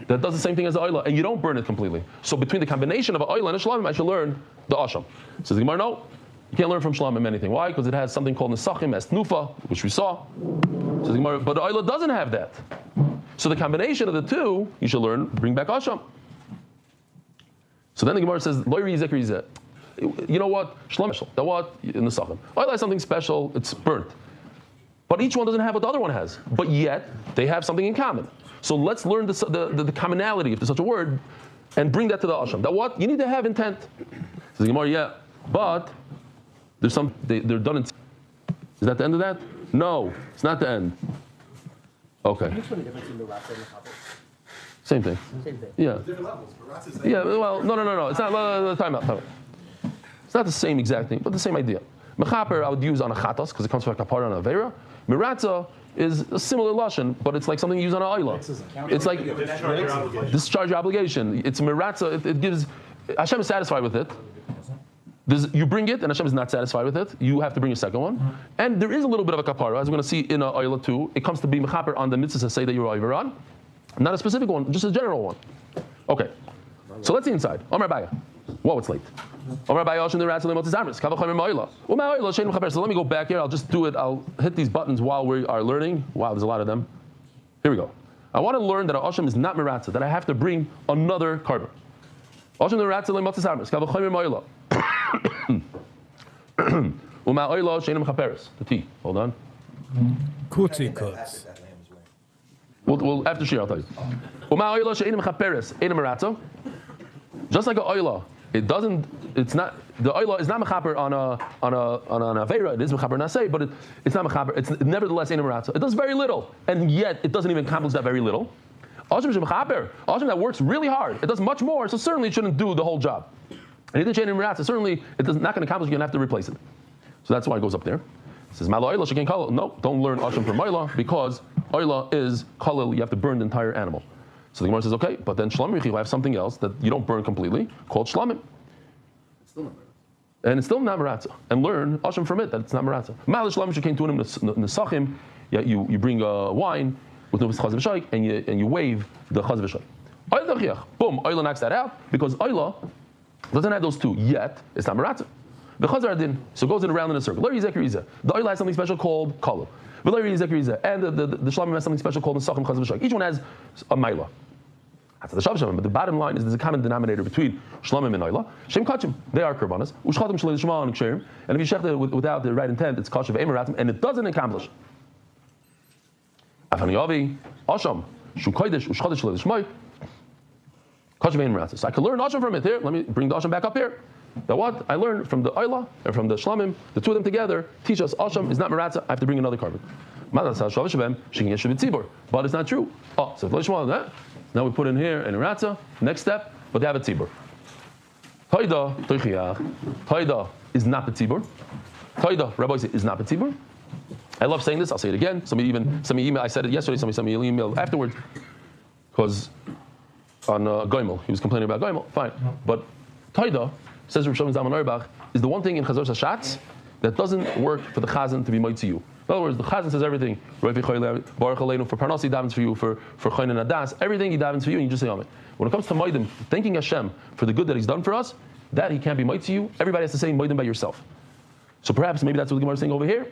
that does the same thing as the oila, and you don't burn it completely. So between the combination of an oila and a shlamim, I should learn the asham. Says the Gemara, no, you can't learn from shlamim anything. Why? Because it has something called nesachim as tnufa, which we saw. Says the Gemara, but the oila doesn't have that. So the combination of the two, you should learn, bring back asham. So then the Gemara says, lo rizeh rizeh. You know what? Shlamim, that what? In the nesachim. Oila has something special, it's burnt. But each one doesn't have what the other one has. But yet, they have something in common. So let's learn the commonality, if there's such a word, and bring that to the asham. That what? You need to have intent. Says the Gemara, yeah, but there's some, they're done in... Is that the end of that? No, it's not the end. Okay. Which one is the difference in the ratza and the kappa? Same thing. Same thing. Yeah. Different levels. But ratza's Yeah, well, no. It's not, time out. It's not the same exact thing, but the same idea. Mechaper I would use on a chatas, because it comes from a kapara and a vera. Miratza is a similar lashon, but it's like something you use on an oila. It's like discharge your obligation. It's miratza. It gives Hashem is satisfied with it. You bring it, and Hashem is not satisfied with it. You have to bring a second one, and there is a little bit of a kapara, as we're going to see in an oila too. It comes to be mechaper on the mitzvah say that you're over on, not a specific one, just a general one. Okay, so let's see inside. Omar Baya. Whoa, it's late. So let me go back here. I'll just do it. I'll hit these buttons while we are learning. Wow, there's a lot of them. Here we go. I want to learn that asham is not miratza, that I have to bring another carbon. Asham miratza le'motzis armis. Kavachomer ma'oila. Uma oila she'enim chaperes. The T. Hold on. Kutzi kuts. Well, after shir, I'll tell you. Uma oila she'enim chaperes. Enim miratza. Just like an oila. It's not, the oila is not mechaper on an aveira, it is mechaper on asay, but it's not mechaper, it's nevertheless in a maratza. It does very little, and yet it doesn't even accomplish that very little. Asham is mechaper, asham that works really hard, it does much more, so certainly it shouldn't do the whole job. And it did change in maratza, certainly it's not going to accomplish, you're going to have to replace it. So that's why it goes up there. It says, Mala oila, she can't call it. No, don't learn asham from oila, because oila is kalil, you have to burn the entire animal. So the Gemara says, okay, but then shlamim, you have something else that you don't burn completely, called shlamim. It's still not and it's still not maratza, and learn asham from it that it's not maratza. Malish lam shekain tunim nesachim. You bring wine with no chaz v'shayk, and you wave the chaz v'shayk. Boom, Oyla knocks that out because Oyla doesn't have those two yet. It's not maratza. The chazar din, so it goes in around in a circle. The Oyla has something special called kalu. And the shlamim has something special called nesachim chaz v'shayk. Each one has a maila. That's the Shabbat. But the bottom line is there's a common denominator between Shlamim and Oila. Shem Kachim, they are Karbanas. Ushchatim Shalei Shema and Ksherim. And if you shecht it without the right intent, it's Kashav Emiratim, and it doesn't accomplish. Afani Avi, Asham, Shukaidish, Ushchatim Shalei Shema, Kashav Emiratim. So I can learn Asham from it here. Let me bring the Asham back up here. Now what I learned from the Oila and from the Shlamim, the two of them together teach us Asham is not Meratza. I have to bring another carbon. But it's not true. Oh, so that. Now we put in here an Ratza, next step, but they have a tzibur. Taida, Toichiach. Taida is not the tzibur. Taida, Rabbi is not the tzibur. I love saying this, I'll say it again. Somebody emailed, I said it yesterday, somebody sent me an email afterwards, because on Goimel, he was complaining about Goimel, fine. But Taida, says Rav Shlomo Zalman Auerbach, is the one thing in Chazor Hashatz that doesn't work for the Chazan to be moed to you. In other words, the Chazan says everything. For Parnasi, he davens for you. For Chayin and Adas, everything he davens for you, and you just say Amen. When it comes to Moedim, thanking Hashem for the good that He's done for us, that He can't be moed to you. Everybody has to say Moedim by yourself. So perhaps maybe that's what the Gemara is saying over here,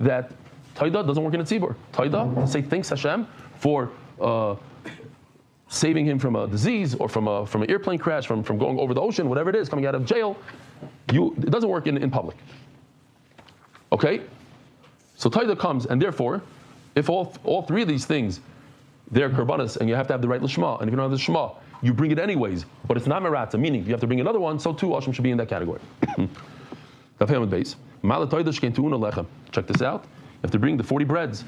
that Taida doesn't work in a tzibur. Taida, say thanks Hashem for saving him from a disease or from an airplane crash, from going over the ocean, whatever it is, coming out of jail. It doesn't work in public. Okay? So Taida comes, and therefore, if all three of these things, they're karbanas, and you have to have the right lishma, and if you don't have the shema, you bring it anyways, but it's not meratza, meaning you have to bring another one, so too Asham should be in that category. Check this out. You have to bring the 40 breads.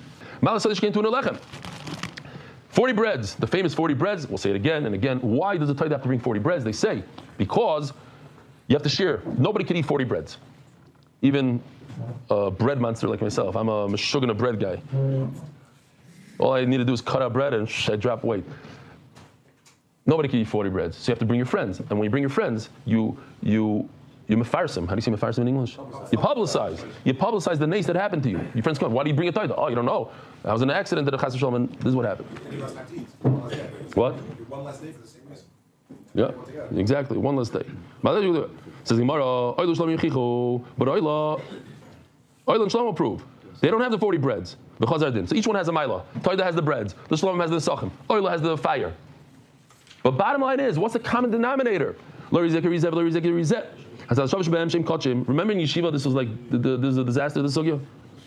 40 breads, the famous 40 breads, we'll say it again and again. Why does the Taida have to bring 40 breads? They say, because you have to share. Nobody can eat 40 breads. Even a bread monster like myself. I'm a meshugana bread guy. All I need to do is cut out bread and I drop weight. Nobody can eat 40 breads. So you have to bring your friends. And when you bring your friends, you mefarsim. How do you say mefarsim in English? You publicize. You publicize the nace that happened to you. Your friends come. Why do you bring a Taida? Oh, you don't know. I was in an accident at a Chas v'Shalom, and this is what happened. What? One less day for the same reason. Yeah, exactly. One less day. Says Gemara, Oyla Shlomo Yechichu, but Oyla and Shlomo prove. They don't have the 40 breads. So each one has a Maila. Taida has the breads. The Shlomo has the Sachim. Oyla has the fire. But bottom line is, what's the common denominator? Remember in Yeshiva, this was like this is a disaster, this sugya?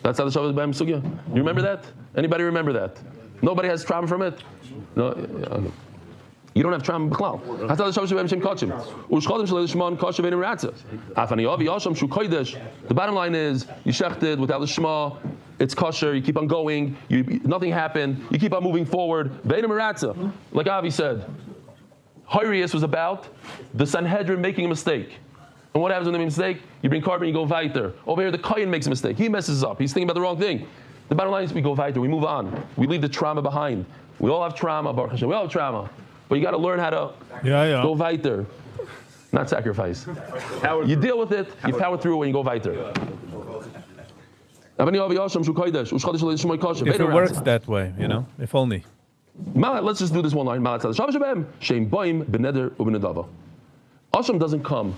That's how the Shabbat B'Hem sugya? You remember that? Anybody remember that? Nobody has trauma from it? No. You don't have trauma b'chlal. That's how the Shabbat B'Hem Shem Kachim. U'shchadim shalei l'shma kashav ein ratza. Afani avi yasham shu kodesh. The bottom line is, you shechted without the shema, it's kosher, you keep on going, nothing happened, you keep on moving forward. Ve'enim ratza. Like Avi said, Hyrieus was about the Sanhedrin making a mistake. And what happens when they make a mistake? You bring carbon, you go weiter. Over here, the Kayan makes a mistake. He messes up. He's thinking about the wrong thing. The bottom line is we go weiter. We move on. We leave the trauma behind. We all have trauma, Baruch Hashem. We all have trauma. But you got to learn how to go weiter. Not sacrifice. You deal with it, you power through, and you go weiter. If it works that way, if only. Let's just do this one line. Asham doesn't come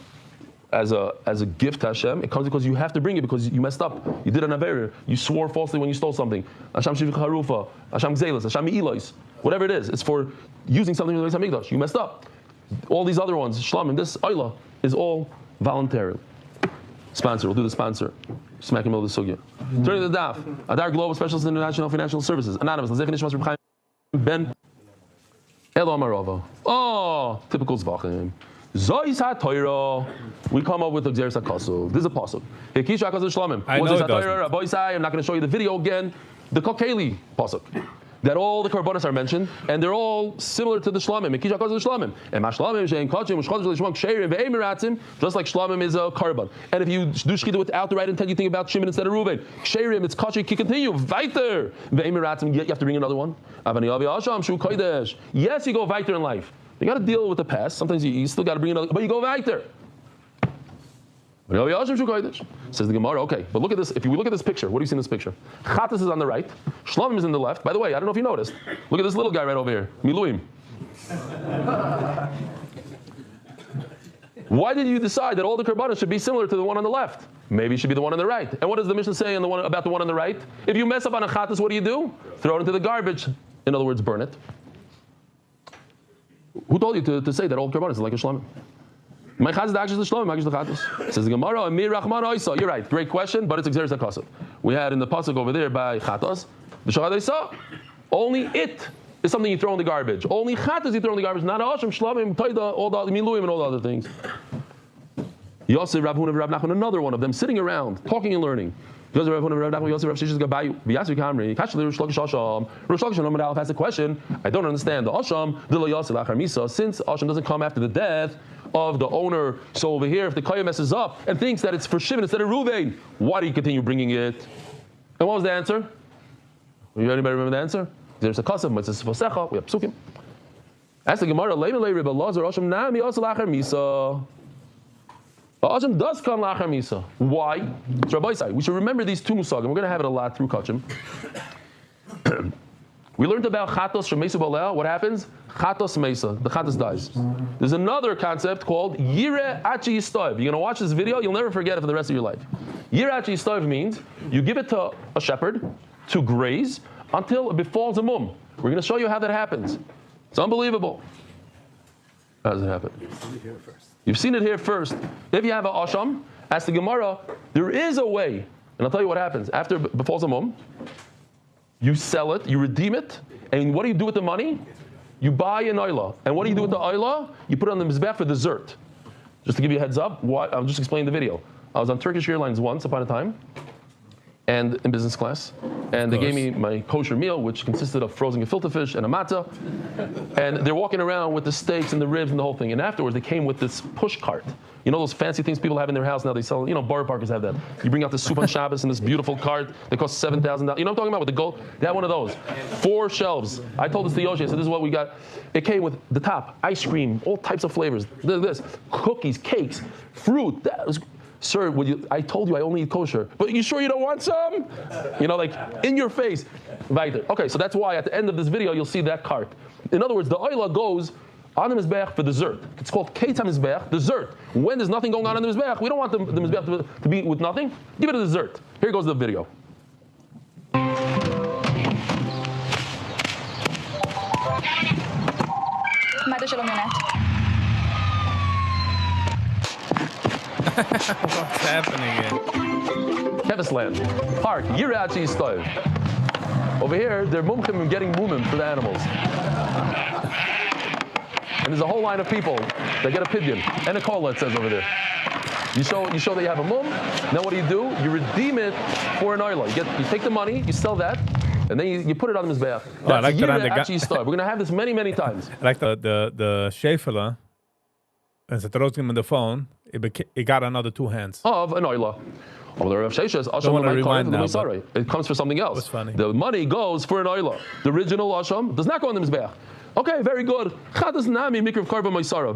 as a gift to Hashem. It comes because you have to bring it because you messed up. You did an aver. You swore falsely when you stole something. Hashem shivich harufa, Hashem gzelis, Hashem ilois. Whatever it is, it's for using something in the Beis Hamikdash. You messed up. All these other ones, Shlamim, this Oyla, is all voluntary. Sponsor, we'll do the sponsor. Smack him over the sugya. Turning to the daf. Adar Global Specialist International Financial Services. Anonymous. Ben Elo Amarova. Oh, typical Zvachim. Zois HaTorah. We come up with the Gzeres HaKosov. This is a pasuk. Hekisha HaKosov Shlamim. I know it doesn't. I'm not going to show you the video again. The Kokeli pasuk. That all the karbonos are mentioned, and they're all similar to the shlamim. Hekisha HaKosov Shlamim. And Mashlamim Shein Kachim Ushchodesh Lishmon Ksherim Ve'emiratzim. Just like Shlamim is a carbon. And if you do shchita without the right intent, you think about Shimon instead of Reuben. Ksherim, it's Kachim. You continue. Weiter. Ve'emiratzim. You have to bring another one. Avani Avi Asham Shu Kodesh. Yes, you go weiter in life. You got to deal with the past. Sometimes you still got to bring another, but you go weiter. Says the Gemara, okay, but look at this. If you look at this picture, what do you see in this picture? Chatas is on the right, Shlomim is in the left. By the way, I don't know if you noticed. Look at this little guy right over here, Miluim. Why did you decide that all the Karbanos should be similar to the one on the left? Maybe it should be the one on the right. And what does the Mishnah say about the one on the right? If you mess up on a Chatas, what do? Throw it into the garbage. In other words, burn it. Who told you to say that all Karbanos is like a Shlomim? My Chatas is actually the Shlomim, actually the Chatas. Says the Gemara, Amir Rahman Oisa. You're right, great question, but it's Exeris HaKasav. We had in the Pasuk over there by Chatas, B'Shachad Oisa, only it is something you throw in the garbage. Only Chatas you throw in the garbage, not Asham, Shlomim, Taida, all the Miluim and all the other things. Yosef, Rav Huna, Rav Nachman, another one of them sitting around, talking and learning. Because Rav Huna, Rav Nachman, Yosef, Rav Shishis Gabayu, V'Yasvi Kamri, Kashli, Rosh Lakish Asham. Rosh Lakish Asham Aleph has a question. I don't understand. The Asham, Dila Yosef, Lachar Misa, since Asham doesn't come after the death of the owner. So over here, if the Kaya messes up and thinks that it's for Shimon instead of Ruvain, why do you continue bringing it? And what was the answer? Anybody remember the answer? There's a Kasav, but it's a Fosecha, we have Psukim. Ask the Gemara, Leiman Lei Rebbe Lazar, Asham Nami Yosef Lachar Misa. Asham does come Lachar Misa. Why? It's Rabbi Isai. We should remember these two musagim. We're going to have it a lot through Kachim. We learned about Chatos Shemesu Balel. What happens? Chatos Mesa. The Chatos dies. There's another concept called Yire Achi Yistoiv. You're going to watch this video, you'll never forget it for the rest of your life. Yire Achi Yistoiv means you give it to a shepherd to graze until it befalls a mum. We're going to show you how that happens. It's unbelievable. How does it happen? You've seen it here first. If you have an asham, ask the Gemara, there is a way. And I'll tell you what happens. After it befalls a mum, you sell it, you redeem it, and what do you do with the money? You buy an oila. And what do you do with the oila? You put it on the mizbech for dessert. Just to give you a heads up, I'm just explaining the video. I was on Turkish Airlines once upon a time, and in business class, and they gave me my kosher meal, which consisted of frozen gefilte fish and a matzah, and they're walking around with the steaks and the ribs and the whole thing, and afterwards they came with this push cart. You know those fancy things people have in their house now, they sell, bar parkers have that. You bring out the soup on Shabbos in this beautiful cart that costs $7,000. You know what I'm talking about with the gold? They had one of those. 4 shelves. I told this to Yoshi, I said, this is what we got. It came with the top, ice cream, all types of flavors, this, cookies, cakes, fruit. That was, sir, I told you I only eat kosher, but you sure you don't want some? Like in your face. Okay, so that's why at the end of this video you'll see that cart. In other words, the oila goes on the mizbeach for dessert. It's called Keitz HaMizbeach, dessert. When there's nothing going on in the mizbeach, we don't want the mizbeach to be with nothing. Give it a dessert. Here goes the video. What's happening here? Kevis land. Park. Yirachi stove. Over here, they're mumchim getting mumim for the animals. And there's a whole line of people that get a pidyon and a kola, it says over there. You show that you have a mum. Now what do? You redeem it for an oila. You take the money, you sell that, and then you put it on the mizbeach. I like that. We're going to have this many, many times. I like the shefela. As it throws him on the phone, it got another 2 hands. Of an oila. It comes for something else. The money goes for an oila. The original asham does not go on the mizbeach. Okay, very good. Chatas nami mikra karba moisara.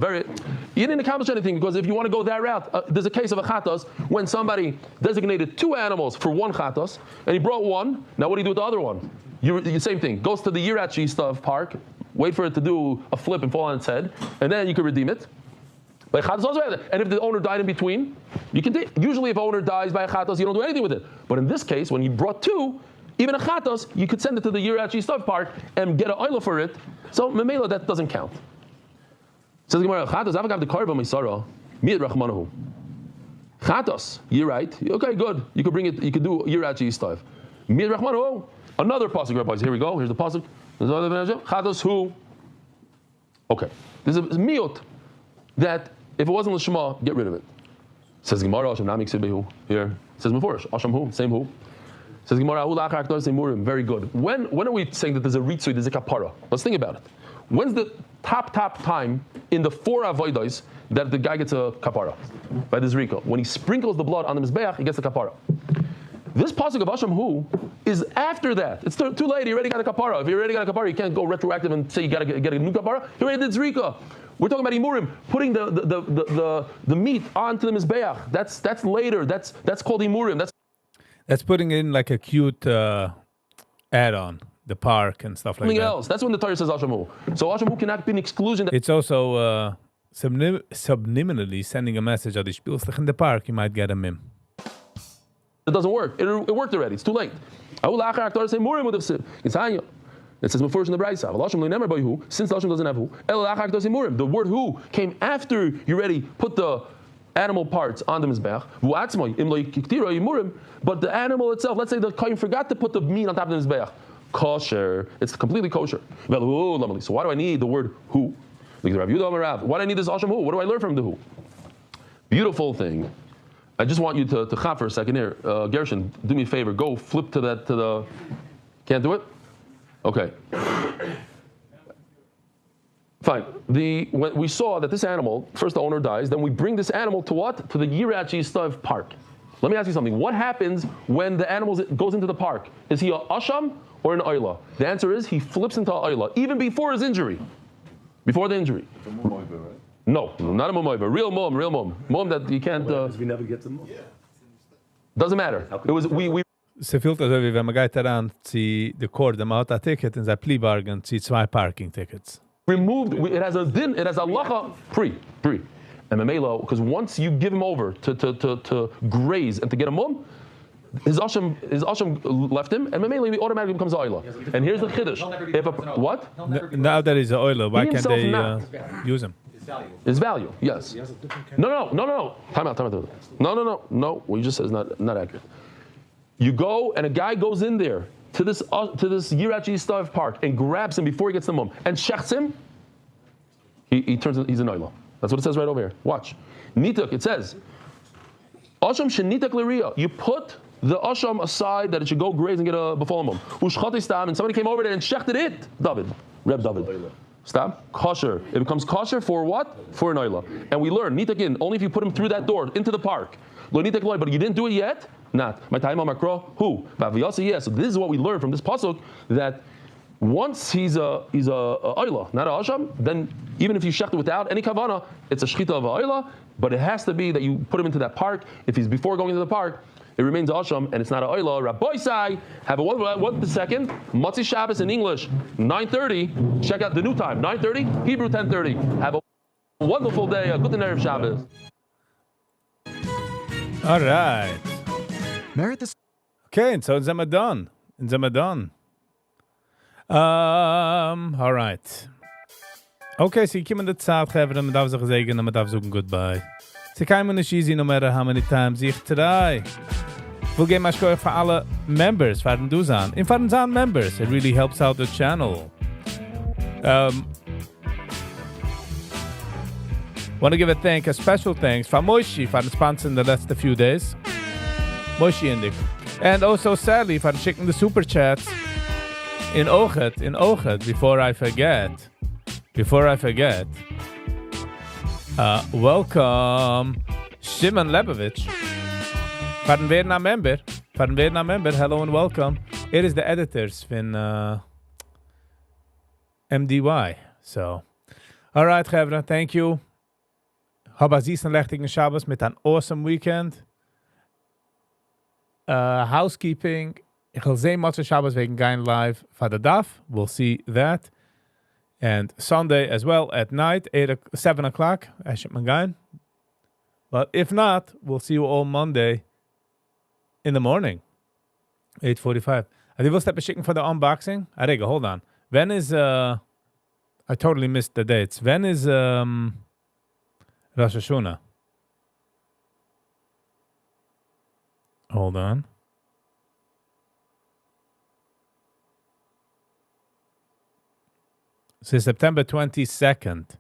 You didn't accomplish anything because if you want to go that route, there's a case of a chatas when somebody designated 2 animals for 1 chatas and he brought 1. Now what do you do with the other one? The same thing. Goes to the Yirachi stuff park, wait for it to do a flip and fall on its head, and then you can redeem it. But chatas also have that. And if the owner died in between, you can usually if owner dies by a chatas, you don't do anything with it. But in this case, when you brought 2, even a chatas, you could send it to the Yirachi stuff park and get an oila for it. So memela that doesn't count. Says the Gemara, chatas avagav the karba misara miyad rachmanahu. Chatas, you're right. Okay, good. You could bring it. You could do Yirachi stuff. Miyad rachmanahu. Another pasuk, rabbis. Here we go. Here's the pasuk. Chatas who? Okay. There's a miyot that if it wasn't l'shema, get rid of it. Says Gemara, Asham Namik Sibehu. Here says Meforish, Asham who? Same who? Says Gemara, very good. When are we saying that there's a ritzui, there's a kapara? Let's think about it. When's the top time in the 4 avodos that the guy gets a kapara? By the zrika. When he sprinkles the blood on the mizbeach, he gets a kapara. This pasuk of Asham Hu is after that. It's too late, he already got a kapara. If you already got a kapara, you can't go retroactive and say you got to get a new kapara. He already did zrika. We're talking about imurim, putting the meat onto the mizbeach. That's later. That's called imurim. That's putting in like a cute add-on, the park and stuff like something that. else. That's when the Torah says ashamu. So ashamu cannot be an exclusion. It's also subliminally sending a message. Adi spielst dich in the park, you might get a mim. It doesn't work. It worked already. It's too late. It says before in the Braysa. Since Hashem doesn't have who, the word who came after you already put the animal parts on the mizbeach. But the animal itself, let's say the kohen forgot to put the meat on top of the mizbeach. Kosher. It's completely kosher. So why do I need the word who? Why do I need this Hashem who? What do I learn from the who? Beautiful thing. I just want you to chaf for a second here. Gershon, do me a favor. Go flip to the. Can't do it? Okay. Fine. When we saw that this animal, first the owner dies, then we bring this animal to what? To the Yirat Yistav park. Let me ask you something. What happens when the animal goes into the park? Is he a asham or an oila? The answer is he flips into a oila, even before his injury. Before the injury. It's a mumoiba, right? No, not a mumoiba. Real mum. Mum that you can't. We never get to mum. Doesn't matter. It was we. Ze voelt alsof je, wenn man geht daran, zie de koord, man hat a ticket in zijn plea-bargain, zie 2 parking tickets. Removed, it has a din, it has a lacha, pre. And memelo, because once you give him over to graze and to get a mum, his asham left him, and memelo he automatically becomes a oila. And here's the chiddush. What? Now that he's a oila, why can't they use him? His value, yes. No. Time out. No. What you just said is not accurate. You go and a guy goes in there to this Yirat Yistav park and grabs him before he gets the mum and shechts him. He turns. He's an oila. That's what it says right over here. Watch. Nituk. It says asham shenitak l'riya. You put the asham aside that it should go graze and get a befall mum. Ushchati stam, and somebody came over there and shechted it. Reb David. Stop. Kosher. It becomes kosher for what? For an oila. And we learn nitakin only if you put him through that door into the park. Lo nitak loy, but you didn't do it yet. Not. My time on makro. Who? Baviyasa. Yes. So this is what we learn from this pasuk, that once he's a oila, not a asham, then even if you shecht it without any kavana, it's a shchita of a oila. But it has to be that you put him into that park. If he's before going into the park, it remains asham and it's not a oila. Rabbi Sai, have a 1 second. Matzi Shabbos in English, 9:30. Check out the new time, 9:30. Hebrew 10:30. Have a wonderful day. A good Erev Shabbos. All right. Merit this. Okay, so sind wir done. All right. Okay, so ich komme in der Zeit, man darf sich sagen, man darf sagen goodbye. Sie kann mir nicht easy, no matter how many times ich try. We'll get my score for alle members, for den Dusan. And for den members, it really helps out the channel. Want to give a special thanks for Moishi for sponsoring the last few days. Moishi and Dick. And also Sally for checking the super chats in Ochet, before I forget. Welcome Shimon Lebovich. For den werden member. Hello and welcome. It is the editors from MDY. So, all right, Chevra, thank you. Hab a süßen lechtigen Shabbos mit an awesome weekend. Housekeeping. Ich will sehen, Matze Shabbos wegen going live for the DAF. We'll see that. And Sunday as well at night, 7 o'clock. I should be going. But if not, we'll see you all Monday in the morning, 8:45. I will step a schicken for the unboxing. Arega, hold on. When is I totally missed the dates. When is Rosh Hashanah? Hold on. So September 22nd.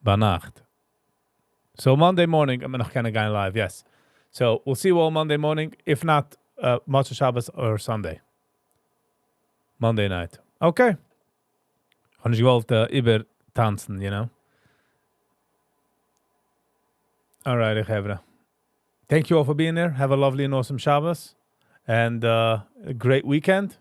Banacht. So Monday morning, I'm noch keine going live, yes. So we'll see you all Monday morning. If not, Motzei Shabbos or Sunday. Monday night. Okay. Und ich wollte über tanzen, you know. All right, Chevra. Thank you all for being here. Have a lovely and awesome Shabbos. And a great weekend.